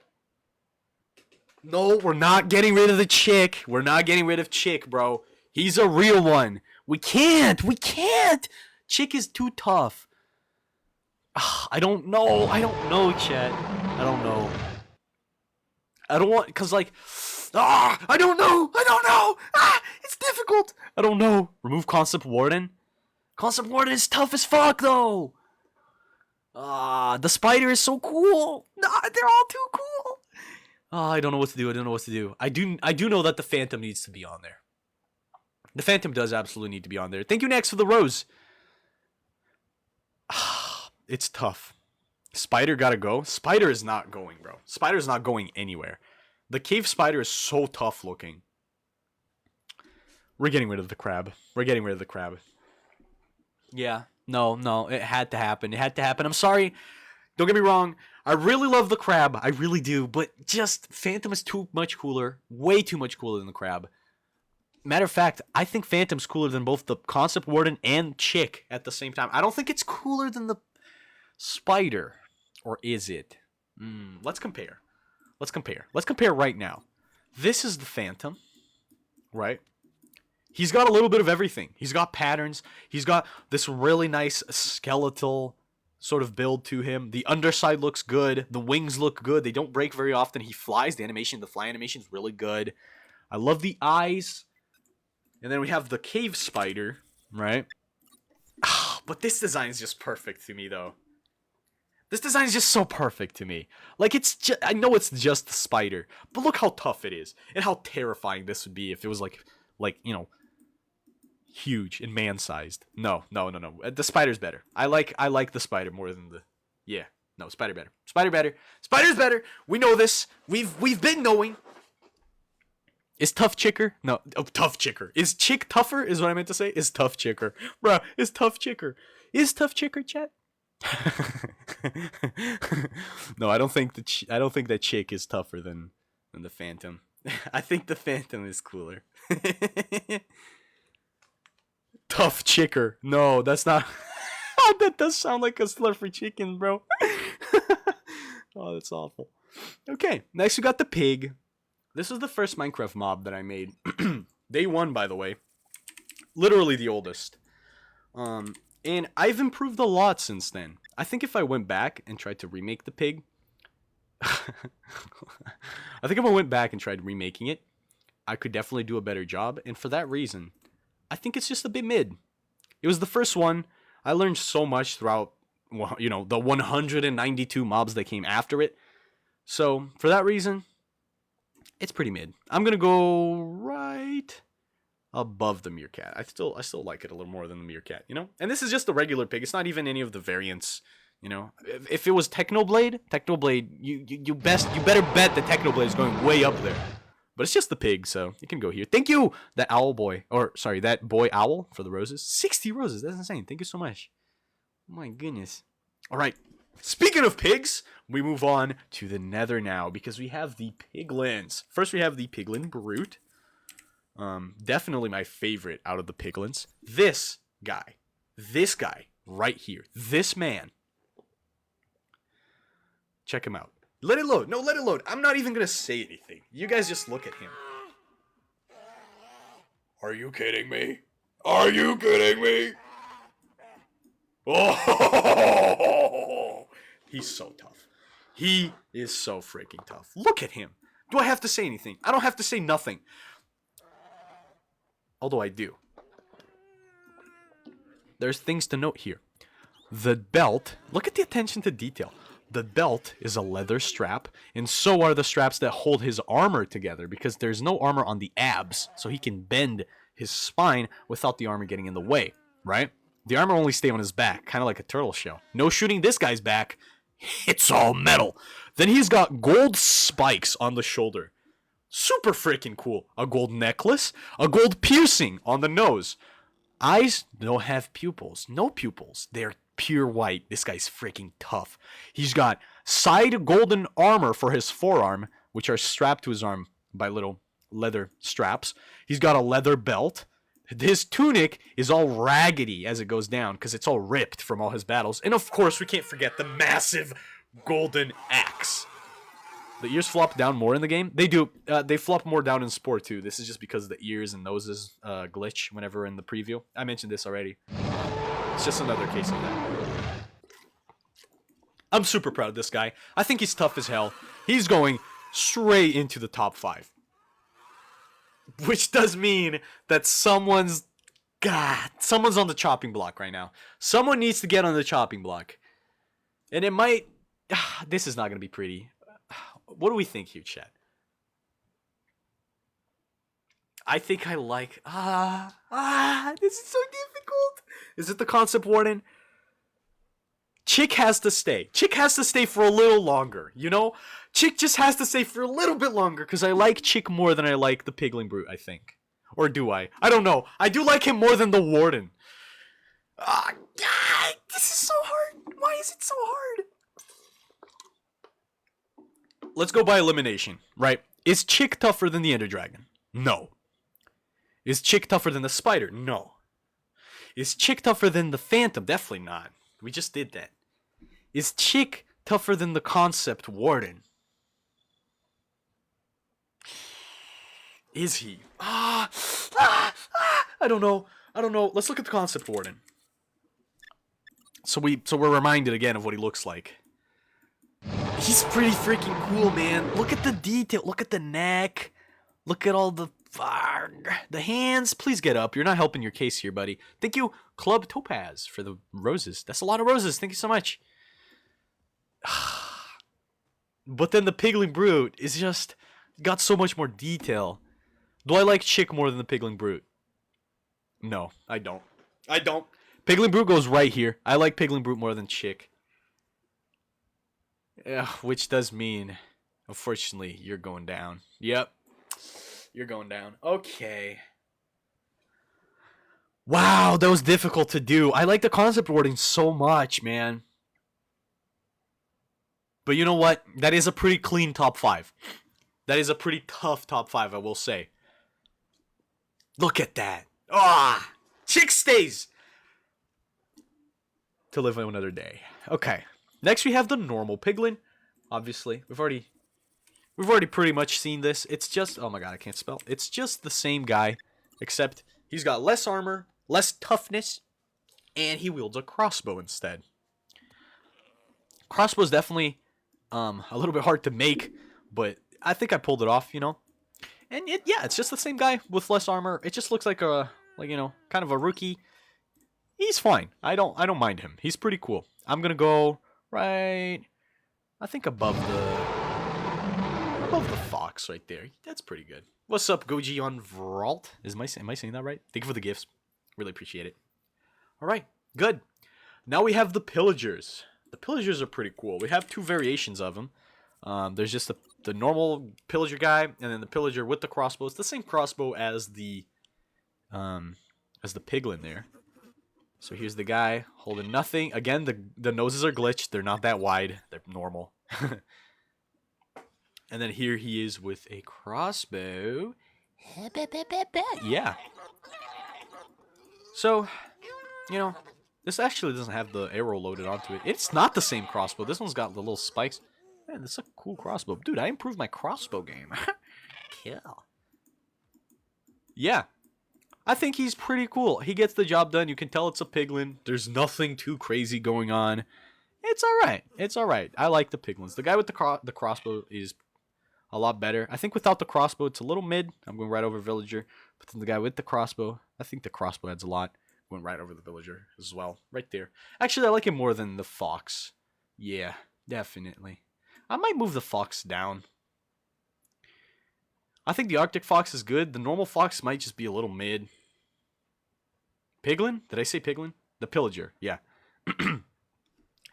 Speaker 1: No, we're not getting rid of the chick. We're not getting rid of Chick, bro. He's a real one. We can't. We can't. Chick is too tough. I don't know. I don't know, chat. I don't know. I don't want, because, like, I don't know. I don't know. It's difficult. I don't know. Remove Concept Warden. Concept Warden is tough as fuck, though. The spider is so cool. They're all too cool. I don't know what to do. I don't know what to do. I do know that the Phantom needs to be on there. The Phantom does absolutely need to be on there. Thank you, Next, for the rose. It's tough. Spider gotta go. Spider is not going, bro. Spider's not going anywhere. The cave spider is so tough looking. We're getting rid of the crab. We're getting rid of the crab. Yeah. No. It had to happen. It had to happen. I'm sorry. Don't get me wrong. I really love the crab. I really do. But just Phantom is too much cooler. Way too much cooler than the crab. Matter of fact, I think Phantom's cooler than both the Concept Warden and Chick at the same time. I don't think it's cooler than the spider. Or is it? Let's compare. Let's compare right now. This is the Phantom, right? He's got a little bit of everything. He's got patterns. He's got this really nice skeletal sort of build to him. The underside looks good. The wings look good. They don't break very often. He flies. The fly animation is really good. I love the eyes. And then we have the cave spider, right? But this design is just perfect to me, though. This design is just so perfect to me. Like, I know it's just the spider, but look how tough it is. And how terrifying this would be if it was like, you know, huge and man-sized. No. The spider's better. I like the spider more than the... Yeah. No, spider better. Spider better. Spider's better. We know this. We've been knowing. Is Tough Chicker? No. Oh, Tough Chicker. Is Chick tougher? Is what I meant to say. Is Tough Chicker. Bruh, is Tough Chicker. Is Tough Chicker, chat? No, I don't think that Chick is tougher than the Phantom. I think the Phantom is cooler. Tough Chicker. No, that's not. That does sound like a slur for chicken, bro. Oh, that's awful. Okay, next we got the pig. This is the first Minecraft mob that I made. Day 1, by the way. Literally the oldest. And I've improved a lot since then. I think if I went back and tried to remake the pig... I think if I went back and tried remaking it, I could definitely do a better job. And for that reason, I think it's just a bit mid. It was the first one. I learned so much throughout, you know, the 192 mobs that came after it. So, for that reason, it's pretty mid. I'm going to go right above the meerkat. I still like it a little more than the meerkat, you know? And this is just the regular pig. It's not even any of the variants, you know? If it was Technoblade, you better bet that Technoblade is going way up there. But it's just the pig, so you can go here. Thank you, that owl boy. Or, sorry, that boy owl for the roses. 60 roses. That's insane. Thank you so much. Oh my goodness. All right. Speaking of pigs, we move on to the nether now because we have the piglins. First, we have the piglin brute. Definitely my favorite out of the piglins. This guy right here. This man. Check him out. Let it load. No, let it load. I'm not even going to say anything. You guys just look at him. Are you kidding me? Are you kidding me? Oh, he's so tough. He is so freaking tough. Look at him. Do I have to say anything? I don't have to say nothing. Although I do. There's things to note here. The belt. Look at the attention to detail. The belt is a leather strap, and so are the straps that hold his armor together, because there's no armor on the abs, so he can bend his spine without the armor getting in the way, right? The armor only stay on his back, kind of like a turtle shell. No shooting this guy's back. It's all metal. Then he's got gold spikes on the shoulder. Super freaking cool. A gold necklace, a gold piercing on the nose. Eyes don't have pupils. No pupils. They're pure white. This guy's freaking tough. He's got side golden armor for his forearm, which are strapped to his arm by little leather straps. He's got a leather belt. His tunic is all raggedy as it goes down because it's all ripped from all his battles. And of course, we can't forget the massive golden axe. The ears flop down more in the game. They do. They flop more down in Spore too. This is just because the ears and noses glitch whenever in the preview. I mentioned this already. It's just another case of that. I'm super proud of this guy. I think he's tough as hell. He's going straight into the top 5. Which does mean that someone's on the chopping block right now. Someone needs to get on the chopping block. And it might... this is not going to be pretty. What do we think here, chat? I think I like... this is so difficult. Is it the concept warden? Chick has to stay. Chick has to stay for a little longer, you know? Chick just has to stay for a little bit longer because I like Chick more than I like the Pigling Brute, I think. Or do I? I don't know. I do like him more than the Warden. God, this is so hard. Why is it so hard? Let's go by elimination, right? Is Chick tougher than the Ender Dragon? No. Is Chick tougher than the Spider? No. Is Chick tougher than the Phantom? Definitely not. We just did that. Is Chick tougher than the Concept Warden? Is he? I don't know. Let's look at the Concept Warden. So we're reminded again of what he looks like. He's pretty freaking cool, man. Look at the detail. Look at the neck. Look at all the hands. Please get up. You're not helping your case here, buddy. Thank you, Club Topaz, for the roses. That's a lot of roses. Thank you so much. But then the Pigling Brute is just got so much more detail. Do I like Chick more than the Pigling Brute? No, I don't. Pigling Brute goes right here. I like Pigling Brute more than Chick. Yeah, which does mean, unfortunately, you're going down. Yep. You're going down. Okay. Wow, that was difficult to do. I like the concept wording so much, man. But you know what? That is a pretty clean top 5. That is a pretty tough top 5, I will say. Look at that. Chick stays to live another day. Okay. Next we have the normal piglin. Obviously, we've already pretty much seen this. It's just, oh my god, I can't spell. It's just the same guy, except he's got less armor, less toughness, and he wields a crossbow instead. Crossbow's definitely a little bit hard to make, but I think I pulled it off, you know. And it's just the same guy with less armor. It just looks like kind of a rookie. He's fine. I don't mind him. He's pretty cool. I'm gonna go right, I think above the fox right there. That's pretty good. What's up, Goji on Vralt? Am I saying that right? Thank you for the gifts. Really appreciate it. All right, good. Now we have the pillagers. The pillagers are pretty cool. We have 2 variations of them. There's just the normal pillager guy, and then the pillager with the crossbow. It's the same crossbow as the piglin there. So here's the guy holding nothing. Again, the noses are glitched. They're not that wide. They're normal. And then here he is with a crossbow. Yeah. So, you know, this actually doesn't have the arrow loaded onto it. It's not the same crossbow. This one's got the little spikes. Man, this is a cool crossbow. Dude, I improved my crossbow game. Kill. Yeah. I think he's pretty cool. He gets the job done. You can tell it's a piglin. There's nothing too crazy going on. It's alright. It's alright. I like the piglins. The guy with the crossbow is a lot better. I think without the crossbow, it's a little mid. I'm going right over villager. But then the guy with the crossbow, I think the crossbow adds a lot. Going right over the villager as well. Right there. Actually, I like him more than the fox. Yeah, definitely. I might move the fox down. I think the Arctic fox is good. The normal fox might just be a little mid. Piglin? Did I say piglin? The pillager, yeah.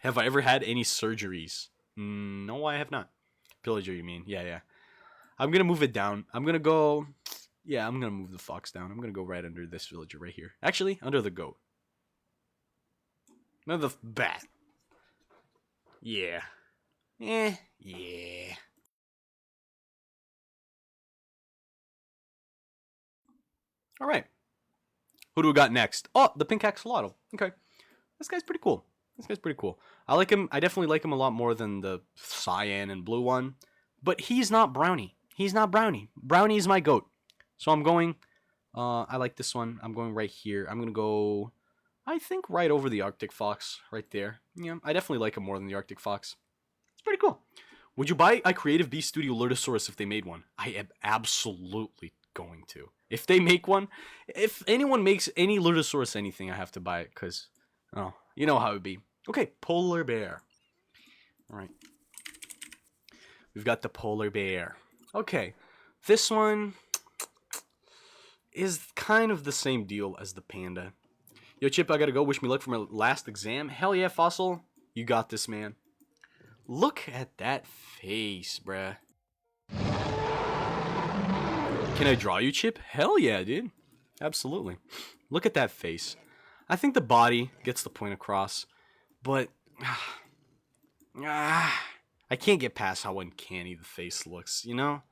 Speaker 1: Have I ever had any surgeries? No, I have not. Pillager, you mean? Yeah. I'm going to move it down. I'm going to go... Yeah, I'm going to move the fox down. I'm going to go right under this villager right here. Actually, under the goat. Under the bat. Yeah. Yeah. Alright. Who do we got next? Oh, the pink axolotl. Okay. This guy's pretty cool. I like him. I definitely like him a lot more than the cyan and blue one. But he's not Brownie. Brownie is my goat. So I'm going... I like this one. I'm going right here. I'm going to go... I think right over the Arctic Fox. Right there. Yeah, I definitely like him more than the Arctic Fox. It's pretty cool. Would you buy a Creative Beast Studio Lurtosaurus if they made one? I am absolutely going to. If they make one, if anyone makes any Lurtosaurus anything, I have to buy it because, oh, you know how it would be. Okay, polar bear. All right. We've got the polar bear. Okay, this one is kind of the same deal as the panda. Yo, Chip, I gotta go. Wish me luck for my last exam. Hell yeah, Fossil. You got this, man. Look at that face, bruh. Can I draw you, Chip? Hell yeah, dude. Absolutely. Look at that face. I think the body gets the point across, but I can't get past how uncanny the face looks, you know?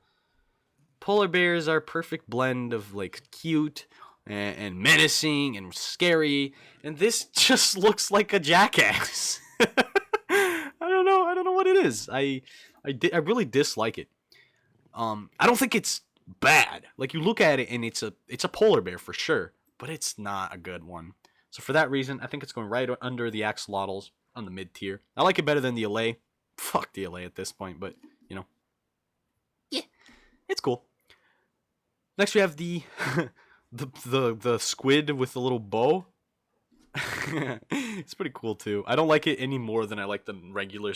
Speaker 1: Polar bears are a perfect blend of, like, cute and menacing and scary, and this just looks like a jackass. I don't know what it is. I really dislike it. I don't think it's bad. Like, you look at it and it's a polar bear for sure, but it's not a good one. So for that reason, I think it's going right under the axolotls on the mid tier. I like it better than the LA. Fuck the LA at this point, but you know, yeah, it's cool. Next we have the the squid with the little bow. It's pretty cool too. I don't like it any more than I like the regular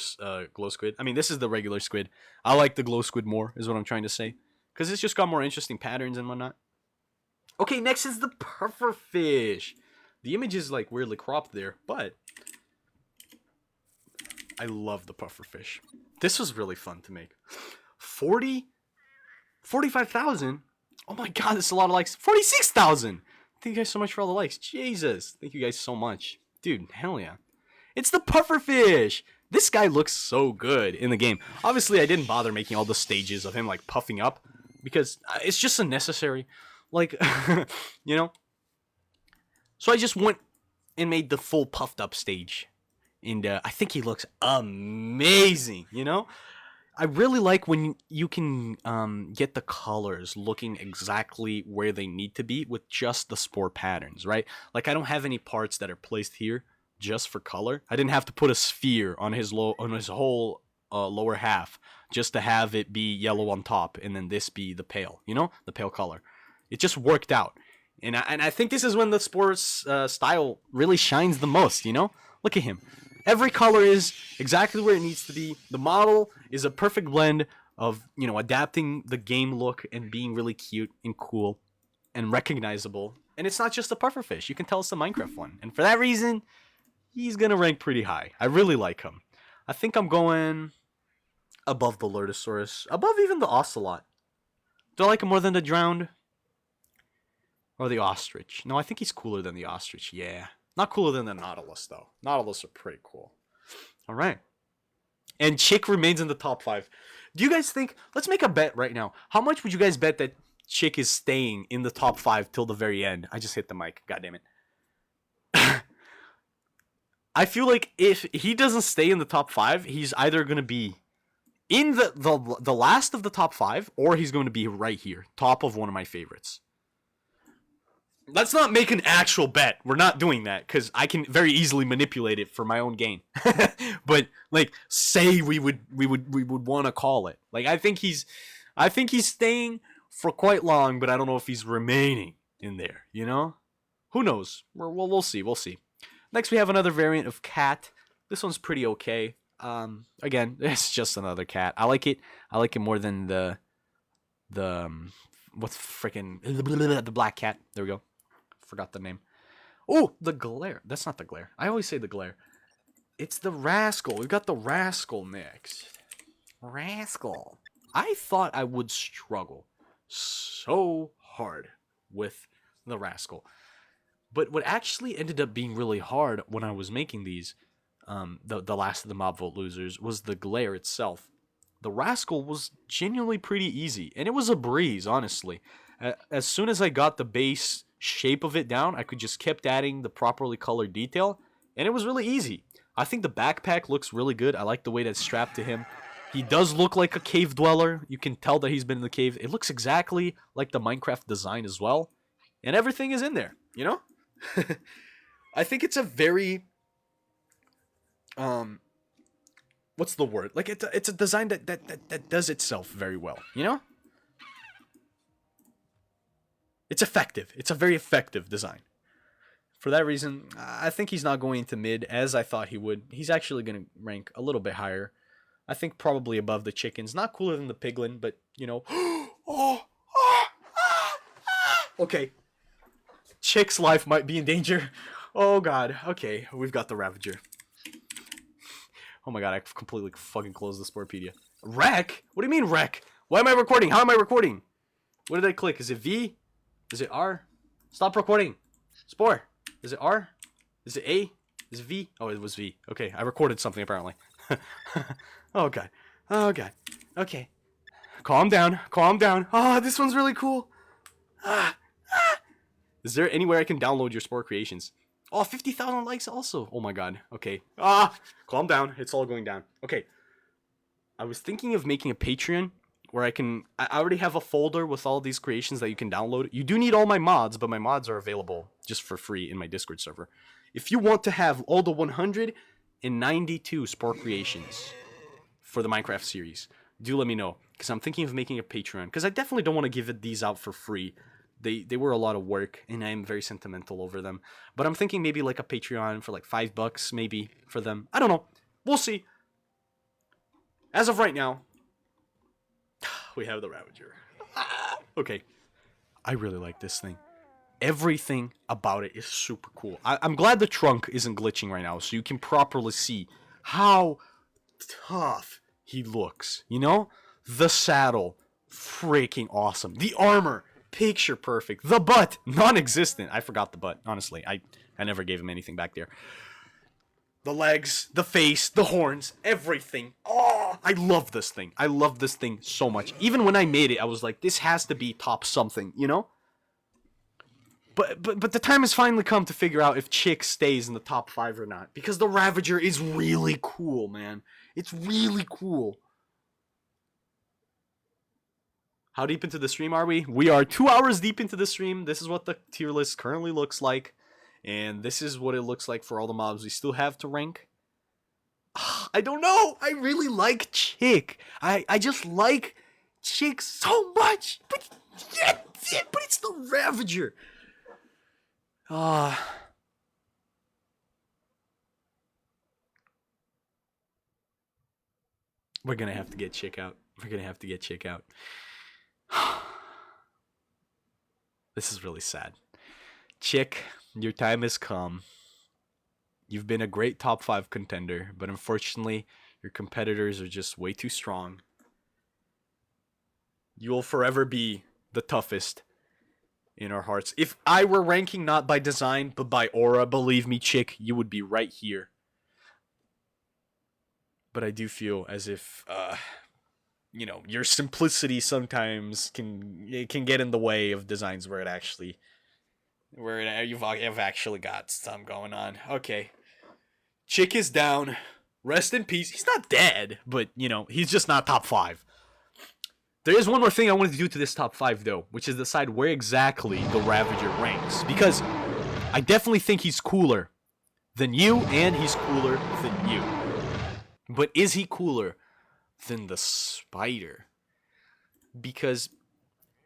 Speaker 1: glow squid. I mean, this is the regular squid. I like the glow squid more, is what I'm trying to say, because it's just got more interesting patterns and whatnot. Okay, next is the pufferfish. The image is like weirdly cropped there, but I love the pufferfish. This was really fun to make. 45,000. Oh my god, that's a lot of likes. 46,000. Thank you guys so much for all the likes. Jesus. Thank you guys so much. Dude, hell yeah. It's the pufferfish. This guy looks so good in the game. Obviously, I didn't bother making all the stages of him, like, puffing up, because it's just unnecessary. Like, you know? So I just went and made the full puffed up stage. And I think he looks amazing, you know? I really like when you can get the colors looking exactly where they need to be with just the spore patterns, right? Like, I don't have any parts that are placed here just for color. I didn't have to put a sphere on his whole lower half just to have it be yellow on top and then this be the pale, you know? The pale color. It just worked out. And I think this is when the sports style really shines the most, you know? Look at him. Every color is exactly where it needs to be. The model is a perfect blend of, you know, adapting the game look and being really cute and cool and recognizable. And it's not just the pufferfish. You can tell it's the Minecraft one. And for that reason, he's going to rank pretty high. I really like him. I think I'm going above the Lurtosaurus. Above even the ocelot. Do I like him more than the drowned? Or the ostrich? No, I think he's cooler than the ostrich. Yeah. Not cooler than the Nautilus, though. Nautilus are pretty cool. All right. And Chick remains in the top 5. Do you guys think... Let's make a bet right now. How much would you guys bet that Chick is staying in the top 5 till the very end? I just hit the mic. God damn it. I feel like if he doesn't stay in the top 5, he's either going to be in the last of the top 5, or he's going to be right here. Top of one of my favorites. Let's not make an actual bet. We're not doing that because I can very easily manipulate it for my own gain. But like, say we would want to call it. Like, I think he's staying for quite long, but I don't know if he's remaining in there. You know, who knows? We'll see. We'll see. Next, we have another variant of cat. This one's pretty okay. Again, it's just another cat. I like it. I like it more than the what's freaking the black cat. There we go. Forgot the name. Oh, the glare. That's not the glare. I always say the glare. It's the rascal. We've got the rascal next. Rascal. I thought I would struggle so hard with the rascal. But what actually ended up being really hard when I was making these, the last of the mob vote losers, was the glare itself. The rascal was genuinely pretty easy. And it was a breeze, honestly. As soon as I got the base shape of it down, I could just kept adding the properly colored detail, and it was really easy. I think the backpack looks really good. I like the way that's strapped to him. He does look like a cave dweller. You can tell that he's been in the cave. It looks exactly like the Minecraft design as well. And everything is in there, you know? I think it's a very what's the word? Like it's a design that does itself very well, you know? It's effective. It's a very effective design. For that reason, I think he's not going into mid as I thought he would. He's actually going to rank a little bit higher. I think probably above the chickens. Not cooler than the piglin, but, you know. Okay. Chick's life might be in danger. Oh, God. Okay, we've got the Ravager. Oh, my God. I completely fucking closed the Sporepedia. Wreck? What do you mean wreck? Why am I recording? How am I recording? What did I click? Is it V? Is it R? Stop recording. Spore. Is it R? Is it A? Is it V? Oh, it was V. Okay, I recorded something apparently. Oh, God. Oh, God. Okay. Calm down. Calm down. Oh, this one's really cool. Is there anywhere I can download your Spore creations? Oh, 50,000 likes also. Oh, my God. Okay. Calm down. It's all going down. Okay. I was thinking of making a Patreon where I already have a folder with all these creations that you can download. You do need all my mods, but my mods are available just for free in my Discord server. If you want to have all the 192 Spore creations for the Minecraft series, do let me know, because I'm thinking of making a Patreon, because I definitely don't want to give these out for free. They were a lot of work, and I am very sentimental over them. But I'm thinking maybe like a Patreon for like $5 maybe for them. I don't know. We'll see. As of right now, we have the Ravager. Okay. I really like this thing. Everything about it is super cool. I'm glad the trunk isn't glitching right now, so you can properly see how tough he looks. You know? The saddle, freaking awesome. The armor, picture perfect. The butt, non-existent. I forgot the butt, honestly. I never gave him anything back there. The legs, the face, the horns, everything. Oh, I love this thing. I love this thing so much. Even when I made it, I was like, this has to be top something, you know? But the time has finally come to figure out if Chick stays in the top 5 or not. Because the Ravager is really cool, man. It's really cool. How deep into the stream are we? We are 2 hours deep into the stream. This is what the tier list currently looks like. And this is what it looks like for all the mobs we still have to rank. I don't know. I really like Chick. I just like Chick so much. But it's the Ravager. We're gonna have to get Chick out. We're gonna have to get Chick out. This is really sad. Chick, your time has come. You've been a great top 5 contender, but unfortunately, your competitors are just way too strong. You will forever be the toughest in our hearts. If I were ranking not by design, but by aura, believe me, Chick, you would be right here. But I do feel as if, you know, your simplicity sometimes can get in the way of designs where you've actually got some going on. Okay. Chick is down. Rest in peace. He's not dead, but, you know, he's just not top 5. There is one more thing I wanted to do to this top 5, though, which is decide where exactly the Ravager ranks. Because I definitely think he's cooler than you, and he's cooler than you. But is he cooler than the Spider? Because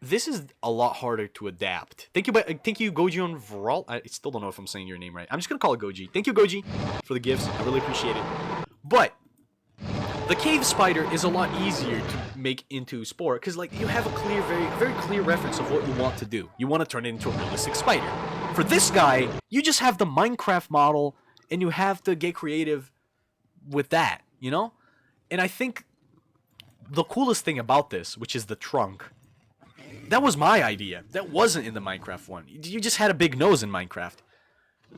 Speaker 1: this is a lot harder to adapt. Thank you, Goji on Varal. I still don't know if I'm saying your name right. I'm just going to call it Goji. Thank you, Goji, for the gifts. I really appreciate it. But the Cave Spider is a lot easier to make into Spore because, like, you have a clear, very clear reference of what you want to do. You want to turn it into a realistic spider. For this guy, you just have the Minecraft model, and you have to get creative with that, you know? And I think the coolest thing about this, which is the trunk, that was my idea. That wasn't in the Minecraft one. You just had a big nose in Minecraft.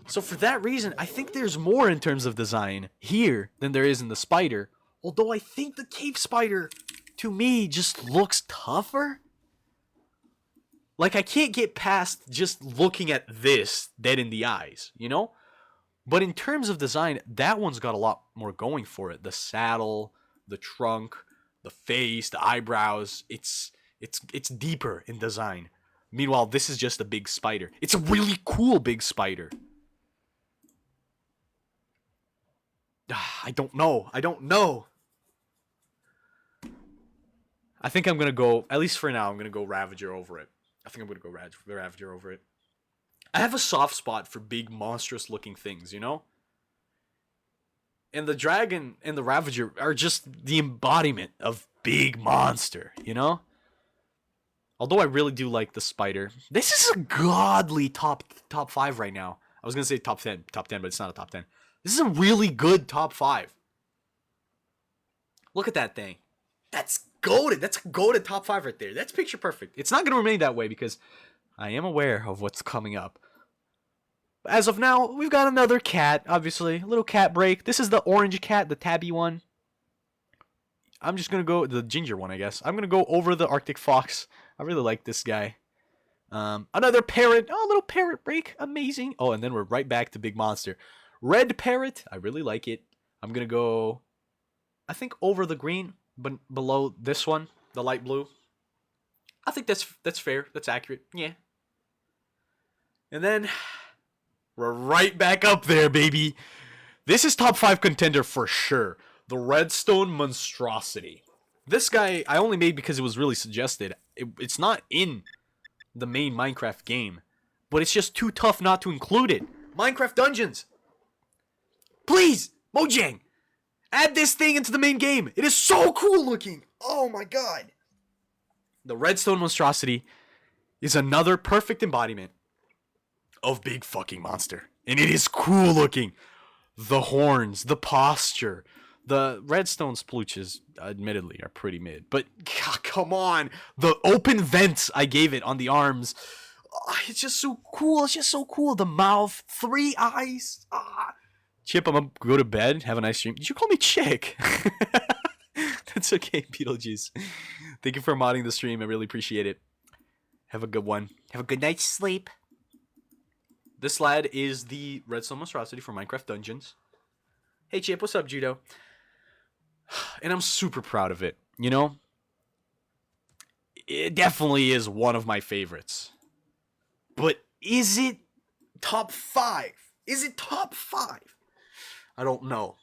Speaker 1: So for that reason, I think there's more in terms of design here than there is in the spider. Although I think the cave spider, to me, just looks tougher. Like, I can't get past just looking at this dead in the eyes, you know? But in terms of design, that one's got a lot more going for it. The saddle, the trunk, the face, the eyebrows. It's deeper in design. Meanwhile, this is just a big spider. It's a really cool big spider. I don't know. I think I'm gonna go, at least for now, I'm gonna go Ravager over it. Ravager over it. I have a soft spot for big, monstrous looking things, you know? And the dragon and the Ravager are just the embodiment of big monster, you know? Although I really do like the spider. This is a godly top 5 right now. I was gonna say top 10, but it's not a top 10. This is a really good top 5. Look at that thing. That's goated. That's a goated top 5 right there. That's picture perfect. It's not gonna remain that way because I am aware of what's coming up. As of now, we've got another cat, obviously. A little cat break. This is the orange cat, the tabby one. I'm just going to go, the ginger one, I guess. I'm going to go over the Arctic fox. I really like this guy. Another parrot. Oh, a little parrot break. Amazing. Oh, and then we're right back to big monster. Red parrot. I really like it. I'm going to go, I think, over the green, but below this one, the light blue. I think that's fair. That's accurate. Yeah. And then we're right back up there, baby. This is top 5 contender for sure. The Redstone Monstrosity. This guy I only made because it was really suggested. It's not in the main Minecraft game, but it's just too tough not to include it. Minecraft Dungeons. Please, Mojang, add this thing into the main game. It is so cool looking. Oh my god. The Redstone Monstrosity is another perfect embodiment of big fucking monster. And it is cool looking. The horns, the posture, the redstone splooches, admittedly, are pretty mid. But come on. The open vents I gave it on the arms. It's just so cool. It's just so cool. The mouth, 3 eyes. Chip, I'm going to go to bed. Have a nice stream. Did you call me Chick? That's okay, Beetlejuice. Thank you for modding the stream. I really appreciate it. Have a good one. Have a good night's sleep. This lad is the Redstone Monstrosity for Minecraft Dungeons. Hey, Chip, what's up, Judo? And I'm super proud of it, you know? It definitely is one of my favorites. But is it top 5? Is it top 5? I don't know.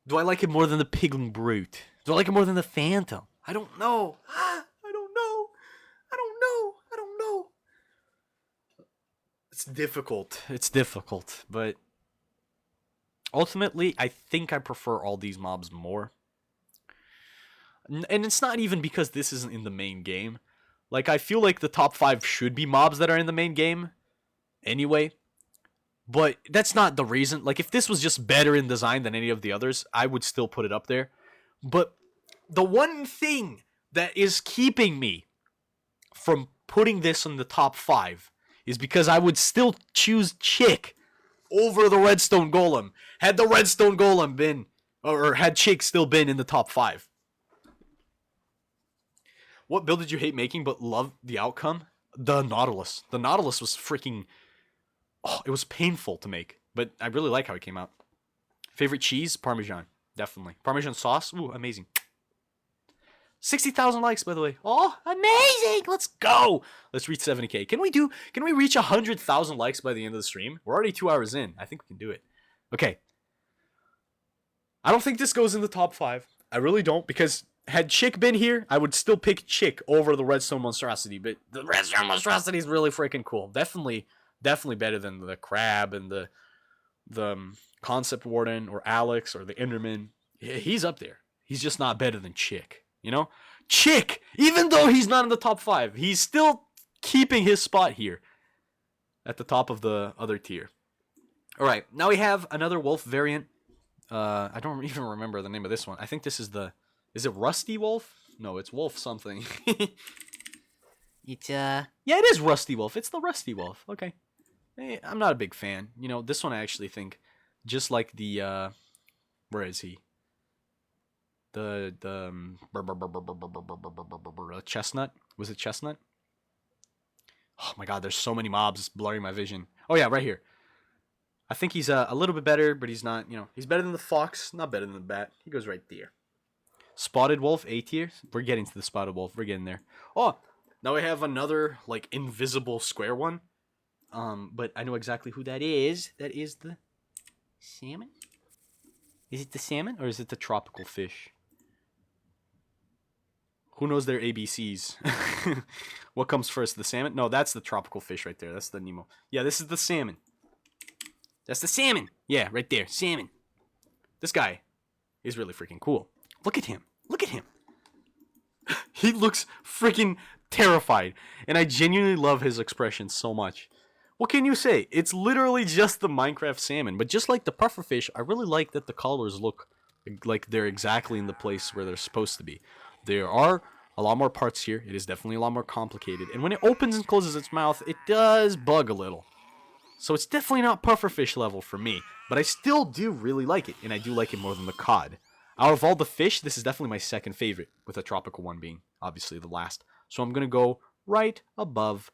Speaker 1: Do I like it more than the Piglin Brute? Do I like it more than the Phantom? I don't know. I don't know. It's difficult, but ultimately, I think I prefer all these mobs more. And it's not even because this isn't in the main game. Like, I feel like the top 5 should be mobs that are in the main game anyway. But that's not the reason. Like, if this was just better in design than any of the others, I would still put it up there. But the one thing that is keeping me from putting this in the top 5 is because I would still choose Chick over the Redstone Golem. Had the Redstone Golem been, or had Chick still been in the top 5. What build did you hate making but love the outcome? The Nautilus. The Nautilus was freaking, it was painful to make, but I really like how it came out. Favorite cheese? Parmesan. Definitely. Parmesan sauce? Ooh, amazing. 60,000 likes, by the way. Oh, amazing! Let's go! Let's reach 70k. Can we reach 100,000 likes by the end of the stream? We're already 2 hours in. I think we can do it. Okay. I don't think this goes in the top 5. I really don't, because had Chick been here, I would still pick Chick over the Redstone Monstrosity, but the Redstone Monstrosity is really freaking cool. Definitely better than the Crab and the Concept Warden or Alex or the Enderman. He's up there. He's just not better than Chick. You know? Chick! Even though he's not in the top 5, he's still keeping his spot here at the top of the other tier. Alright, now we have another wolf variant. I don't even remember the name of this one. I think this is the... Is it Rusty Wolf? No, it's Wolf something.
Speaker 2: It's,
Speaker 1: Yeah, it is Rusty Wolf. It's the Rusty Wolf. Okay. Hey, I'm not a big fan. You know, this one I actually think, just like the, where is he? The chestnut? Was it chestnut? Oh my god, there's so many mobs. It's blurring my vision. Oh yeah, right here. I think he's a little bit better, but he's not, he's better than the fox, not better than the bat. He goes right there. Spotted wolf, A tier. We're getting to the spotted wolf. We're getting there. Oh, now we have another, like, invisible square one. But I know exactly who that is. That is the salmon? Is it the salmon or is it the tropical fish? Who knows their ABCs? What comes first, the salmon? No, that's the tropical fish right there. That's the Nemo. Yeah, this is the salmon. That's the salmon. Yeah, right there. Salmon. This guy is really freaking cool. Look at him. Look at him. He looks freaking terrified. And I genuinely love his expression so much. What can you say? It's literally just the Minecraft salmon. But just like the pufferfish, I really like that the colors look like they're exactly in the place where they're supposed to be. There are a lot more parts here. It is definitely a lot more complicated. And when it opens and closes its mouth, it does bug a little. So it's definitely not pufferfish level for me. But I still do really like it. And I do like it more than the cod. Out of all the fish, this is definitely my second favorite. With the tropical one being, obviously, the last. So I'm going to go right above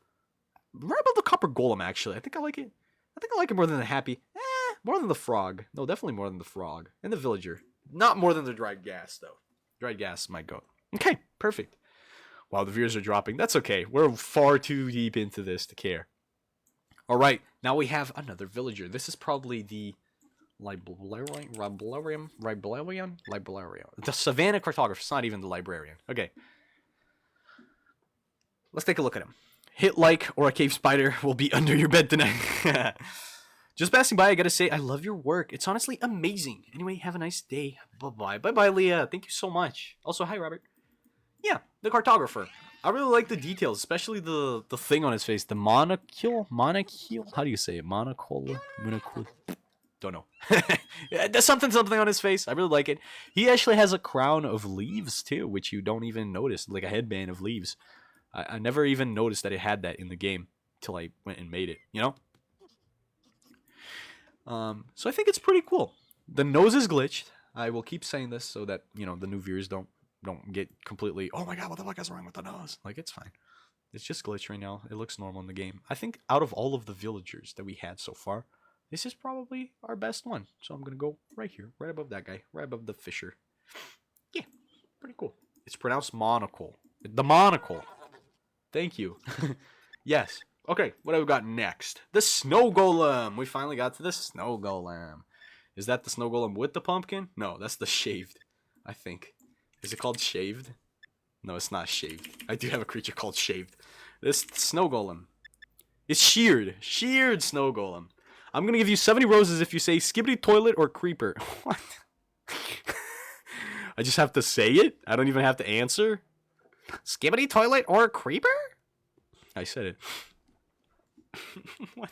Speaker 1: the copper golem, actually. I think I like it. I think I like it more than the happy. More than the frog. No, definitely more than the frog. And the villager. Not more than the dried gas, though. Dried gas might go. Okay, perfect. Wow, the views are dropping. That's okay. We're far too deep into this to care. All right, now we have another villager. This is probably the librarian. The Savannah cartographer. It's not even the librarian. Okay. Let's take a look at him. Hit like or a cave spider will be under your bed tonight. Just passing by, I gotta say, I love your work. It's honestly amazing. Anyway, have a nice day. Bye-bye. Bye-bye, Leah. Thank you so much. Also, hi, Robert. Yeah, the cartographer. I really like the details, especially the thing on his face. The monocule? Monocule? How do you say it? Monocle? Monocule? Don't know. There's something on his face. I really like it. He actually has a crown of leaves, too, which you don't even notice. Like a headband of leaves. I never even noticed that it had that in the game until I went and made it, you know? So I think it's pretty cool. The nose is glitched. I will keep saying this so that, the new viewers don't get completely, oh my god, what the fuck is wrong with the nose? Like, it's fine. It's just glitched right now. It looks normal in the game. I think out of all of the villagers that we had so far, this is probably our best one. So I'm going to go right here, right above that guy, right above the fisher. Yeah, pretty cool. It's pronounced monocle. The monocle. Thank you. Yes. Okay, what have we got next? The snow golem. We finally got to the snow golem. Is that the snow golem with the pumpkin? No, that's the shaved, I think. Is it called shaved? No, it's not shaved. I do have a creature called shaved. This snow golem. It's sheared. Sheared snow golem. I'm going to give you 70 roses if you say skibbity toilet or creeper. What? I just have to say it? I don't even have to answer? Skibbity toilet or creeper? I said it. What?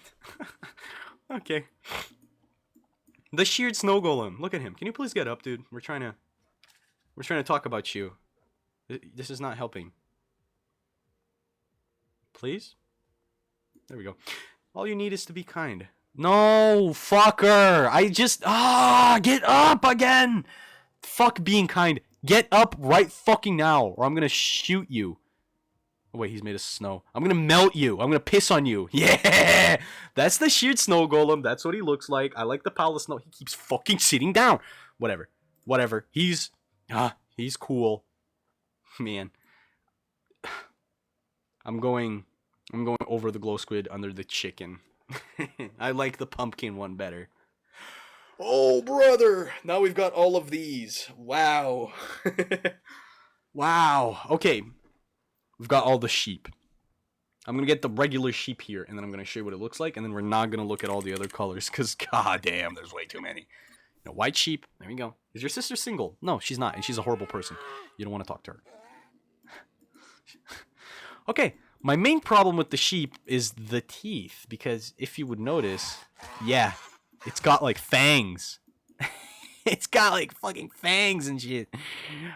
Speaker 1: Okay. The sheared snow golem. Look at him. Can you please get up, dude? We're trying to talk about you. This is not helping. Please? There we go. All you need is to be kind. No, fucker. Get up again. Fuck being kind. Get up right fucking now, or I'm gonna shoot you. Oh, wait, he's made of snow. I'm gonna melt you. I'm gonna piss on you. Yeah! That's the sheared snow golem. That's what he looks like. I like the pile of snow. He keeps fucking sitting down. Whatever. He's cool. Man. I'm going over the glow squid under the chicken. I like the pumpkin one better. Oh, brother. Now we've got all of these. Wow. Wow. Okay. We've got all the sheep. I'm going to get the regular sheep here, and then I'm going to show you what it looks like, and then we're not going to look at all the other colors, because goddamn, there's way too many. White sheep. There we go. Is your sister single? No, she's not, and she's a horrible person. You don't want to talk to her. Okay. My main problem with the sheep is the teeth, because if you would notice, yeah, it's got like fangs. It's got like fucking fangs and shit.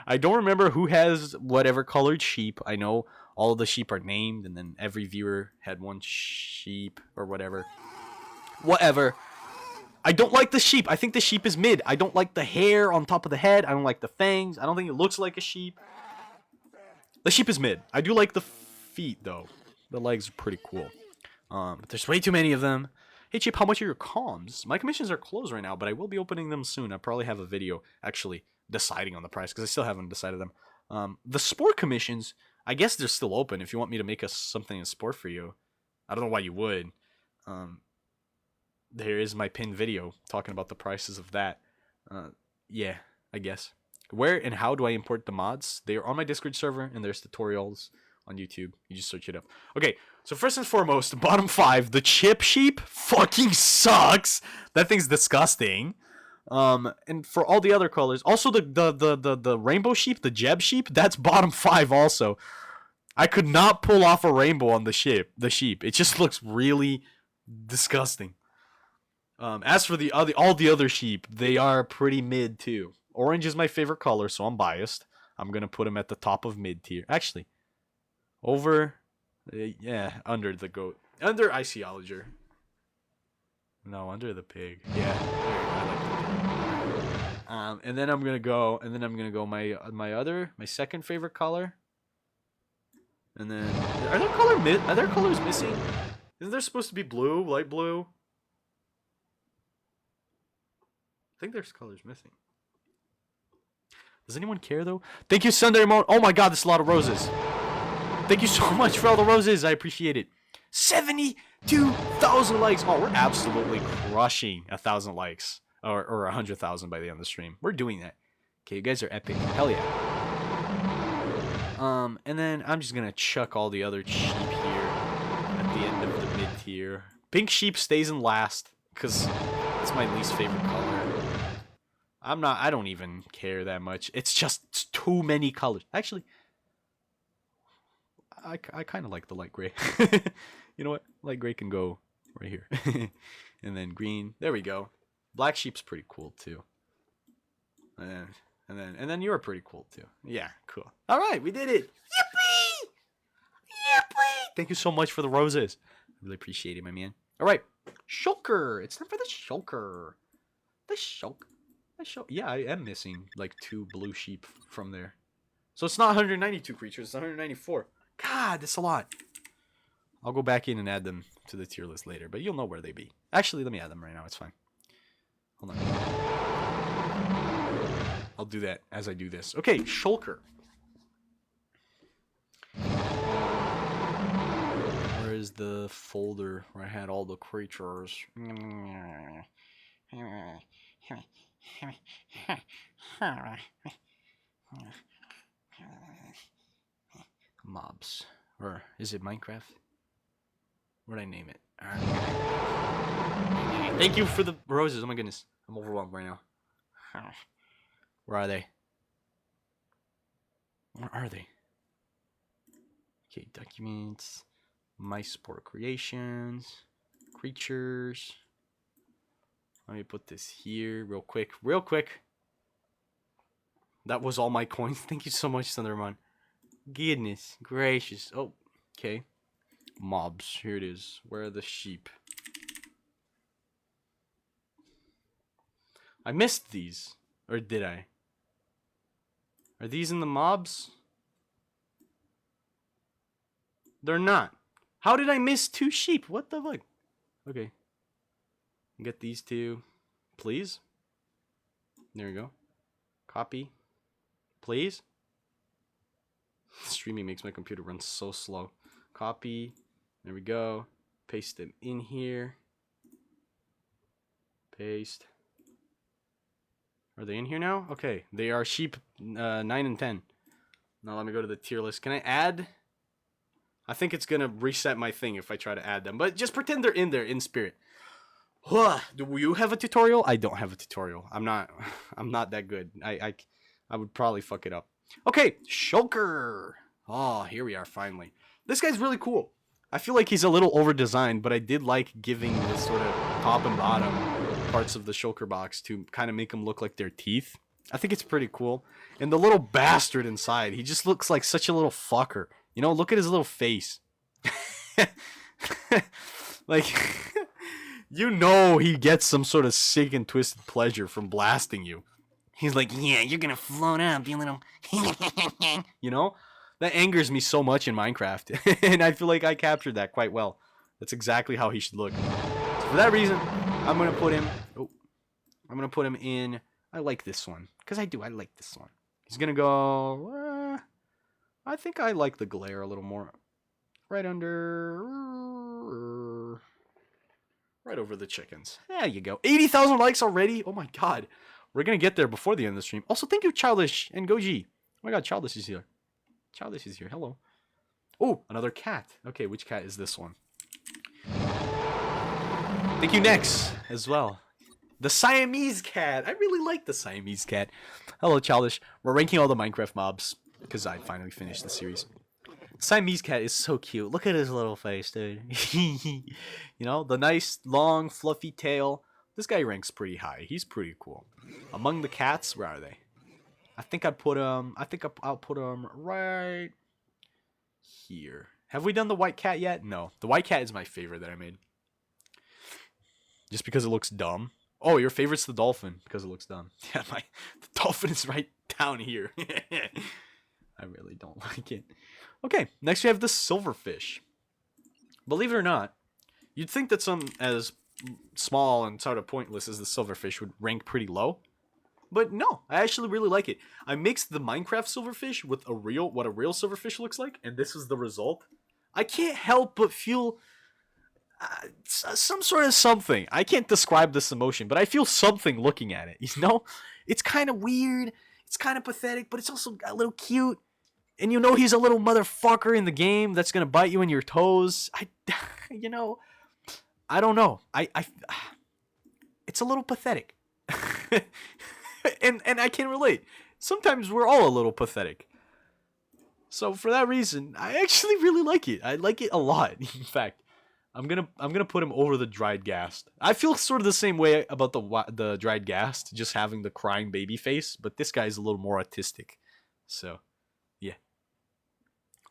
Speaker 1: I don't remember who has whatever colored sheep. I know all of the sheep are named, and then every viewer had one sheep or whatever. Whatever. I don't like the sheep. I think the sheep is mid. I don't like the hair on top of the head. I don't like the fangs. I don't think it looks like a sheep. The sheep is mid. I do like the feet, though. The legs are pretty cool. But there's way too many of them. Hey, Chip, how much are your comms? My commissions are closed right now, but I will be opening them soon. I probably have a video actually deciding on the price because I still haven't decided them. The Spore commissions, I guess they're still open if you want me to make us something in Spore for you. I don't know why you would. There is my pinned video talking about the prices of that. Yeah, I guess. Where and how do I import the mods? They are on my Discord server, and there's tutorials on YouTube. You just search it up. Okay, so first and foremost, bottom 5, the chip sheep fucking sucks. That thing's disgusting. And for all the other colors, also the rainbow sheep, the Jeb sheep, that's bottom 5 also. I could not pull off a rainbow on the sheep. It just looks really disgusting. As for all the other sheep, they are pretty mid too. Orange is my favorite color, so I'm biased. I'm gonna put him at the top of mid tier. Actually, over, under the goat, under Iceologer. No, under the pig. Yeah, I like the pig. And then I'm gonna go my second favorite color. And then are there colors missing? Isn't there supposed to be blue, light blue? I think there's colors missing. Does anyone care though? Thank you, Sunday Remote. Oh my god, there's a lot of roses. Thank you so much for all the roses. I appreciate it. 72,000 likes. Oh, we're absolutely crushing 1,000 likes. Or 100,000 by the end of the stream. We're doing that. Okay, you guys are epic. Hell yeah. And then I'm just gonna chuck all the other sheep here at the end of the mid tier. Pink sheep stays in last, because it's my least favorite color. I don't even care that much. It's just too many colors. Actually, I kind of like the light gray. You know what? Light gray can go right here. And then green. There we go. Black sheep's pretty cool too. And then you're pretty cool too. Yeah, cool. All right, we did it. Yippee! Yippee! Thank you so much for the roses. I really appreciate it, my man. All right, shulker. It's time for the shulker. The shulker. Yeah, I am missing like 2 blue sheep from there. So it's not 192 creatures, it's 194. God, that's a lot. I'll go back in and add them to the tier list later, but you'll know where they be. Actually, let me add them right now, it's fine. Hold on. I'll do that as I do this. Okay, shulker. Where is the folder where I had all the creatures? Mobs. Or is it Minecraft? What'd I name it? Thank you for the roses. Oh my goodness. I'm overwhelmed right now. Where are they? Where are they? Okay, documents. My Spore creations. Creatures. Let me put this here real quick. Real quick. That was all my coins. Thank you so much, Thundermon. Goodness gracious. Oh, okay. Mobs. Here it is. Where are the sheep? I missed these. Or did I? Are these in the mobs? They're not. How did I miss 2 sheep? What the fuck? Okay. Get these 2. Please. There we go. Copy. Please. Streaming makes my computer run so slow. Copy. There we go. Paste them in here. Paste. Are they in here now? Okay. They are sheep 9 and 10. Now let me go to the tier list. Can I add? I think it's going to reset my thing if I try to add them. But just pretend they're in there in spirit. Do you have a tutorial? I don't have a tutorial. I'm not that good. I would probably fuck it up. Okay, shulker. Oh, here we are finally. This guy's really cool. I feel like he's a little over-designed, but I did like giving the sort of top and bottom parts of the shulker box to kind of make them look like their teeth. I think it's pretty cool. And the little bastard inside, he just looks like such a little fucker. You know, look at his little face. Like, you know he gets some sort of sick and twisted pleasure from blasting you. He's like, yeah, you're gonna float up, you little... You know? That angers me so much in Minecraft, and I feel like I captured that quite well. That's exactly how he should look. So for that reason, I'm gonna put him. Oh, I'm gonna put him in. I like this one because I do. I like this one. He's gonna go. I think I like the glare a little more. Right under. Right over the chickens. There you go. 80,000 likes already. Oh my god. We're gonna get there before the end of the stream. Also, thank you, Childish and Goji. Oh my god, Childish is here. Childish is here. Hello. Oh, another cat. Okay, which cat is this one? Thank you, Nex, as well. The Siamese cat. I really like the Siamese cat. Hello, Childish. We're ranking all the Minecraft mobs because I finally finished the series. Siamese cat is so cute. Look at his little face, dude. You know, the nice, long, fluffy tail. This guy ranks pretty high. He's pretty cool. Among the cats, where are they? I think I'd put him. I'll put him right here. Have we done the white cat yet? No. The white cat is my favorite that I made. Just because it looks dumb. Oh, your favorite's the dolphin because it looks dumb. Yeah, the dolphin is right down here. I really don't like it. Okay, next we have the silverfish. Believe it or not, you'd think that some as small and sort of pointless as the silverfish would rank pretty low. But no, I actually really like it. I mixed the Minecraft silverfish with what a real silverfish looks like, and this is the result. I can't help but feel some sort of something. I can't describe this emotion, but I feel something looking at it. You know, it's kind of weird, it's kind of pathetic, but it's also a little cute. And you know he's a little motherfucker in the game that's gonna bite you in your toes. You know, I don't know. It's a little pathetic, and I can relate. Sometimes we're all a little pathetic. So for that reason, I actually really like it. I like it a lot. In fact, I'm gonna put him over the dried ghast. I feel sort of the same way about the dried ghast, just having the crying baby face. But this guy's a little more autistic. So.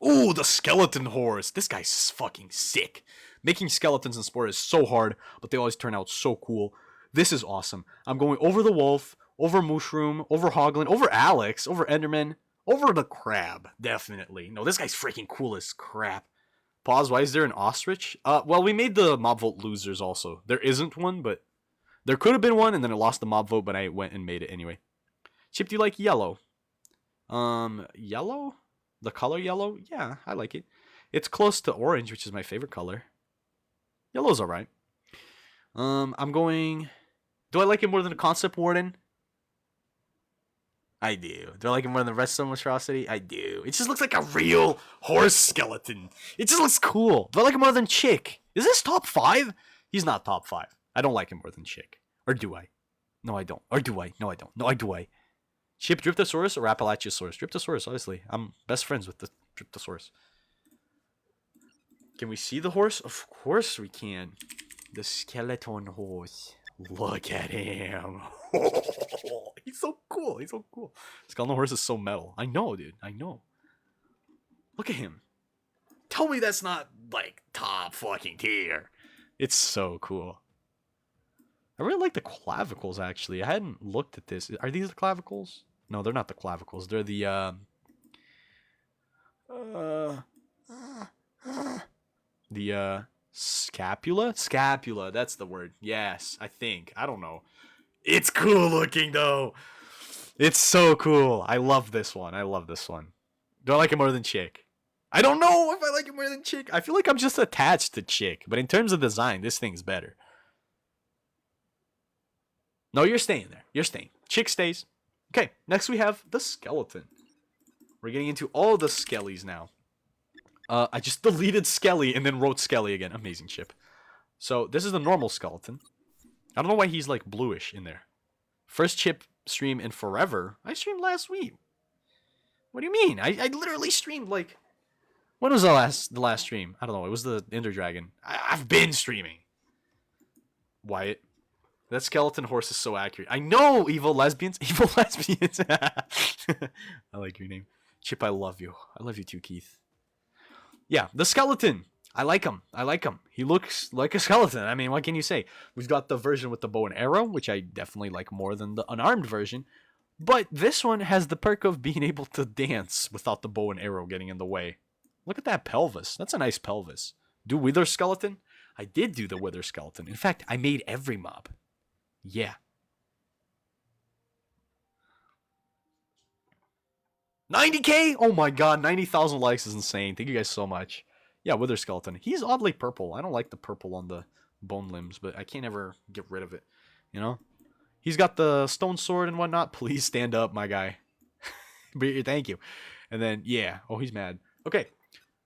Speaker 1: Ooh, the skeleton horse. This guy's fucking sick. Making skeletons in Spore is so hard, but they always turn out so cool. This is awesome. I'm going over the wolf, over Mushroom, over Hoglin, over Alex, over Enderman, over the crab. Definitely. No, this guy's freaking cool as crap. Pause, why is there an ostrich? Well, we made the mob vote losers also. There isn't one, but there could have been one, and then it lost the mob vote, but I went and made it anyway. Chip, do you like yellow? Yellow? The color yellow? Yeah, I like it. It's close to orange, which is my favorite color. Yellow's alright. I'm going... Do I like it more than the Concept Warden? I do. Do I like it more than the rest of Monstrosity? I do. It just looks like a real horse skeleton. It just looks cool. Do I like it more than Chick? Is this top 5? He's not top 5. I don't like him more than Chick. Or do I? No, I don't. Or do I? No, I don't. No, I do I. Chip Dryptosaurus or Appalachiosaurus? Dryptosaurus, obviously. I'm best friends with the Dryptosaurus. Can we see the horse? Of course we can. The skeleton horse. Look at him. He's so cool. He's so cool. Skeleton horse is so metal. I know, dude. I know. Look at him. Tell me that's not, like, top fucking tier. It's so cool. I really like the clavicles, actually. I hadn't looked at this. Are these the clavicles? No, they're not the clavicles. They're the, scapula? Scapula, that's the word. Yes, I think. I don't know. It's cool looking, though. It's so cool. I love this one. I love this one. Do I like it more than Chick? I don't know if I like it more than Chick. I feel like I'm just attached to Chick. But in terms of design, this thing's better. No, you're staying there. You're staying. Chick stays. Okay, next we have the skeleton. We're getting into all the skellies now. I just deleted Skelly and then wrote Skelly again. Amazing Chip. So, this is the normal skeleton. I don't know why he's, like, bluish in there. First Chip stream in forever. I streamed last week. What do you mean? I literally streamed, like... When was the last stream? I don't know. It was the Ender Dragon. I've been streaming. Wyatt. That skeleton horse is so accurate. I know, evil lesbians. Evil lesbians. I like your name. Chip, I love you. I love you too, Keith. Yeah, the skeleton. I like him. I like him. He looks like a skeleton. I mean, what can you say? We've got the version with the bow and arrow, which I definitely like more than the unarmed version. But this one has the perk of being able to dance without the bow and arrow getting in the way. Look at that pelvis. That's a nice pelvis. Do wither skeleton? I did do the wither skeleton. In fact, I made every mob. Yeah. 90k? Oh my god, 90,000 likes is insane. Thank you guys so much. Yeah, wither skeleton. He's oddly purple. I don't like the purple on the bone limbs, but I can't ever get rid of it. You know? He's got the stone sword and whatnot. Please stand up, my guy. Thank you. And then, yeah. Oh, he's mad. Okay.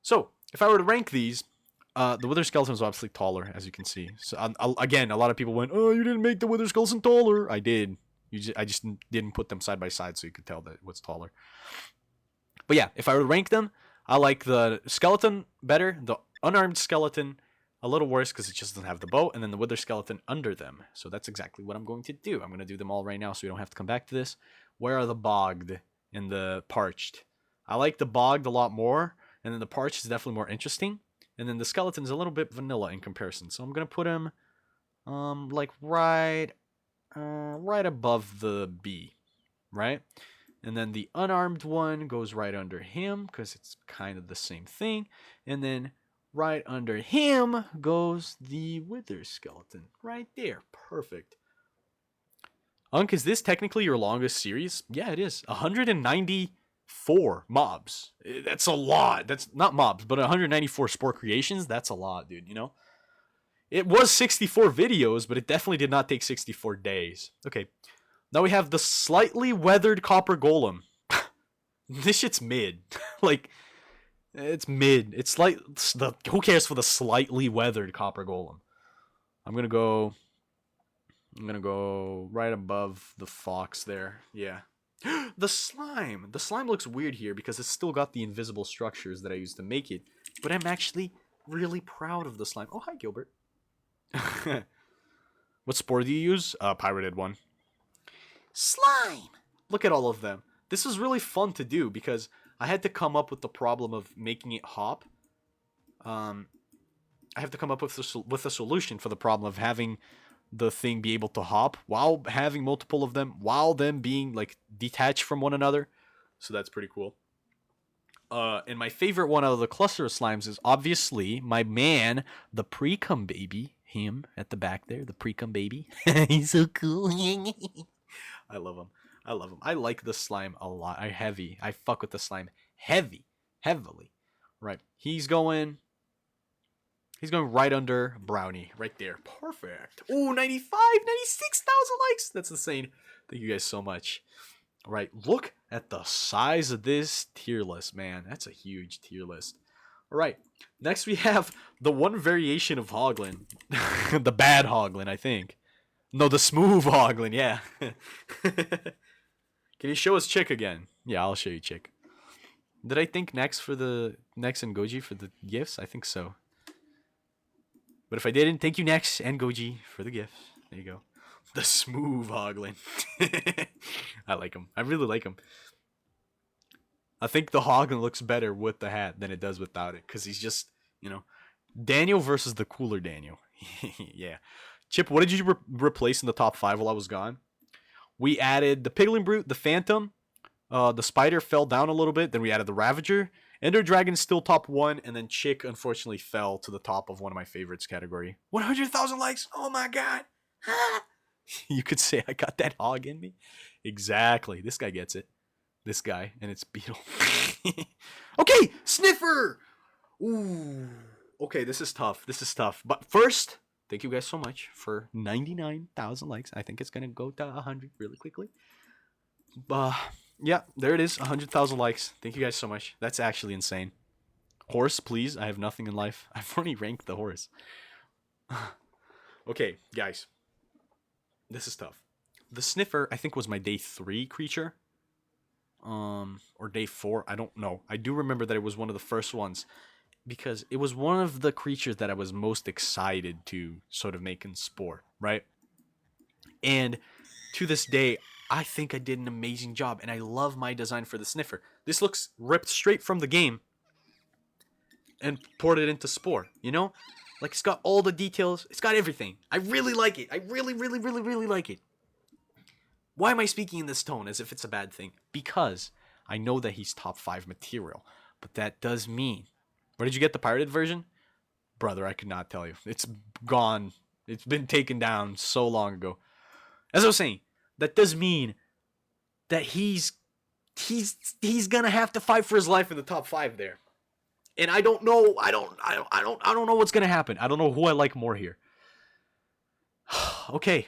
Speaker 1: So, if I were to rank these, the wither skeleton is obviously taller, as you can see. So, again, a lot of people went, oh, you didn't make the wither skeleton taller. I did. I just didn't put them side by side so you could tell that what's taller. But yeah, if I were to rank them, I like the skeleton better, the unarmed skeleton a little worse because it just doesn't have the bow, and then the wither skeleton under them. So that's exactly what I'm going to do. I'm going to do them all right now so we don't have to come back to this. Where are the bogged and the parched? I like the bogged a lot more, and then the parched is definitely more interesting. And then the skeleton's a little bit vanilla in comparison. So I'm going to put him like right above the B, right? And then the unarmed one goes right under him because it's kind of the same thing. And then right under him goes the wither skeleton. Right there. Perfect. Unk, is this technically your longest series? Yeah, it is. 194 mobs. That's a lot. That's not mobs, but 194 Spore creations. That's a lot, dude, you know? It was 64 videos, but it definitely did not take 64 days. Okay. Now we have the slightly weathered copper golem. This shit's mid. Like, it's mid. It's like, who cares for the slightly weathered copper golem? I'm gonna go right above the fox there. Yeah. The slime. The slime looks weird here because it's still got the invisible structures that I used to make it. But I'm actually really proud of the slime. Oh, hi, Gilbert. What spore do you use? Pirated one. Slime! Look at all of them. This was really fun to do because I had to come up with the problem of making it hop. I have to come up with a solution for the problem of having the thing be able to hop while having multiple of them, while them being like detached from one another. So that's pretty cool. And my favorite one out of the cluster of slimes is obviously my man, the pre-cum baby. Him at the back there, the pre-cum baby. He's so cool. I love him. I love him. I like the slime a lot. I fuck with the slime heavily. Right. He's going right under Brownie. Right there. Perfect. Oh, 96,000 likes. That's insane. Thank you guys so much. All right. Look at the size of this tier list, man. That's a huge tier list. All right. Next we have the one variation of Hoglin. The bad Hoglin, I think. No, the smooth Hoglin, yeah. Can you show us Chick again? Yeah, I'll show you Chick. Did I think next and Goji for the gifts? I think so. But if I didn't, thank you Nex and Goji for the gifts. There you go. The smooth Hoglin. I like him. I really like him. I think the Hoglin looks better with the hat than it does without it. Because he's just, Daniel versus the cooler Daniel. Yeah. Chip, what did you replace in the top 5 while I was gone? We added the Piglin Brute, the Phantom. The Spider fell down a little bit. Then we added the Ravager. Ender Dragon still top 1. And then Chick, unfortunately, fell to the top of one of my favorites category. 100,000 likes. Oh, my God. You could say I got that hog in me. Exactly. This guy gets it. This guy. And it's Beetle. Okay. Sniffer. Ooh. Okay, this is tough. But first, thank you guys so much for 99,000 likes. I think it's going to go to 100 really quickly. Yeah, there it is. 100,000 likes. Thank you guys so much. That's actually insane. Horse, please. I have nothing in life. I've already ranked the horse. Okay, guys. This is tough. The Sniffer, I think, was my day 3 creature. Or day 4. I don't know. I do remember that it was one of the first ones. Because it was one of the creatures that I was most excited to sort of make in Spore, right? And to this day, I think I did an amazing job. And I love my design for the Sniffer. This looks ripped straight from the game. And poured it into Spore, Like, it's got all the details. It's got everything. I really like it. I really, really, really, really like it. Why am I speaking in this tone as if it's a bad thing? Because I know that he's top 5 material. But that does mean... Where did you get the pirated version? Brother, I could not tell you. It's gone. It's been taken down so long ago. As I was saying, that does mean that he's gonna have to fight for his life in the top 5 there. And I don't know. I don't know what's gonna happen. I don't know who I like more here. Okay,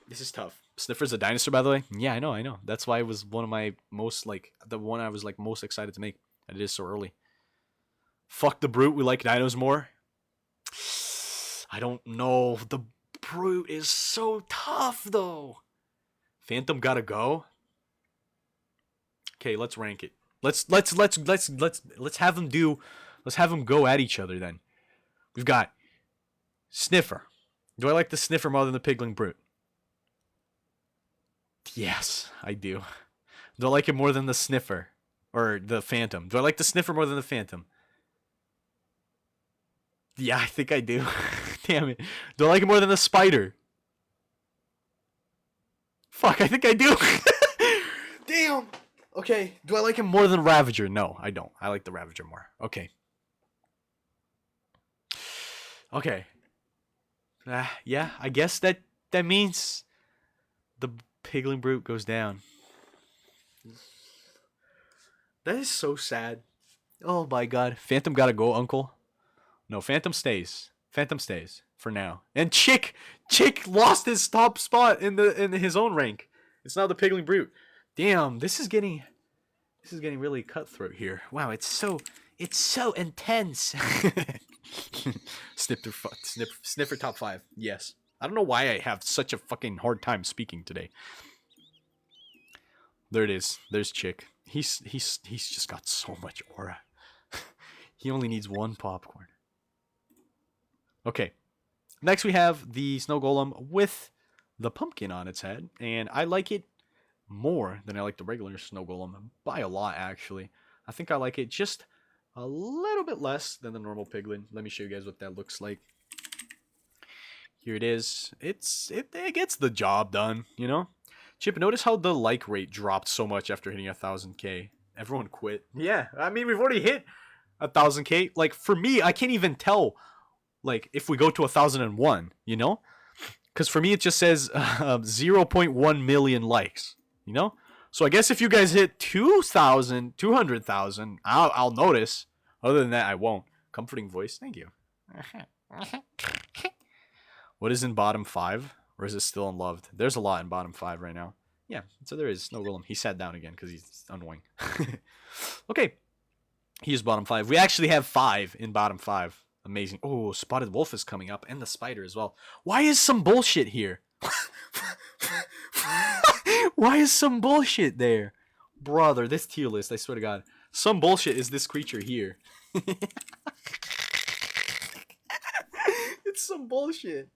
Speaker 1: this is tough. Sniffer's a dinosaur, by the way. Yeah, I know. That's why it was one of my most the one I was most excited to make. And it is so early. Fuck the brute. We like dinos more. I don't know. The brute is so tough though. Phantom gotta go. Okay, let's rank it. Let's have them do. Let's have them go at each other then. We've got Sniffer. Do I like the Sniffer more than the Pigling Brute? Yes, I do. Do I like it more than the Sniffer? Or the Phantom? Do I like the Sniffer more than the Phantom? Yeah, I think I do. Damn it. Do I like it more than the Spider? Fuck, I think I do. Damn. Okay, do I like him more than Ravager? No, I don't. I like the Ravager more. Okay. Okay. Yeah, I guess that means the Pigling Brute goes down. That is so sad. Oh my god. Phantom gotta go, Uncle. No, Phantom stays. Phantom stays for now. And Chick lost his top spot in his own rank. It's now the Pigling Brute. Damn, this is getting really cutthroat here. Wow, it's so intense. Sniffer top 5. Yes. I don't know why I have such a fucking hard time speaking today. There it is. There's Chick. He's just got so much aura. He only needs one popcorn. Okay. Next we have the Snow Golem with the pumpkin on its head, and I like it more than I like the regular Snow Golem by a lot actually. I think I like it just a little bit less than the normal Piglin. Let me show you guys what that looks like. Here it is. It gets the job done, you know? Chip, notice how the like rate dropped so much after hitting 1,000k. Everyone quit. Yeah, I mean, we've already hit 1,000k. Like, for me, I can't even tell, like, if we go to 1,001, you know? Because for me, it just says 0.1 million likes, you know? So I guess if you guys hit 2,000, 200,000, I'll notice. Other than that, I won't. Comforting voice. Thank you. What is in bottom 5? Or is it still unloved? There's a lot in bottom 5 right now. Yeah, so there is Snow Golem. He sat down again because he's annoying. Okay. He's bottom 5. We actually have 5 in bottom 5. Amazing. Oh, Spotted Wolf is coming up. And the Spider as well. Why is some bullshit here? Why is some bullshit there? Brother, this tier list, I swear to God. Some bullshit is this creature here. It's some bullshit.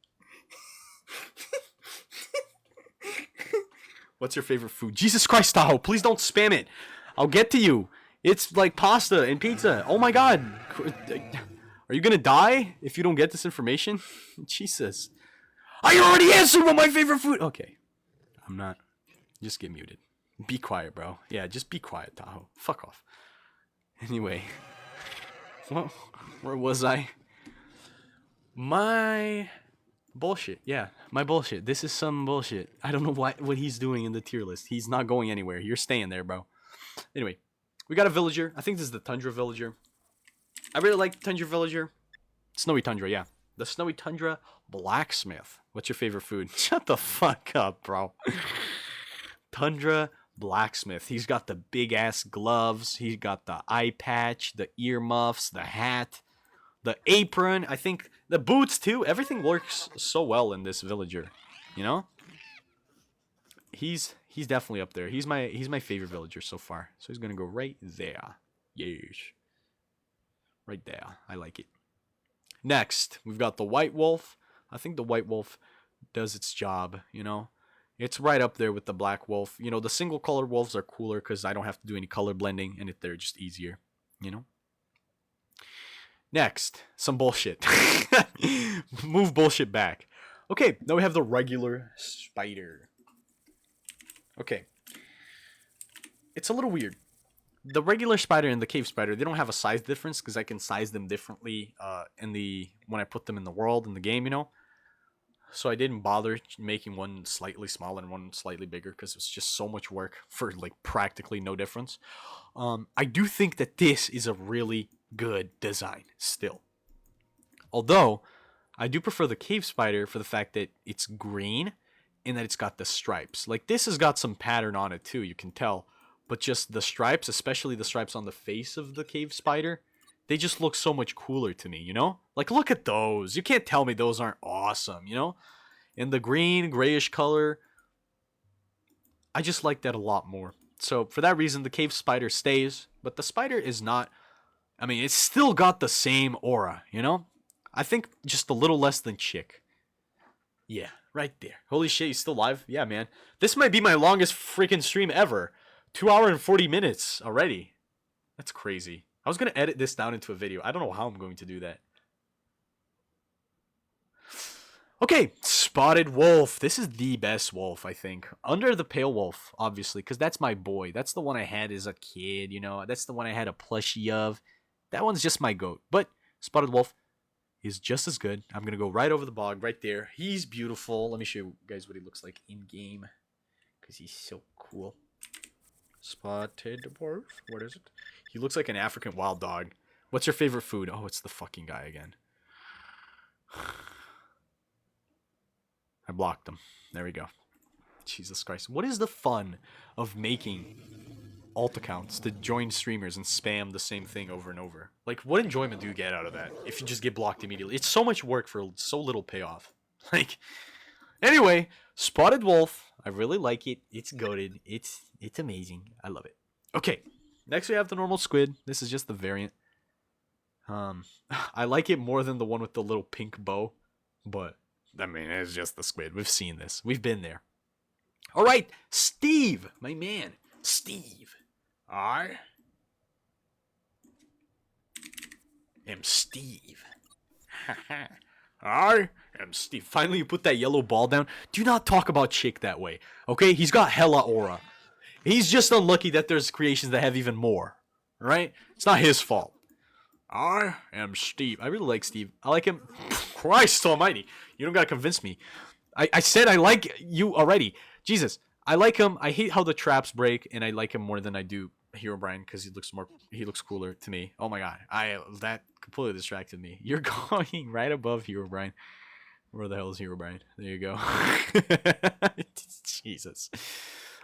Speaker 1: What's your favorite food? Jesus Christ, Tahoe, please don't spam it. I'll get to you. It's like pasta and pizza. Oh my God. Are you gonna die if you don't get this information? Jesus. I already answered what my favorite food. Okay. I'm not. Just get muted. Be quiet, bro. Yeah, just be quiet, Tahoe. Fuck off. Anyway. Well, where was I? My bullshit. Yeah, my bullshit. This is some bullshit. I don't know what he's doing in the tier list. He's not going anywhere. You're staying there, bro. Anyway, we got a villager. I think this is the Tundra villager. I really like the Tundra villager. Snowy Tundra, yeah. The Snowy Tundra blacksmith. What's your favorite food? Shut the fuck up, bro. Tundra blacksmith. He's got the big ass gloves. He's got the eye patch, the earmuffs, the hat, the apron. I think the boots too. Everything works so well in this villager. You know? He's definitely up there. He's my favorite villager so far. So he's gonna go right there. Yes. Right there. I like it. Next, we've got the White Wolf. I think the White Wolf does its job, you know? It's right up there with the Black Wolf. You know, the single color wolves are cooler because I don't have to do any color blending and they're just easier, you know? Next, some bullshit. Move bullshit back. Okay, now we have the regular spider. Okay. It's a little weird. The regular spider and the cave spider, they don't have a size difference because I can size them differently when I put them in the world in the game, you know. So I didn't bother making one slightly smaller and one slightly bigger because it's just so much work for like practically no difference. I do think that this is a really good design still. Although I do prefer the cave spider for the fact that it's green and that it's got the stripes. Like this has got some pattern on it too, you can tell. But just the stripes, especially the stripes on the face of the cave spider, they just look so much cooler to me, you know? Like look at those. You can't tell me those aren't awesome, you know? And the green, grayish color, I just like that a lot more. So for that reason, the cave spider stays, but the spider is not. I mean, it's still got the same aura, you know? I think just a little less than chick. Yeah, right there. Holy shit, he's still live? Yeah, man. This might be my longest freaking stream ever. 2 hours and 40 minutes already. That's crazy. I was going to edit this down into a video. I don't know how I'm going to do that. Okay, Spotted Wolf. This is the best wolf, I think. Under the Pale Wolf, obviously, because that's my boy. That's the one I had as a kid, you know. That's the one I had a plushie of. That one's just my goat. But Spotted Wolf is just as good. I'm going to go right over the bog, right there. He's beautiful. Let me show you guys what he looks like in-game, because he's so cool. Spotted Wolf? What is it? He looks like an African wild dog. What's your favorite food? Oh, it's the fucking guy again. I blocked him. There we go. Jesus Christ. What is the fun of making alt accounts to join streamers and spam the same thing over and over? Like, what enjoyment do you get out of that if you just get blocked immediately? It's so much work for so little payoff. Like, anyway, Spotted Wolf. I really like it. It's goated. It's amazing. I love it. Okay, next we have the normal squid. This is just the variant. I like it more than the one with the little pink bow, but I mean, it's just the squid. We've seen this. We've been there. All right, Steve, my man. Steve. I am Steve. I am Steve. Finally, you put that yellow ball down. Do not talk about Chick that way, okay? He's got hella aura. He's just unlucky that there's creations that have even more, right? It's not his fault. I am Steve. I really like Steve. I like him. Christ almighty. You don't gotta convince me. I said I like you already. Jesus. I like him. I hate how the traps break, and I like him more than I do Hero Brian because he looks cooler to me. Oh my god. That completely distracted me. You're going right above Hero Brian. Where the hell is Hero Brian? There you go. Jesus.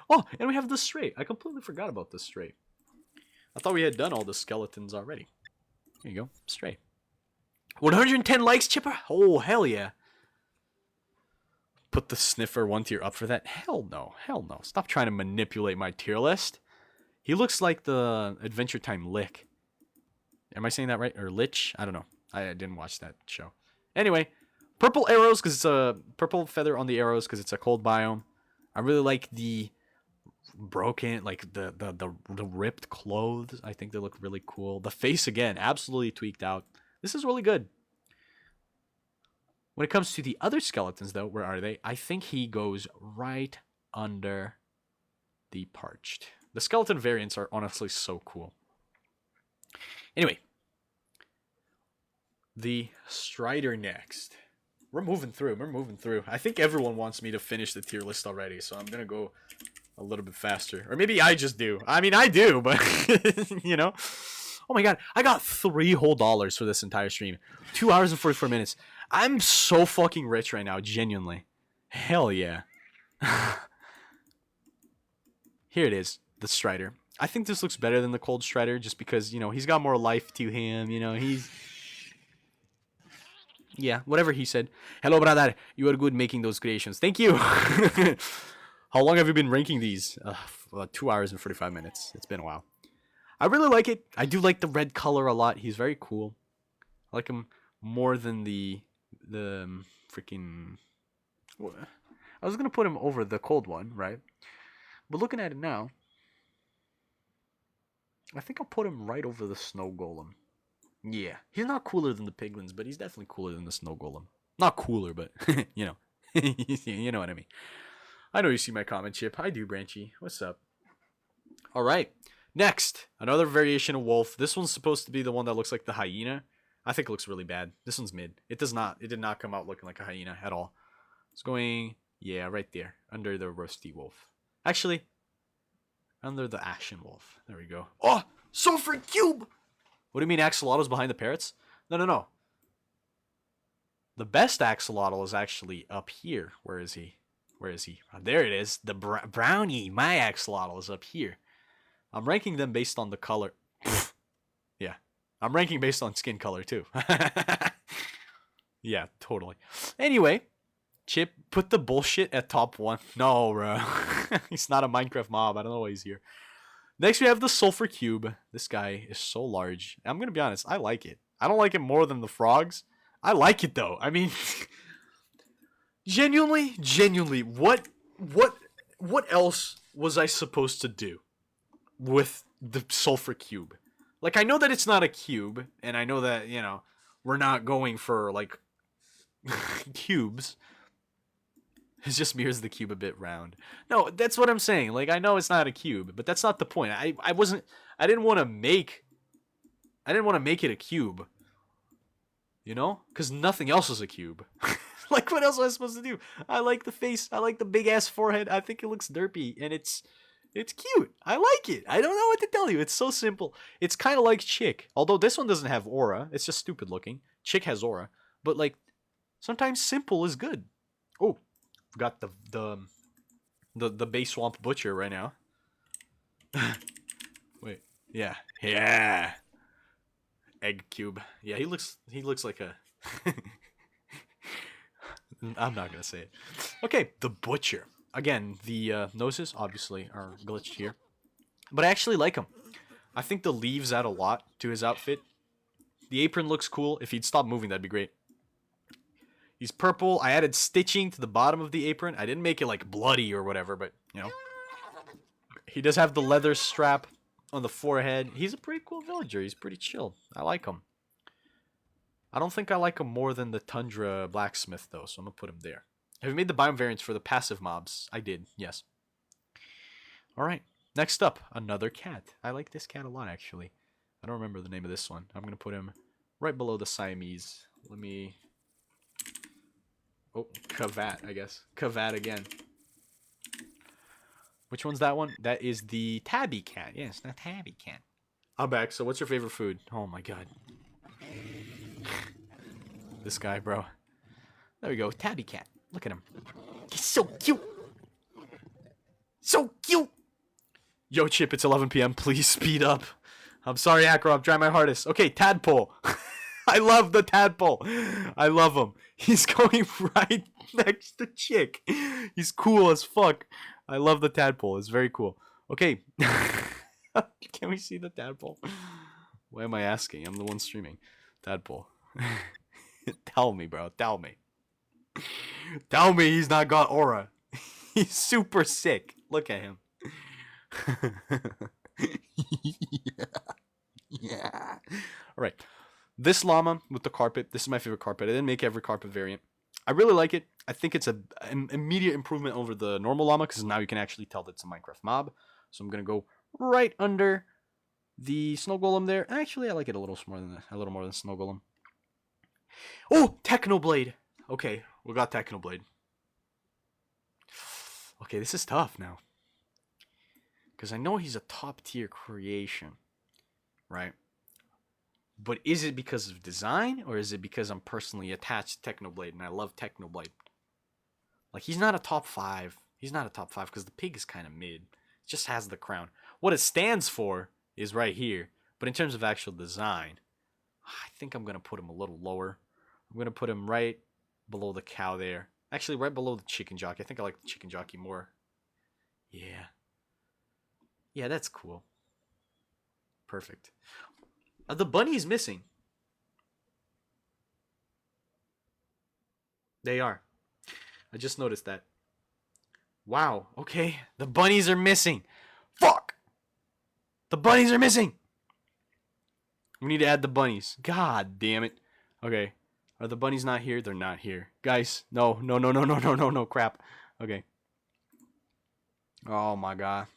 Speaker 1: Oh, and we have the stray. I completely forgot about the stray. I thought we had done all the skeletons already. There you go. Stray. 110 likes, Chipper? Oh, hell yeah. Put the sniffer 1 tier up for that? Hell no. Hell no. Stop trying to manipulate my tier list. He looks like the Adventure Time Lick. Am I saying that right? Or Lich? I don't know. I didn't watch that show. Anyway, purple arrows because it's a purple feather on the arrows because it's a cold biome. I really like the broken, like the ripped clothes. I think they look really cool. The face again, absolutely tweaked out. This is really good. When it comes to the other skeletons, though, where are they? I think he goes right under the parched. The skeleton variants are honestly so cool. Anyway, the Strider next. We're moving through. I think everyone wants me to finish the tier list already, so I'm going to go a little bit faster. Or maybe I just do. I mean, I do, but, you know. Oh my god, I got $3 whole for this entire stream. 2 hours and 44 minutes. I'm so fucking rich right now, genuinely. Hell yeah. Here it is, the Strider. I think this looks better than the Cold Strider just because, you know, he's got more life to him, you know, he's... Yeah, whatever he said. Hello, brother. You are good making those creations. Thank you. How long have you been ranking these? 2 hours and 45 minutes. It's been a while. I really like it. I do like the red color a lot. He's very cool. I like him more than the freaking... I was going to put him over the cold one, right? But looking at it now, I think I'll put him right over the snow golem. Yeah, he's not cooler than the piglins, but he's definitely cooler than the snow golem. Not cooler, but, you know. You know what I mean. I know you see my comment, Chip. I do, Branchy. What's up? All right. Next, another variation of wolf. This one's supposed to be the one that looks like the hyena. I think it looks really bad. This one's mid. It does not. It did not come out looking like a hyena at all. It's going, yeah, right there, under the rusty wolf. Actually, under the action wolf. There we go. Oh, sulfur cube. What do you mean axolotl's behind the parrots? No, no, no. The best axolotl is actually up here. Where is he? Where is he? Oh, there it is. The brownie. My axolotl is up here. I'm ranking them based on the color. Yeah. I'm ranking based on skin color, too. Yeah, totally. Anyway, Chip, put the bullshit at top 1. No, bro. He's not a Minecraft mob. I don't know why he's here. Next, we have the sulfur cube. This guy is so large. I'm going to be honest. I like it. I don't like it more than the frogs. I like it, though. I mean, genuinely, what else was I supposed to do with the sulfur cube? Like, I know that it's not a cube, and I know that, you know, we're not going for, like, cubes. It just mirrors the cube a bit round. No, that's what I'm saying. Like, I know it's not a cube, but that's not the point. I didn't want to make it a cube. You know? Because nothing else is a cube. Like, what else was I supposed to do? I like the face. I like the big-ass forehead. I think it looks derpy, and it's cute. I like it. I don't know what to tell you. It's so simple. It's kind of like Chick. Although this one doesn't have aura. It's just stupid looking. Chick has aura. But, like, sometimes simple is good. Oh, got the base swamp butcher right now. Wait. Yeah. Yeah. Egg cube. Yeah, he looks like a I'm not gonna say it. Okay, the butcher. Again, the noses obviously are glitched here, but I actually like him. I think the leaves add a lot to his outfit. The apron looks cool. If he'd stop moving, that'd be great. He's purple. I added stitching to the bottom of the apron. I didn't make it like bloody or whatever, but you know, he does have the leather strap on the forehead. He's a pretty cool villager. He's pretty chill. I like him. I don't think I like him more than the Tundra Blacksmith, though, so I'm going to put him there. Have you made the biome variants for the passive mobs? I did, yes. Alright, next up, another cat. I like this cat a lot, actually. I don't remember the name of this one. I'm going to put him right below the Siamese. Let me... Oh, Kavat, I guess. Kavat again. Which one's that one? That is the tabby cat. Yes, the tabby cat. I'm back. So what's your favorite food? Oh my god. This guy, bro. There we go. Tabby cat. Look at him. He's so cute. So cute. Yo, Chip, it's 11 p.m. Please speed up. I'm sorry, Acro. I'm trying my hardest. Okay, tadpole. I love the tadpole. I love him. He's going right next to Chick. He's cool as fuck. I love the tadpole. It's very cool. Okay. Can we see the tadpole? Why am I asking? I'm the one streaming. Tadpole. Tell me, bro. Tell me. Tell me he's not got aura. He's super sick. Look at him. Yeah. Yeah. All right. This llama with the carpet. This is my favorite carpet. I didn't make every carpet variant. I really like it. I think it's an immediate improvement over the normal llama because now you can actually tell that it's a Minecraft mob. So I'm gonna go right under the snow golem there. Actually, I like it a little more than snow golem. Oh, Technoblade. Okay, we got Technoblade. Okay, this is tough now because I know he's a top tier creation, right? But is it because of design or is it because I'm personally attached to Technoblade and I love Technoblade? Like, he's not a top 5. He's not a top 5 because the pig is kind of mid. It just has the crown. What it stands for is right here. But in terms of actual design, I think I'm going to put him a little lower. I'm going to put him right below the cow there. Actually, right below the chicken jockey. I think I like the chicken jockey more. Yeah. Yeah, that's cool. Perfect. The bunny is missing. They are. I just noticed that. Wow. Okay. The bunnies are missing. Fuck. The bunnies are missing. We need to add the bunnies. God damn it. Okay. Are the bunnies not here? They're not here. Guys. No. Crap. Okay. Oh my god.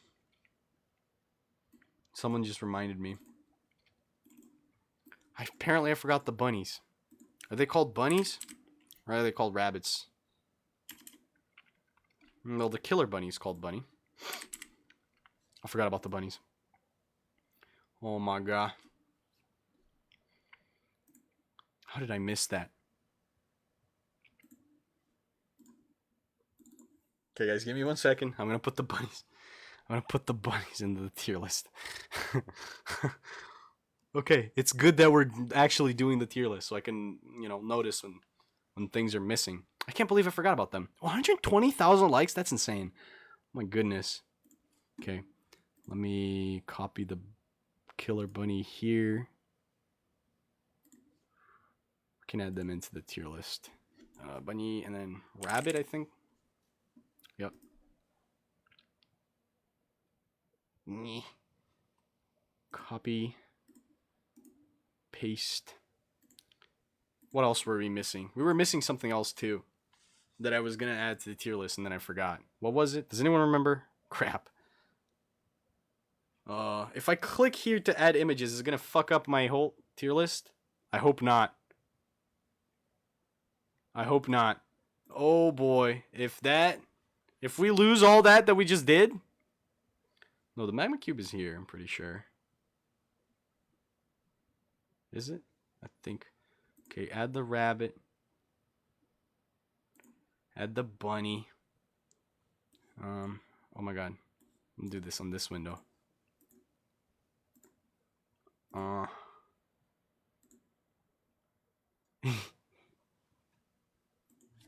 Speaker 1: Someone just reminded me. Apparently I forgot the bunnies. Are they called bunnies? Or are they called rabbits? No, the killer bunny is called bunny. I forgot about the bunnies. Oh my god. How did I miss that? Okay, guys, give me 1 second. I'm gonna put the bunnies. I'm gonna put the bunnies into the tier list. Okay, it's good that we're actually doing the tier list, so I can, notice when things are missing. I can't believe I forgot about them. 120,000 likes? That's insane. Oh my goodness. Okay, let me copy the killer bunny here. We can add them into the tier list. Bunny and then rabbit, I think. Yep. Copy. Paste. What else were we missing? We were missing something else too that I was going to add to the tier list and then I forgot. What was it? Does anyone remember? Crap. If I click here to add images, is it going to fuck up my whole tier list? I hope not. I hope not. Oh boy. If we lose all that we just did. No, the magma cube is here, I'm pretty sure. Is it? I think. Okay, add the rabbit. Add the bunny. Oh my god. I'm gonna do this on this window.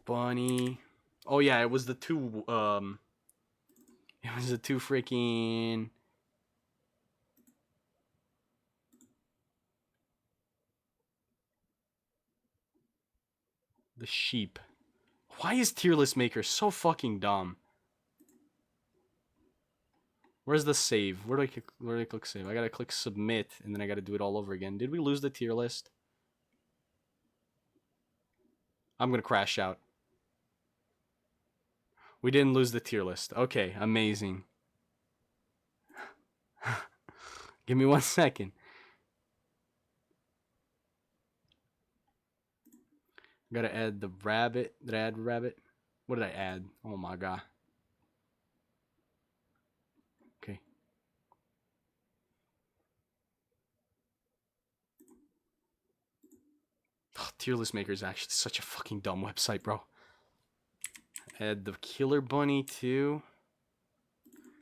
Speaker 1: Bunny. Oh yeah, it was the two freaking the sheep. Why is tier list maker so fucking dumb? Where's the save? Where do I click save? I gotta click submit and then I gotta do it all over again. Did we lose the tier list? I'm gonna crash out. We didn't lose the tier list. Okay, amazing. Give me 1 second. Gotta add the rabbit. Did I add rabbit? What did I add? Oh my god. Okay. Oh, tier list maker is actually such a fucking dumb website, bro. Add the killer bunny too.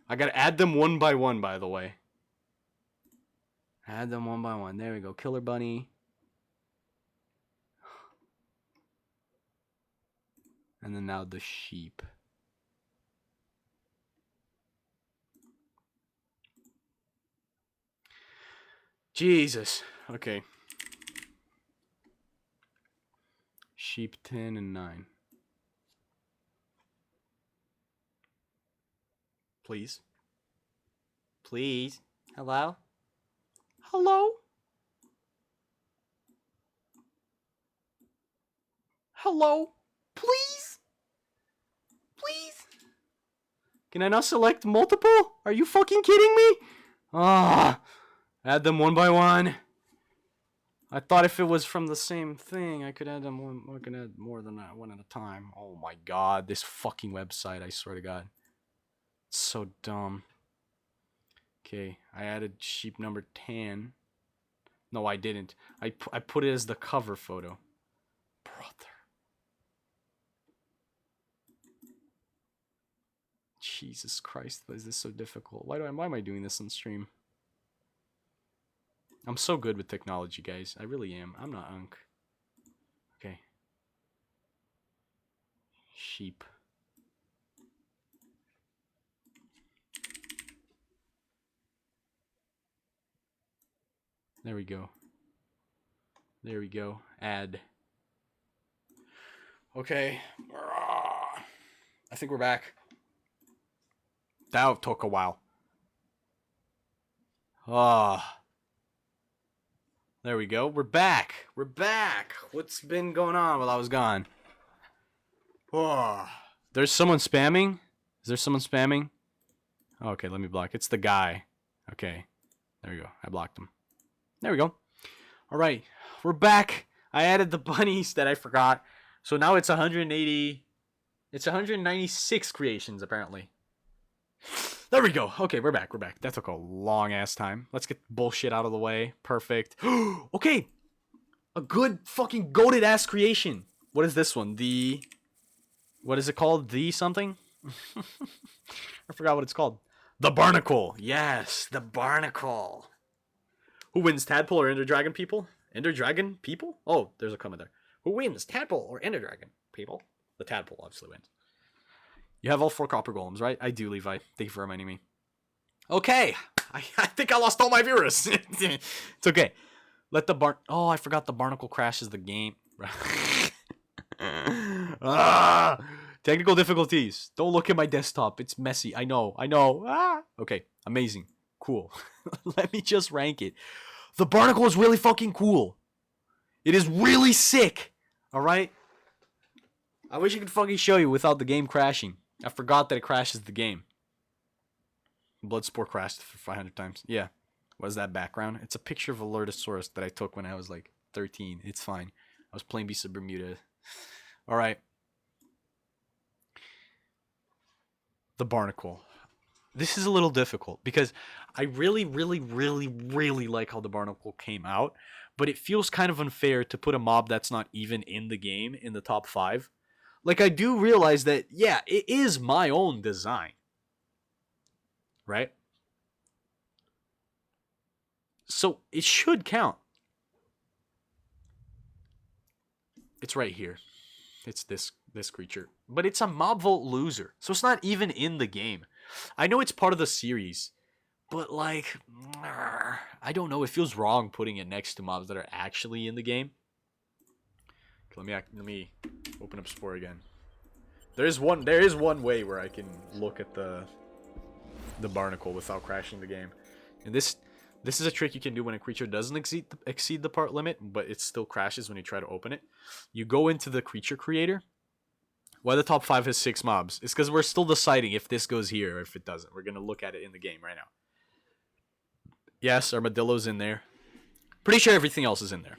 Speaker 1: I gotta add them one by one, by the way. Add them one by one. There we go. Killer bunny. And then now the sheep. Jesus. Okay. Sheep 10 and 9. Please. Please. Hello? Hello? Hello? Please? Please? Can I not select multiple? Are you fucking kidding me? Ah. Add them one by one. I thought if it was from the same thing, I could add them one. I could add more than that, one at a time. Oh my god, this fucking website! I swear to God, it's so dumb. Okay, I added sheep number 10. No, I didn't. I put it as the cover photo. Brother. Jesus Christ, why is this so difficult? Why am I doing this on stream? I'm so good with technology, guys. I really am. I'm not Unk. Okay. Sheep. There we go. There we go. Add. Okay. I think we're back. That took a while. There we go. We're back. We're back. What's been going on while I was gone? There's someone spamming? Is there someone spamming? Okay, let me block. It's the guy. Okay. There we go. I blocked him. There we go. All right. We're back. I added the bunnies that I forgot. So now it's 180. It's 196 creations, apparently. There we go. Okay, we're back. We're back. That took a long ass time. Let's get bullshit out of the way. Perfect. Okay. A good fucking goated ass creation. What is this one? What is it called? The something? I forgot what it's called. The Barnacle. Yes, the Barnacle. Who wins, Tadpole or Ender Dragon people? Ender Dragon people? Oh, there's a comment there. Who wins, Tadpole or Ender Dragon people? The Tadpole obviously wins. You have all 4 copper golems, right? I do, Levi. Thank you for reminding me. Okay. I think I lost all my viewers. It's okay. Oh, I forgot the Barnacle crashes the game. Technical difficulties. Don't look at my desktop. It's messy. I know. Okay. Amazing. Cool. Let me just rank it. The Barnacle is really fucking cool. It is really sick. Alright? I wish I could fucking show you without the game crashing. I forgot that it crashes the game. Bloodspore crashed for 500 times. Yeah. What is that background? It's a picture of a Lurdosaurus that I took when I was like 13. It's fine. I was playing Beast of Bermuda. Alright. The Barnacle. This is a little difficult because I really like how the Barnacle came out, but it feels kind of unfair to put a mob that's not even in the game in the top 5. Like, I do realize that, yeah, it is my own design. Right? So, it should count. It's right here. It's this creature. But it's a Mob Vault loser. So, it's not even in the game. I know it's part of the series. But, like, I don't know. It feels wrong putting it next to mobs that are actually in the game. Let me open up Spore again. There is one way where I can look at the Barnacle without crashing the game. And this is a trick you can do when a creature doesn't exceed the part limit, but it still crashes when you try to open it. You go into the creature creator. Why the top 5 has 6 mobs? It's because we're still deciding if this goes here or if it doesn't. We're going to look at it in the game right now. Yes, Armadillo's in there. Pretty sure everything else is in there.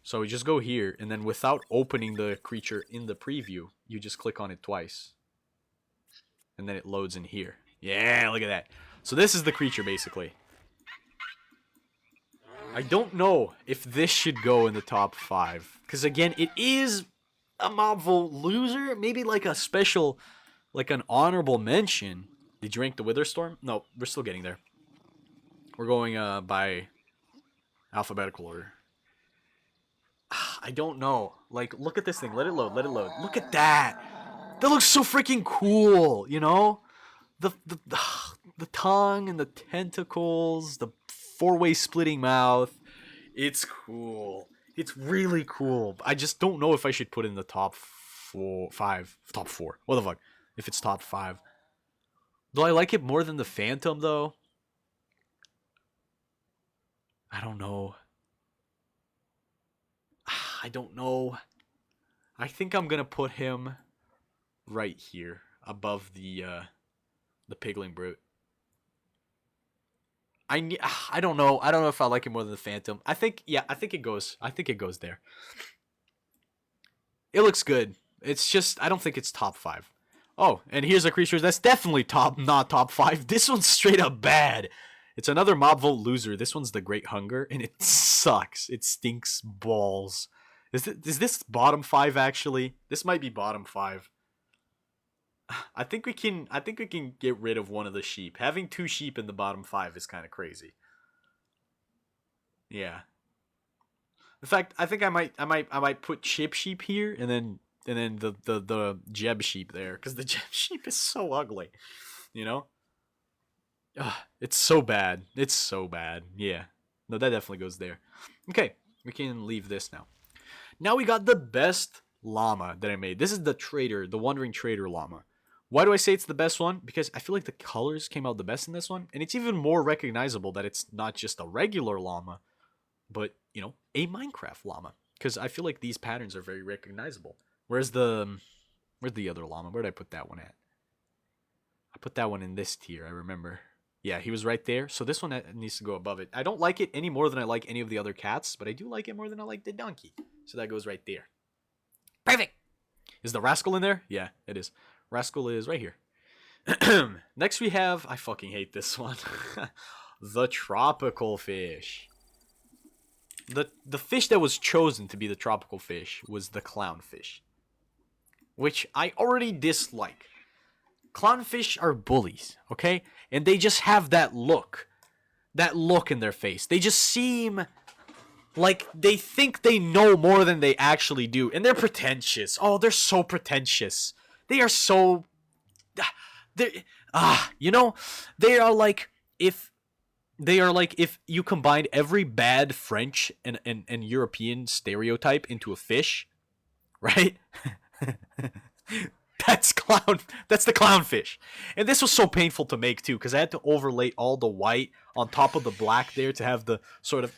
Speaker 1: So we just go here, and then without opening the creature in the preview, you just click on it twice. And then it loads in here. Yeah, look at that. So this is the creature, basically. I don't know if this should go in the top 5. Because, again, it is a Mob Vault loser. Maybe like a special, like an honorable mention. Did you rank the Witherstorm? No, we're still getting there. We're going by alphabetical order. I don't know. Like, look at this thing. Let it load. Let it load. Look at that. That looks so freaking cool, you know? The tongue and the tentacles, the 4-way splitting mouth. It's cool. It's really cool. I just don't know if I should put it in the top 5. Top 4. What the fuck? If it's top 5. Do I like it more than the Phantom, though? I don't know. I don't know. I think I'm gonna put him right here above the Pigling Brute. I don't know. I don't know if I like it more than the Phantom. I think it goes. I think it goes there. It looks good. It's just I don't think it's top 5. Oh, and here's a creature that's definitely not top 5. This one's straight up bad. It's another Mob Vault loser. This one's the Great Hunger, and it sucks. It stinks balls. Is this bottom 5 actually? This might be bottom 5. I think we can get rid of one of the sheep. Having 2 sheep in the bottom 5 is kind of crazy. Yeah. In fact, I think I might put Chip Sheep here and then the Jeb Sheep there, because the Jeb Sheep is so ugly. You know? It's so bad. It's so bad. Yeah. No, that definitely goes there. Okay, we can leave this now. Now we got the best llama that I made. This is the Trader, the Wandering Trader llama. Why do I say it's the best one? Because I feel like the colors came out the best in this one. And it's even more recognizable that it's not just a regular llama, but, you know, a Minecraft llama. Because I feel like these patterns are very recognizable. Where's the other llama? Where did I put that one at? I put that one in this tier, I remember. Yeah, he was right there. So this one needs to go above it. I don't like it any more than I like any of the other cats, but I do like it more than I like the donkey. So that goes right there. Perfect. Is the rascal in there? Yeah, it is. Rascal is right here. Next we have, I fucking hate this one. The tropical fish. The fish that was chosen to be the tropical fish was the clownfish, which I already dislike. Clownfish are bullies, okay? And they just have that look in their face. They just seem like they think they know more than they actually do, and they're pretentious. Oh, they're so pretentious. They are so they you know, they are like if you combined every bad French and European stereotype into a fish, right? That's the clownfish. And this was so painful to make too, because I had to overlay all the white on top of the black there to have the sort of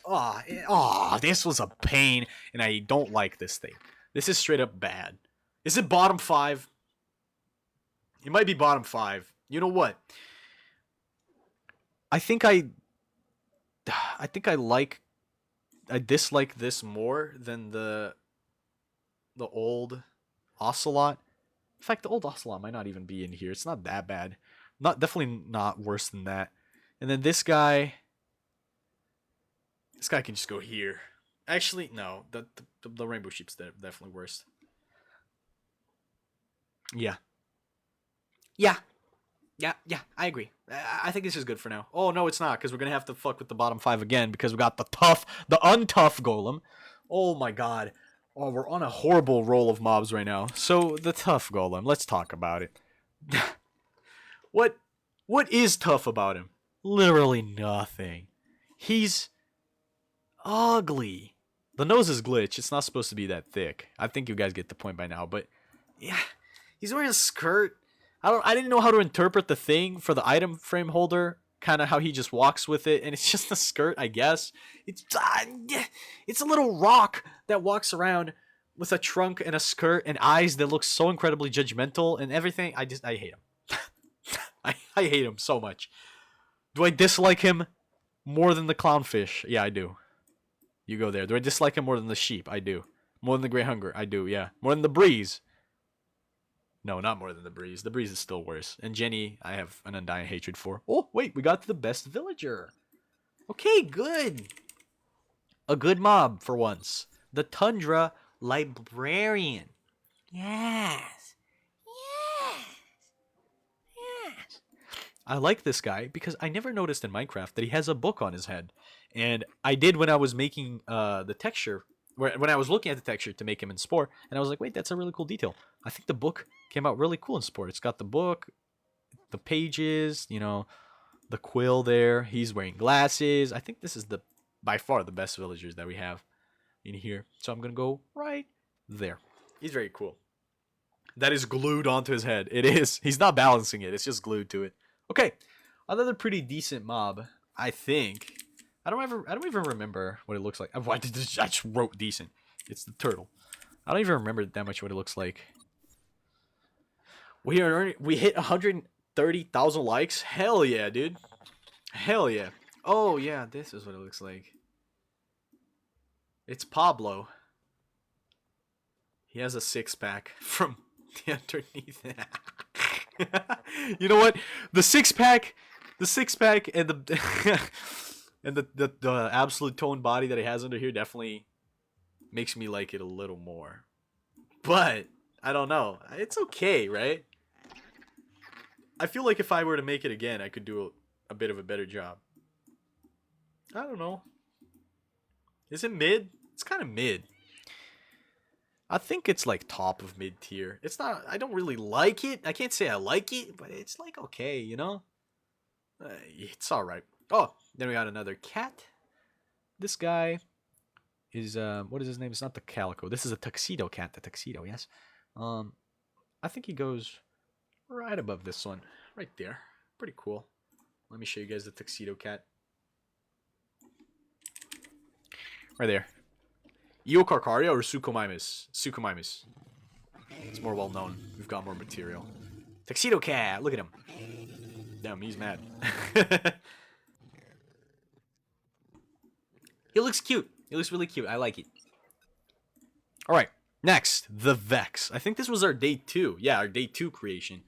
Speaker 1: this was a pain, and I don't like this thing. This is straight up bad. Is it bottom 5? It might be bottom 5. You know what? I think I dislike this more than the old ocelot. In fact, the old ocelot might not even be in here. It's not that bad. Definitely not worse than that. And then this guy can just go here. Actually, no. The rainbow sheep's definitely worse. Yeah. I agree. I think this is good for now. Oh, no, it's not, because we're going to have to fuck with the bottom 5 again, because we got the untough golem. Oh my god. Oh, we're on a horrible roll of mobs right now. So, the tough golem, let's talk about it. What is tough about him? Literally nothing. He's ugly. The nose is glitch. It's not supposed to be that thick. I think you guys get the point by now, but yeah. He's wearing a skirt. I didn't know how to interpret the thing for the item frame holder, kind of how he just walks with it, and it's just a skirt, I guess. It's a little rock that walks around with a trunk and a skirt and eyes that look so incredibly judgmental and everything. I hate him. I hate him so much. Do I dislike him more than the clownfish? Yeah, I do. You go there. Do I dislike him more than the sheep? I do. More than the Grey Hunger? I do, yeah. More than the Breeze? No, not more than the Breeze. The Breeze is still worse. And Jenny, I have an undying hatred for. Oh, wait, we got to the best villager. Okay, good. A good mob for once. The Tundra Librarian. Yes. I like this guy because I never noticed in Minecraft that he has a book on his head. And I did when I was making the texture, when I was looking at the texture to make him in Spore, and I was like, wait, that's a really cool detail. I think the book came out really cool in Spore. It's got the book, the pages, you know, the quill there. He's wearing glasses. I think this is by far the best villagers that we have in here. So I'm going to go right there. He's very cool. That is glued onto his head. It is. He's not balancing it. It's just glued to it. Okay. Another pretty decent mob, I think. I don't even remember what it looks like. I just wrote decent. It's the turtle. I don't even remember that much what it looks like. We hit 130,000 likes. Hell yeah, dude. Hell yeah. Oh yeah, this is what it looks like. It's Pablo. He has a 6-pack from the underneath. You know what? The six pack and the and the absolute toned body that he has under here definitely makes me like it a little more. But I don't know. It's okay, right? I feel like if I were to make it again, I could do a bit of a better job. I don't know. Is it mid? It's kind of mid. I think it's like top of mid tier. It's not. I don't really like it. I can't say I like it, but it's like okay, you know. It's all right. Oh, then we got another cat. This guy is what is his name? It's not the calico. This is a tuxedo cat. The tuxedo, yes. I think he goes right above this one, right there. Pretty cool. Let me show you guys the tuxedo cat. Right there. Eocarcaria or Suchomimus? Suchomimus. It's more well known. We've got more material. Tuxedo cat. Look at him. Damn, he's mad. He looks cute. He looks really cute. I like it. All right. Next, the Vex. I think this was our day 2. Yeah, our day 2 creation.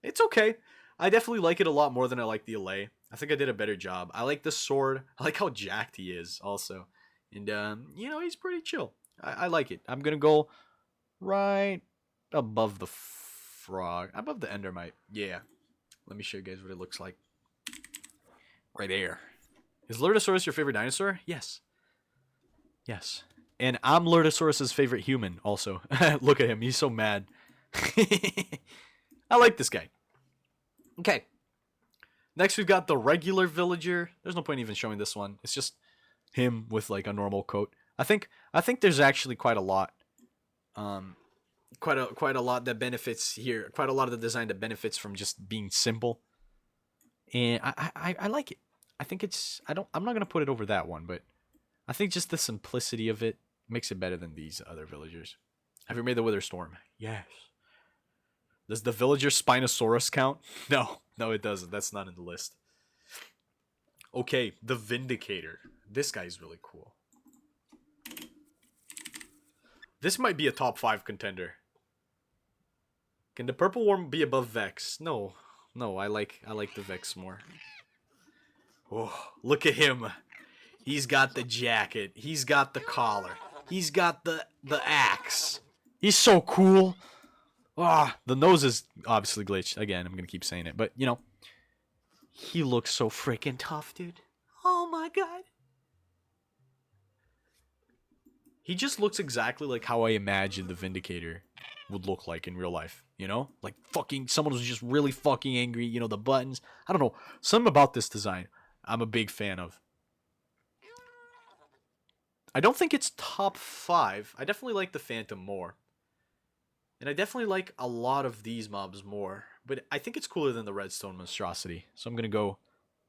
Speaker 1: It's okay. I definitely like it a lot more than I like the Allay. I think I did a better job. I like the sword. I like how jacked he is also. And, he's pretty chill. I like it. I'm going to go right above the frog. Above the endermite. Yeah. Let me show you guys what it looks like. Right there. Is Lurdosaurus your favorite dinosaur? Yes. Yes. And I'm Lurdosaurus' favorite human also. Look at him. He's so mad. I like this guy. Okay. Next we've got the regular villager. There's no point even showing this one. It's just him with like a normal coat. I think there's actually quite a lot. Quite a lot that benefits here. Quite a lot of the design that benefits from just being simple. And I like it. I think it's I'm not gonna put it over that one, but I think just the simplicity of it makes it better than these other villagers. Have you made the Wither Storm? Yes. Does the villager Spinosaurus count? No, it doesn't. That's not in the list. Okay, the Vindicator. This guy's really cool. This might be a top 5 contender. Can the purple worm be above Vex? No, I like the Vex more. Oh, look at him. He's got the jacket. He's got the collar. He's got the axe. He's so cool. Ah, the nose is obviously glitched. Again, I'm going to keep saying it. But, he looks so freaking tough, dude. Oh my god. He just looks exactly like how I imagined the Vindicator would look like in real life. Like fucking someone who's just really fucking angry. The buttons. I don't know. Something about this design I'm a big fan of. I don't think it's top 5. I definitely like the Phantom more. And I definitely like a lot of these mobs more. But I think it's cooler than the Redstone Monstrosity. So I'm going to go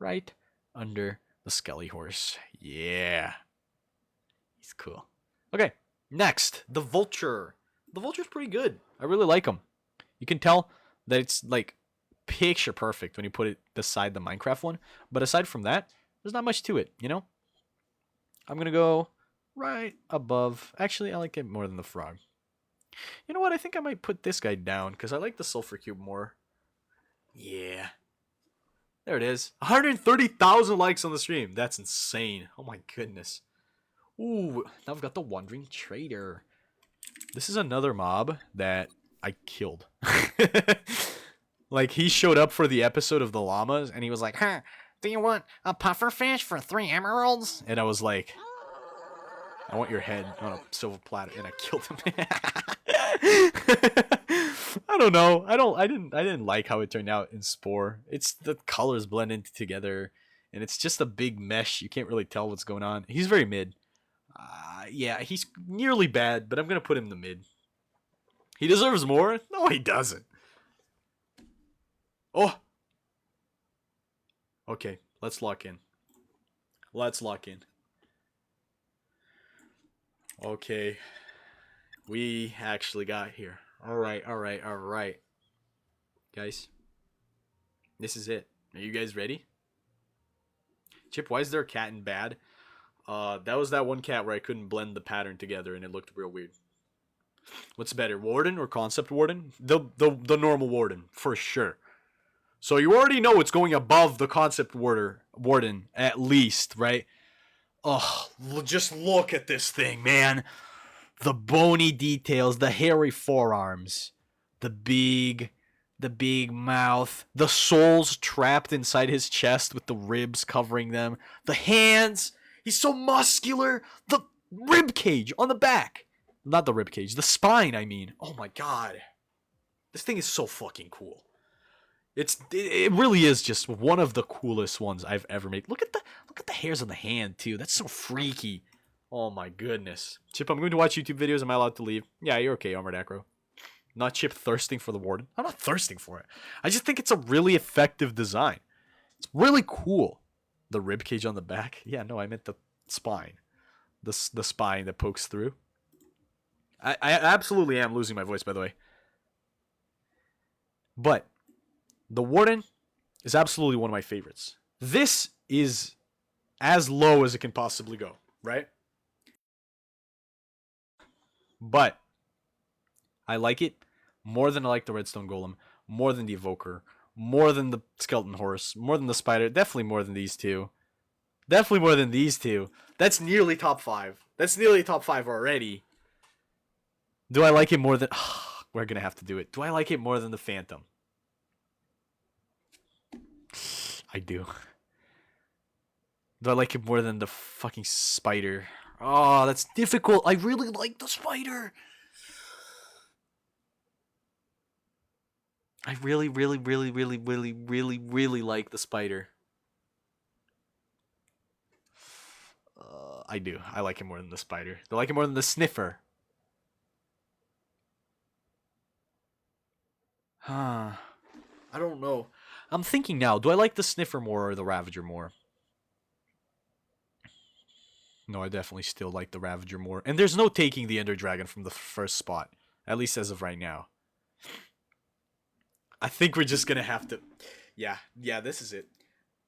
Speaker 1: right under the Skelly Horse. Yeah. He's cool. Okay, next, the Vulture. The Vulture's pretty good. I really like him. You can tell that it's like picture perfect when you put it beside the Minecraft one. But aside from that, there's not much to it, I'm going to go right above. Actually, I like it more than the frog. You know what? I think I might put this guy down because I like the Sulfur Cube more. Yeah. There it is. 130,000 likes on the stream. That's insane. Oh my goodness. Ooh, now I've got the Wandering Trader. This is another mob that I killed. Like, he showed up for the episode of the llamas, and he was like, "Huh, do you want a pufferfish for 3 emeralds?" And I was like, "I want your head on a silver platter," and I killed him. I don't know. I didn't like how it turned out in Spore. It's the colors blend in together, and it's just a big mesh. You can't really tell what's going on. He's very mid. Yeah, he's nearly bad, but I'm gonna put him in the mid. He deserves more? No, he doesn't. Oh. Okay, let's lock in. Okay. We actually got here. Alright. Guys. This is it. Are you guys ready? Chip, why is there a cat in bad? That was that one cat where I couldn't blend the pattern together and it looked real weird. What's better, Warden or Concept Warden? The normal Warden, for sure. So you already know it's going above the Concept Warden, at least, right? Oh, just look at this thing, man. The bony details, the hairy forearms, the big mouth, the souls trapped inside his chest with the ribs covering them, the hands. He's so muscular. The rib cage on the back. Not the rib cage, the spine, I mean. Oh my god. This thing is so fucking cool. It really is just one of the coolest ones I've ever made. Look at the hairs on the hand too. That's so freaky. Oh my goodness. Chip, I'm going to watch YouTube videos. Am I allowed to leave? Yeah, you're okay, Armored Acro. Not Chip thirsting for the Warden. I'm not thirsting for it. I just think it's a really effective design. It's really cool. The rib cage on the back. Yeah, no, I meant the spine. The spine that pokes through. I absolutely am losing my voice, by the way. But the Warden, is absolutely one of my favorites. This is as low as it can possibly go, right? But I like it more than I like the Redstone Golem, more than the Evoker, more than the Skeleton Horse, more than the Spider, definitely more than these two. Definitely more than these two. That's nearly top 5. That's nearly top 5 already. Do I like it more than... we're going to have to do it. Do I like it more than the Phantom? I do. Do I like it more than the fucking Spider? Oh, that's difficult. I really like the Spider. I really, really, really, really, really, really, really like the Spider. I do. I like it more than the Spider. Do I like it more than the Sniffer? Huh. I don't know. I'm thinking now. Do I like the Sniffer more or the Ravager more? No, I definitely still like the Ravager more. And there's no taking the Ender Dragon from the first spot. At least as of right now. I think we're just gonna have to... Yeah, this is it.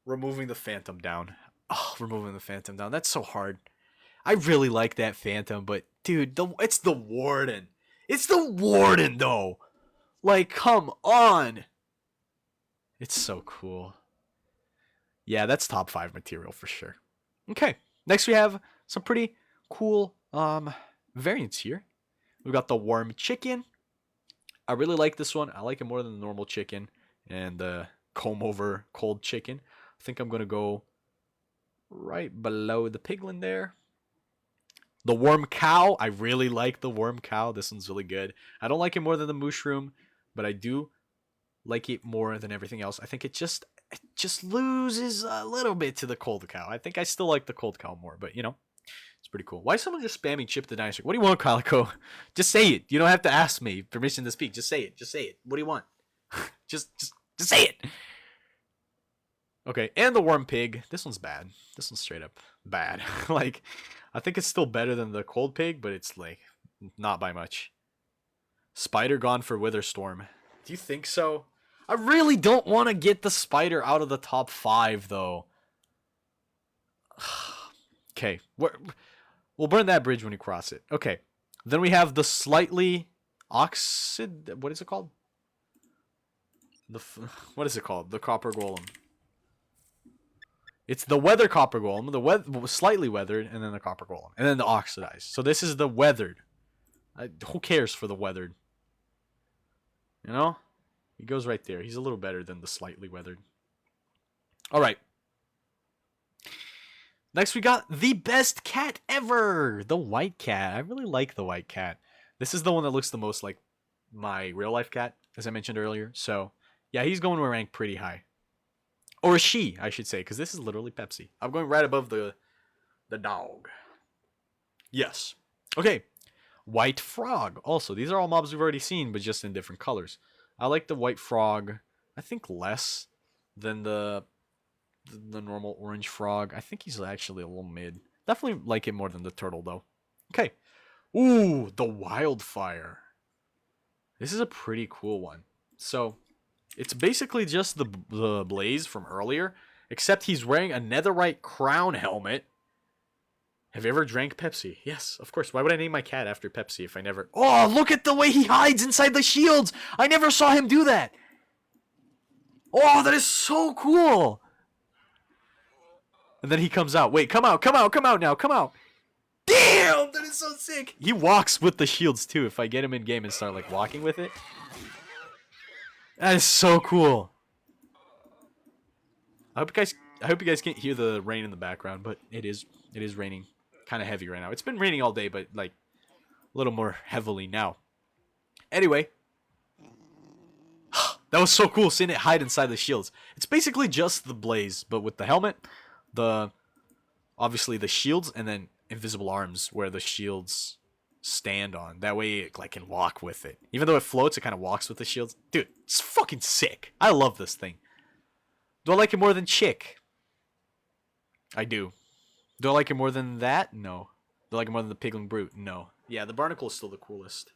Speaker 1: Removing the Phantom down. Oh, removing the Phantom down. That's so hard. I really like that Phantom, but dude, it's the Warden. It's the Warden, though. Like, come on. It's so cool. Yeah, that's top 5 material for sure. Okay, next we have some pretty cool variants here. We've got the Worm Chicken. I really like this one. I like it more than the normal chicken and the comb over cold chicken. I think I'm going to go right below the piglin there. The Worm Cow. I really like the Worm Cow. This one's really good. I don't like it more than the Mushroom, but I do like it more than everything else. I think it just loses a little bit to the Cold Cow. I think I still like the Cold Cow more, but you know, it's pretty cool. Why is someone just spamming Chip the Dinosaur? What do you want, Calico? Just say it. You don't have to ask me permission to speak. Just say it. Just say it. What do you want? just say it. Okay, and the Worm Pig. This one's bad. This one's straight up bad. Like, I think it's still better than the Cold Pig, but it's like not by much. Spider gone for Witherstorm. Do you think so? I really don't want to get the Spider out of the top 5, though. Okay, we'll burn that bridge when we cross it. Okay, then we have the slightly oxid. What is it called? What is it called? The Copper Golem. It's the Weather Copper Golem, the slightly weathered, and then the Copper Golem, and then the oxidized. So this is the weathered. Who cares for the weathered? You know? He goes right there. He's a little better than the slightly weathered. All right. Next, we got the best cat ever, the white cat. I really like the white cat. This is the one that looks the most like my real life cat, as I mentioned earlier. So, yeah, he's going to rank pretty high. Or she, I should say, because this is literally Pepsi. I'm going right above the dog. Yes. Okay. White frog. Also, these are all mobs we've already seen, but just in different colors. I like the white frog, I think, less than the normal orange frog. I think he's actually a little mid. Definitely like it more than the turtle, though. Okay. Ooh, the wildfire. This is a pretty cool one. So, it's basically just the Blaze from earlier, except he's wearing a netherite crown helmet. Have you ever drank Pepsi? Yes, of course. Why would I name my cat after Pepsi if I never... Oh, look at the way he hides inside the shields! I never saw him do that! Oh, that is so cool! And then he comes out. Wait, come out now, come out! Damn, that is so sick! He walks with the shields, too, if I get him in-game and start, like, walking with it. That is so cool. I hope you guys can't hear the rain in the background, but it is raining kind of heavy right now. It's been raining all day, but like a little more heavily now. Anyway, that was so cool seeing it hide inside the shields. It's basically just the Blaze, but with the helmet, obviously the shields, and then invisible arms where the shields stand on. That way it like can walk with it. Even though it floats, it kind of walks with the shields. Dude, it's fucking sick. I love this thing. Do I like it more than Chick? I do. Do I like it more than that? No. Do I like it more than the Piglin Brute? No. Yeah, the Barnacle is still the coolest.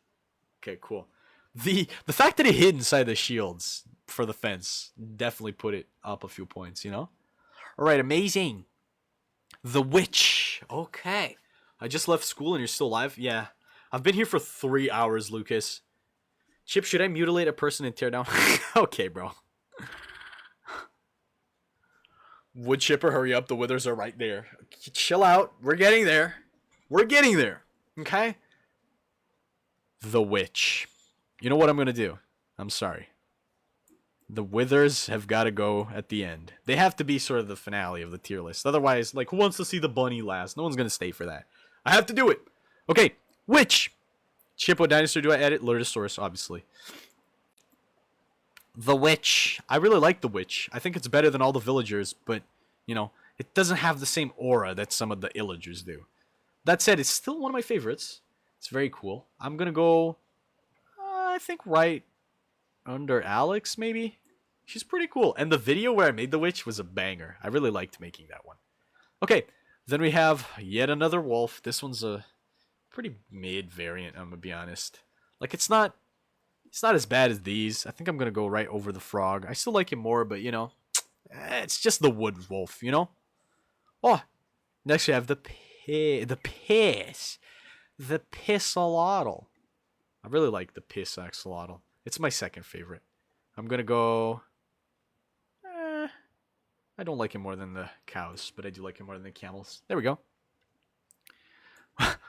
Speaker 1: Okay, cool. The fact that it hid inside the shields for the fence definitely put it up a few points, you know? Alright, amazing. The Witch. Okay. I just left school and you're still alive? Yeah. I've been here for 3 hours, Lucas. Chip, should I mutilate a person and tear down? Okay, bro. Wood chipper, hurry up. The withers are right there. Chill out. We're getting there. We're getting there. Okay? The Witch. You know what I'm going to do? I'm sorry. The withers have got to go at the end. They have to be sort of the finale of the tier list. Otherwise, like, who wants to see the bunny last? No one's going to stay for that. I have to do it. Okay. Witch. Chip, what dinosaur do I edit? Lurdosaurus, obviously. The Witch. I really like the Witch. I think it's better than all the villagers, but, you know, it doesn't have the same aura that some of the illagers do. That said, it's still one of my favorites. It's very cool. I'm going to go, I think, right under Alex, maybe? She's pretty cool. And the video where I made the Witch was a banger. I really liked making that one. Okay, then we have yet another wolf. This one's a pretty mid variant, I'm going to be honest. Like, it's not as bad as these. I think I'm going to go right over the frog. I still like him more, but, you know, it's just the wood wolf, you know? Oh, next we have the piss. The Pissolotl. I really like the piss axolotl. It's my second favorite. I'm going to go... I don't like him more than the cows, but I do like him more than the camels. There we go.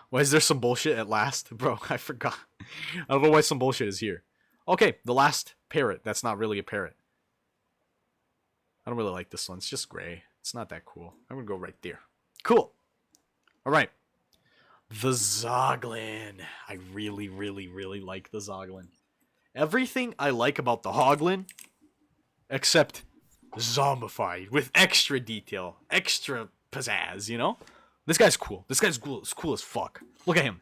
Speaker 1: Why is there some bullshit at last? Bro, I forgot. I don't know why some bullshit is here. Okay, the last parrot. That's not really a parrot. I don't really like this one. It's just gray. It's not that cool. I'm going to go right there. Cool. Alright. The Zoglin. I really, really, really like the Zoglin. Everything I like about the Hoglin, except zombified with extra detail, extra pizzazz, you know? This guy's cool. This guy's cool. It's cool as fuck. Look at him.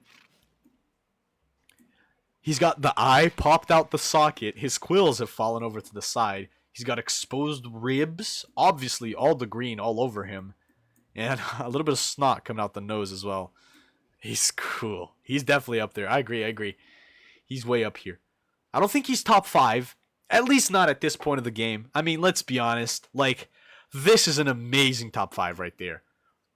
Speaker 1: He's got the eye popped out the socket. His quills have fallen over to the side. He's got exposed ribs. Obviously, all the green all over him. And a little bit of snot coming out the nose as well. He's cool. He's definitely up there. I agree. He's way up here. I don't think he's top 5. At least not at this point of the game. I mean, let's be honest. Like, this is an amazing top 5 right there.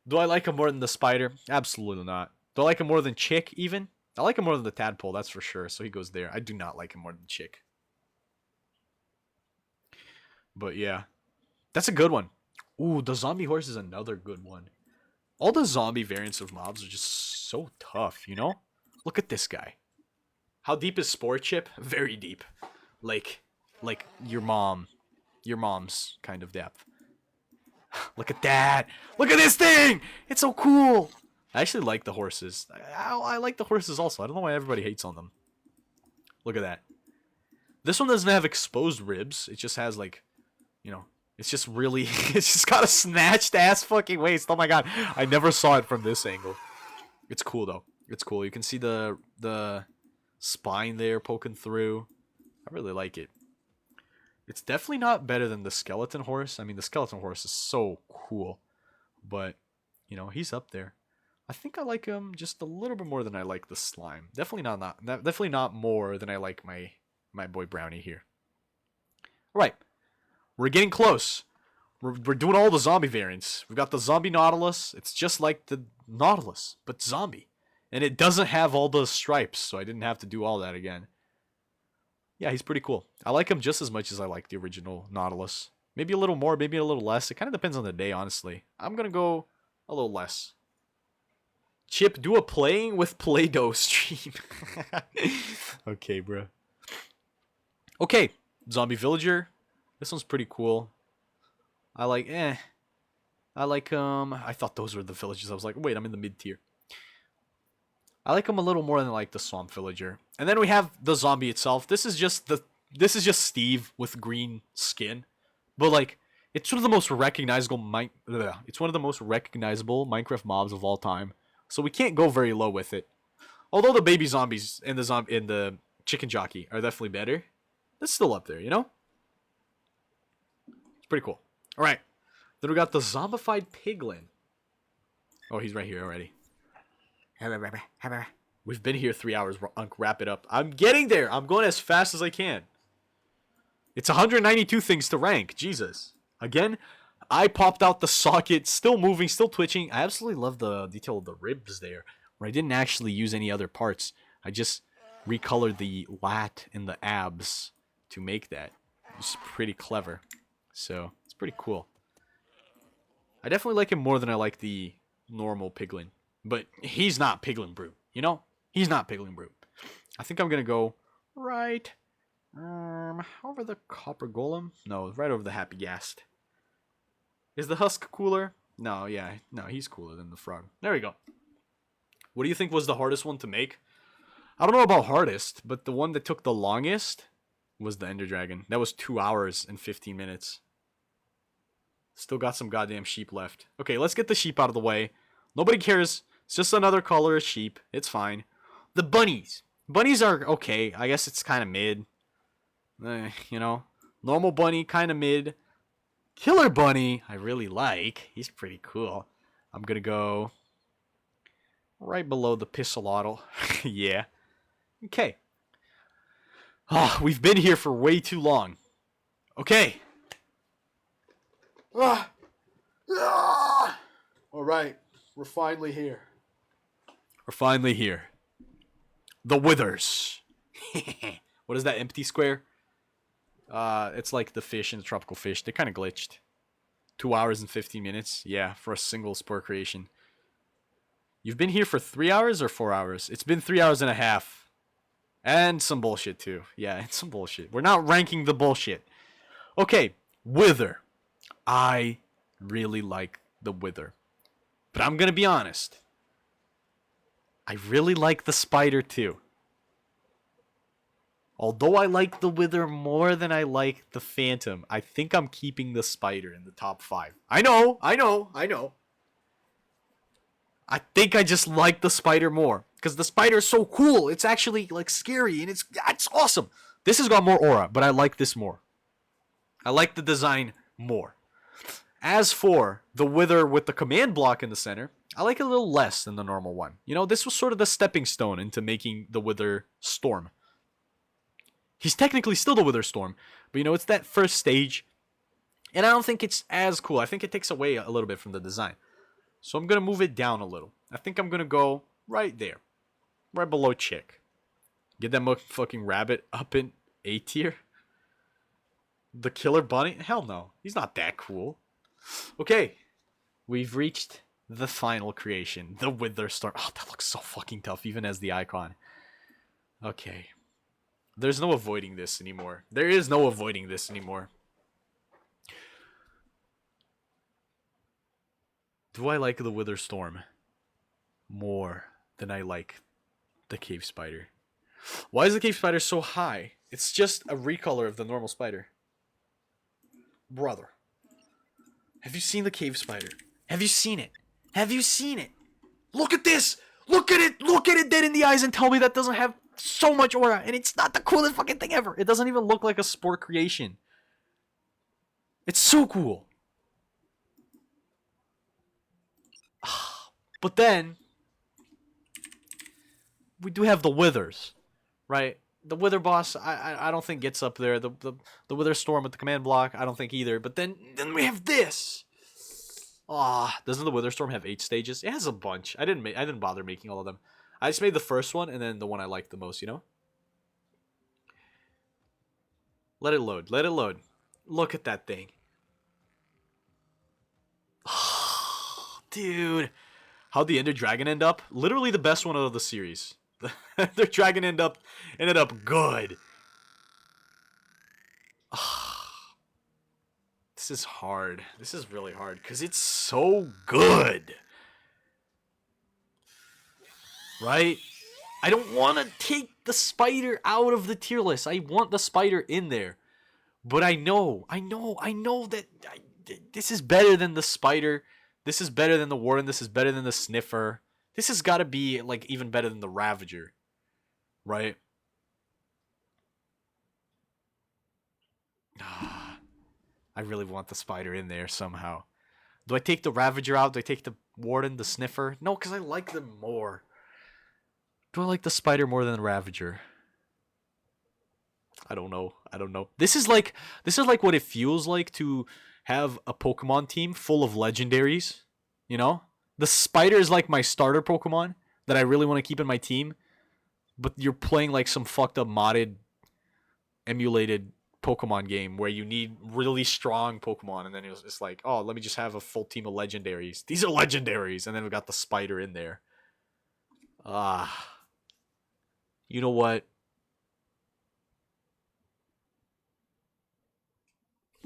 Speaker 1: Do I like him more than the spider? Absolutely not. Do I like him more than Chick, even? I like him more than the tadpole, that's for sure. So he goes there. I do not like him more than Chick. But yeah. That's a good one. Ooh, the zombie horse is another good one. All the zombie variants of mobs are just so tough, you know? Look at this guy. How deep is Spore, Chip? Very deep. Like your mom's kind of depth. Look at that. Look at this thing. It's so cool. I actually like the horses. I like the horses also. I don't know why everybody hates on them. Look at that. This one doesn't have exposed ribs. It just has, like, you know, it's just really, it's just got a snatched ass fucking waist. Oh my god. I never saw it from this angle. It's cool though. It's cool. You can see the spine there poking through. I really like it. It's definitely not better than the skeleton horse. I mean, the skeleton horse is so cool. But, you know, he's up there. I think I like him just a little bit more than I like the slime. Definitely not more than I like my boy Brownie here. All right. We're getting close. We're doing all the zombie variants. We've got the zombie Nautilus. It's just like the Nautilus, but zombie. And it doesn't have all those stripes, so I didn't have to do all that again. Yeah, he's pretty cool. I like him just as much as I like the original Nautilus. Maybe a little more, maybe a little less. It kind of depends on the day, honestly. I'm going to go a little less. Chip, do a playing with Play-Doh stream. Okay, bro. Okay, zombie villager. This one's pretty cool. I like I thought those were the villagers. I was like, wait, I'm in the mid tier. I like him a little more than like the swamp villager. And then we have the zombie itself. This is just Steve with green skin. But like, it's one of the most recognizable Minecraft mobs of all time. So we can't go very low with it. Although the baby zombies in the chicken jockey are definitely better. That's still up there, you know? It's pretty cool. Alright. Then we got the zombified piglin. Oh, he's right here already. We've been here 3 hours. Wrap it up. I'm getting there. I'm going as fast as I can. It's 192 things to rank. Jesus. Again, I popped out the socket. Still moving. Still twitching. I absolutely love the detail of the ribs there. Where I didn't actually use any other parts. I just recolored the lat and the abs to make that. It's pretty clever. So, it's pretty cool. I definitely like him more than I like the normal piglin. But he's not piglin brute. You know? He's not piglin brute. I think I'm going to go right over the copper golem. No, right over the happy ghast. Is the husk cooler? No, yeah. No, he's cooler than the frog. There we go. What do you think was the hardest one to make? I don't know about hardest, but the one that took the longest was the Ender Dragon. That was 2 hours and 15 minutes. Still got some goddamn sheep left. Okay, let's get the sheep out of the way. Nobody cares. It's just another color of sheep. It's fine. The bunnies. Bunnies are okay. I guess it's kind of mid. You know. Normal bunny, kind of mid. Killer bunny, I really like. He's pretty cool. I'm going to go right below the pistolotl. Yeah. Okay. Oh, we've been here for way too long. Okay. All right. We're finally here. We're finally here. The withers. What is that empty square? It's like the fish in the tropical fish. They're kind of glitched. 2 hours and 15 minutes. Yeah, for a single spore creation. You've been here for 3 hours or 4 hours? It's been 3 hours and a half. And some bullshit too. Yeah, it's some bullshit. We're not ranking the bullshit. Okay, wither. I really like the wither. But I'm going to be honest. I really like the spider too. Although I like the wither more than I like the phantom, I think I'm keeping the spider in the top 5. I know. I think I just like the spider more. Because the spider is so cool. It's actually like scary and it's awesome. This has got more aura, but I like this more. I like the design more. As for the wither with the command block in the center, I like it a little less than the normal one. You know, this was sort of the stepping stone into making the wither storm. He's technically still the wither storm, but you know, it's that first stage. And I don't think it's as cool. I think it takes away a little bit from the design. So I'm going to move it down a little. I think I'm going to go right there. Right below chick. Get that fucking rabbit up in A tier. The killer bunny? Hell no. He's not that cool. Okay. We've reached the final creation. The wither storm. Oh, that looks so fucking tough, even as the icon. Okay. There's no avoiding this anymore. There is no avoiding this anymore. Do I like the wither storm more than I like the cave spider? Why is the cave spider so high? It's just a recolor of the normal spider. Brother. Have you seen the cave spider? Have you seen it? Have you seen it? Look at this! Look at it! Look at it dead in the eyes and tell me that doesn't have so much aura. And it's not the coolest fucking thing ever. It doesn't even look like a spore creation. It's so cool. But then we do have the withers, right? The wither boss, I don't think gets up there. The wither storm with the command block, I don't think either. But then we have this. Doesn't the wither storm have 8 stages? It has a bunch. I didn't bother making all of them. I just made the first one and then the one I liked the most. You know. Let it load. Let it load. Look at that thing. Dude. How'd the Ender Dragon end up? Literally the best one out of the series. The Ender Dragon ended up good. This is hard. This is really hard because it's so good. Right? I don't want to take the spider out of the tier list. I want the spider in there. But I know that this is better than the spider. This is better than the warden. This is better than the sniffer. This has got to be like even better than the ravager. Right? I really want the spider in there somehow. Do I take the ravager out? Do I take the warden, the sniffer? No, because I like them more. Do I like the spider more than the Ravager? I don't know. I don't know. This is like what it feels like to have a Pokemon team full of legendaries. You know, the spider is like my starter Pokemon that I really want to keep in my team. But you're playing like some fucked up modded, emulated Pokemon game where you need really strong Pokemon, and then it's like, oh, let me just have a full team of legendaries. These are legendaries, and then we got the spider in there. Ah, you know what?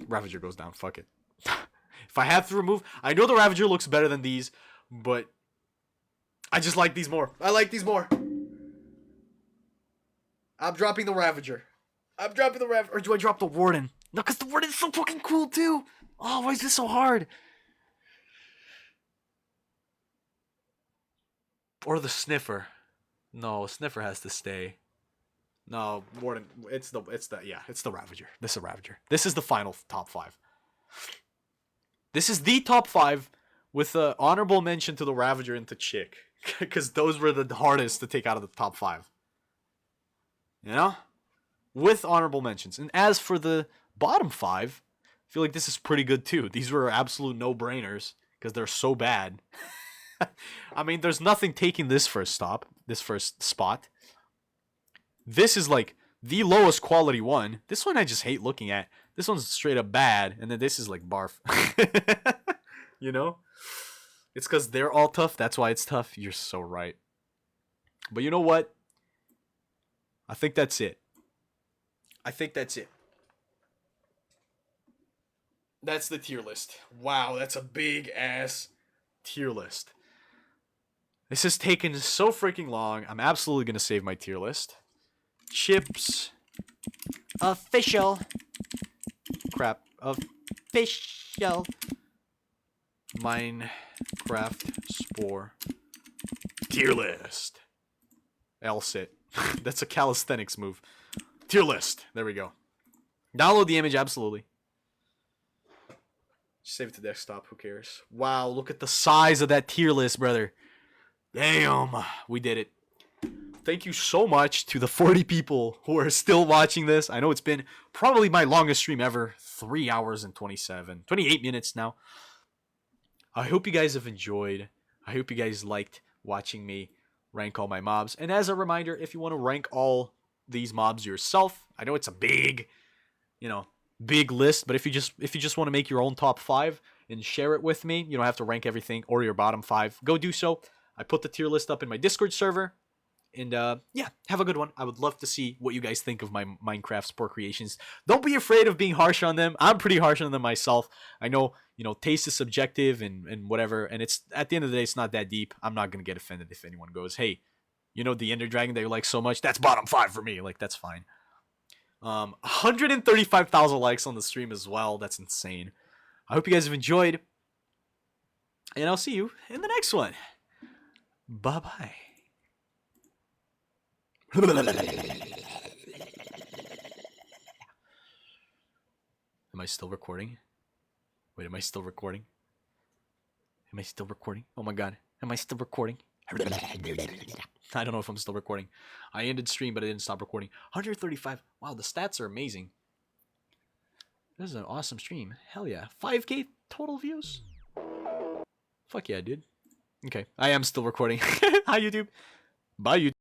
Speaker 1: Ravager goes down. Fuck it. If I have to remove, I know the Ravager looks better than these, but I just like these more. I like these more. I'm dropping the Ravager. I'm dropping the Ravager. Or do I drop the Warden? No, because the Warden's so fucking cool too. Oh, why is this so hard? Or the Sniffer. No, Sniffer has to stay. No, Warden. It's the Ravager. This is the Ravager. This is the final top 5. This is the top 5 with an honorable mention to the Ravager and to Chick. Because those were the hardest to take out of the top 5. You know? With honorable mentions. And as for the bottom 5, I feel like this is pretty good too. These were absolute no-brainers because they're so bad. I mean, there's nothing taking this first spot. This is like the lowest quality one. This one I just hate looking at. This one's straight up bad, and then this is like barf. You know? It's because they're all tough. That's why it's tough. You're so right. But you know what? I think that's it. That's the tier list. Wow, that's a big ass tier list. This has taken so freaking long. I'm absolutely going to save my tier list. Chips. Official. Crap. Official. Minecraft Spore. Tier list. L-sit. That's a calisthenics move. Tier list. There we go. Download the image, absolutely. Save it to desktop. Who cares? Wow, look at the size of that tier list, brother. Damn. We did it. Thank you so much to the 40 people who are still watching this. I know it's been probably my longest stream ever. 3 hours and 28 minutes now. I hope you guys have enjoyed. I hope you guys liked watching me rank all my mobs. And as a reminder, if you want to rank all these mobs yourself, I know it's a big list, but if you just want to make your own top 5 and share it with me, you don't have to rank everything or your bottom 5. Go do so. I put the tier list up in my Discord server. And yeah, have a good one. I would love to see what you guys think of my Minecraft Spore creations. Don't be afraid of being harsh on them. I'm pretty harsh on them myself. I know, taste is subjective and whatever. And it's at the end of the day, it's not that deep. I'm not going to get offended if anyone goes, hey, the Ender Dragon that you like so much? That's bottom 5 for me. Like, that's fine. 135,000 likes on the stream as well. That's insane. I hope you guys have enjoyed. And I'll see you in the next one. Bye-bye. Am I still recording? Wait, am I still recording? Oh my god. Am I still recording? I don't know if I'm still recording. I ended stream, but I didn't stop recording. 135. Wow, the stats are amazing. This is an awesome stream. Hell yeah. 5K total views. Fuck yeah, dude. Okay, I am still recording. Hi, YouTube. Bye, YouTube.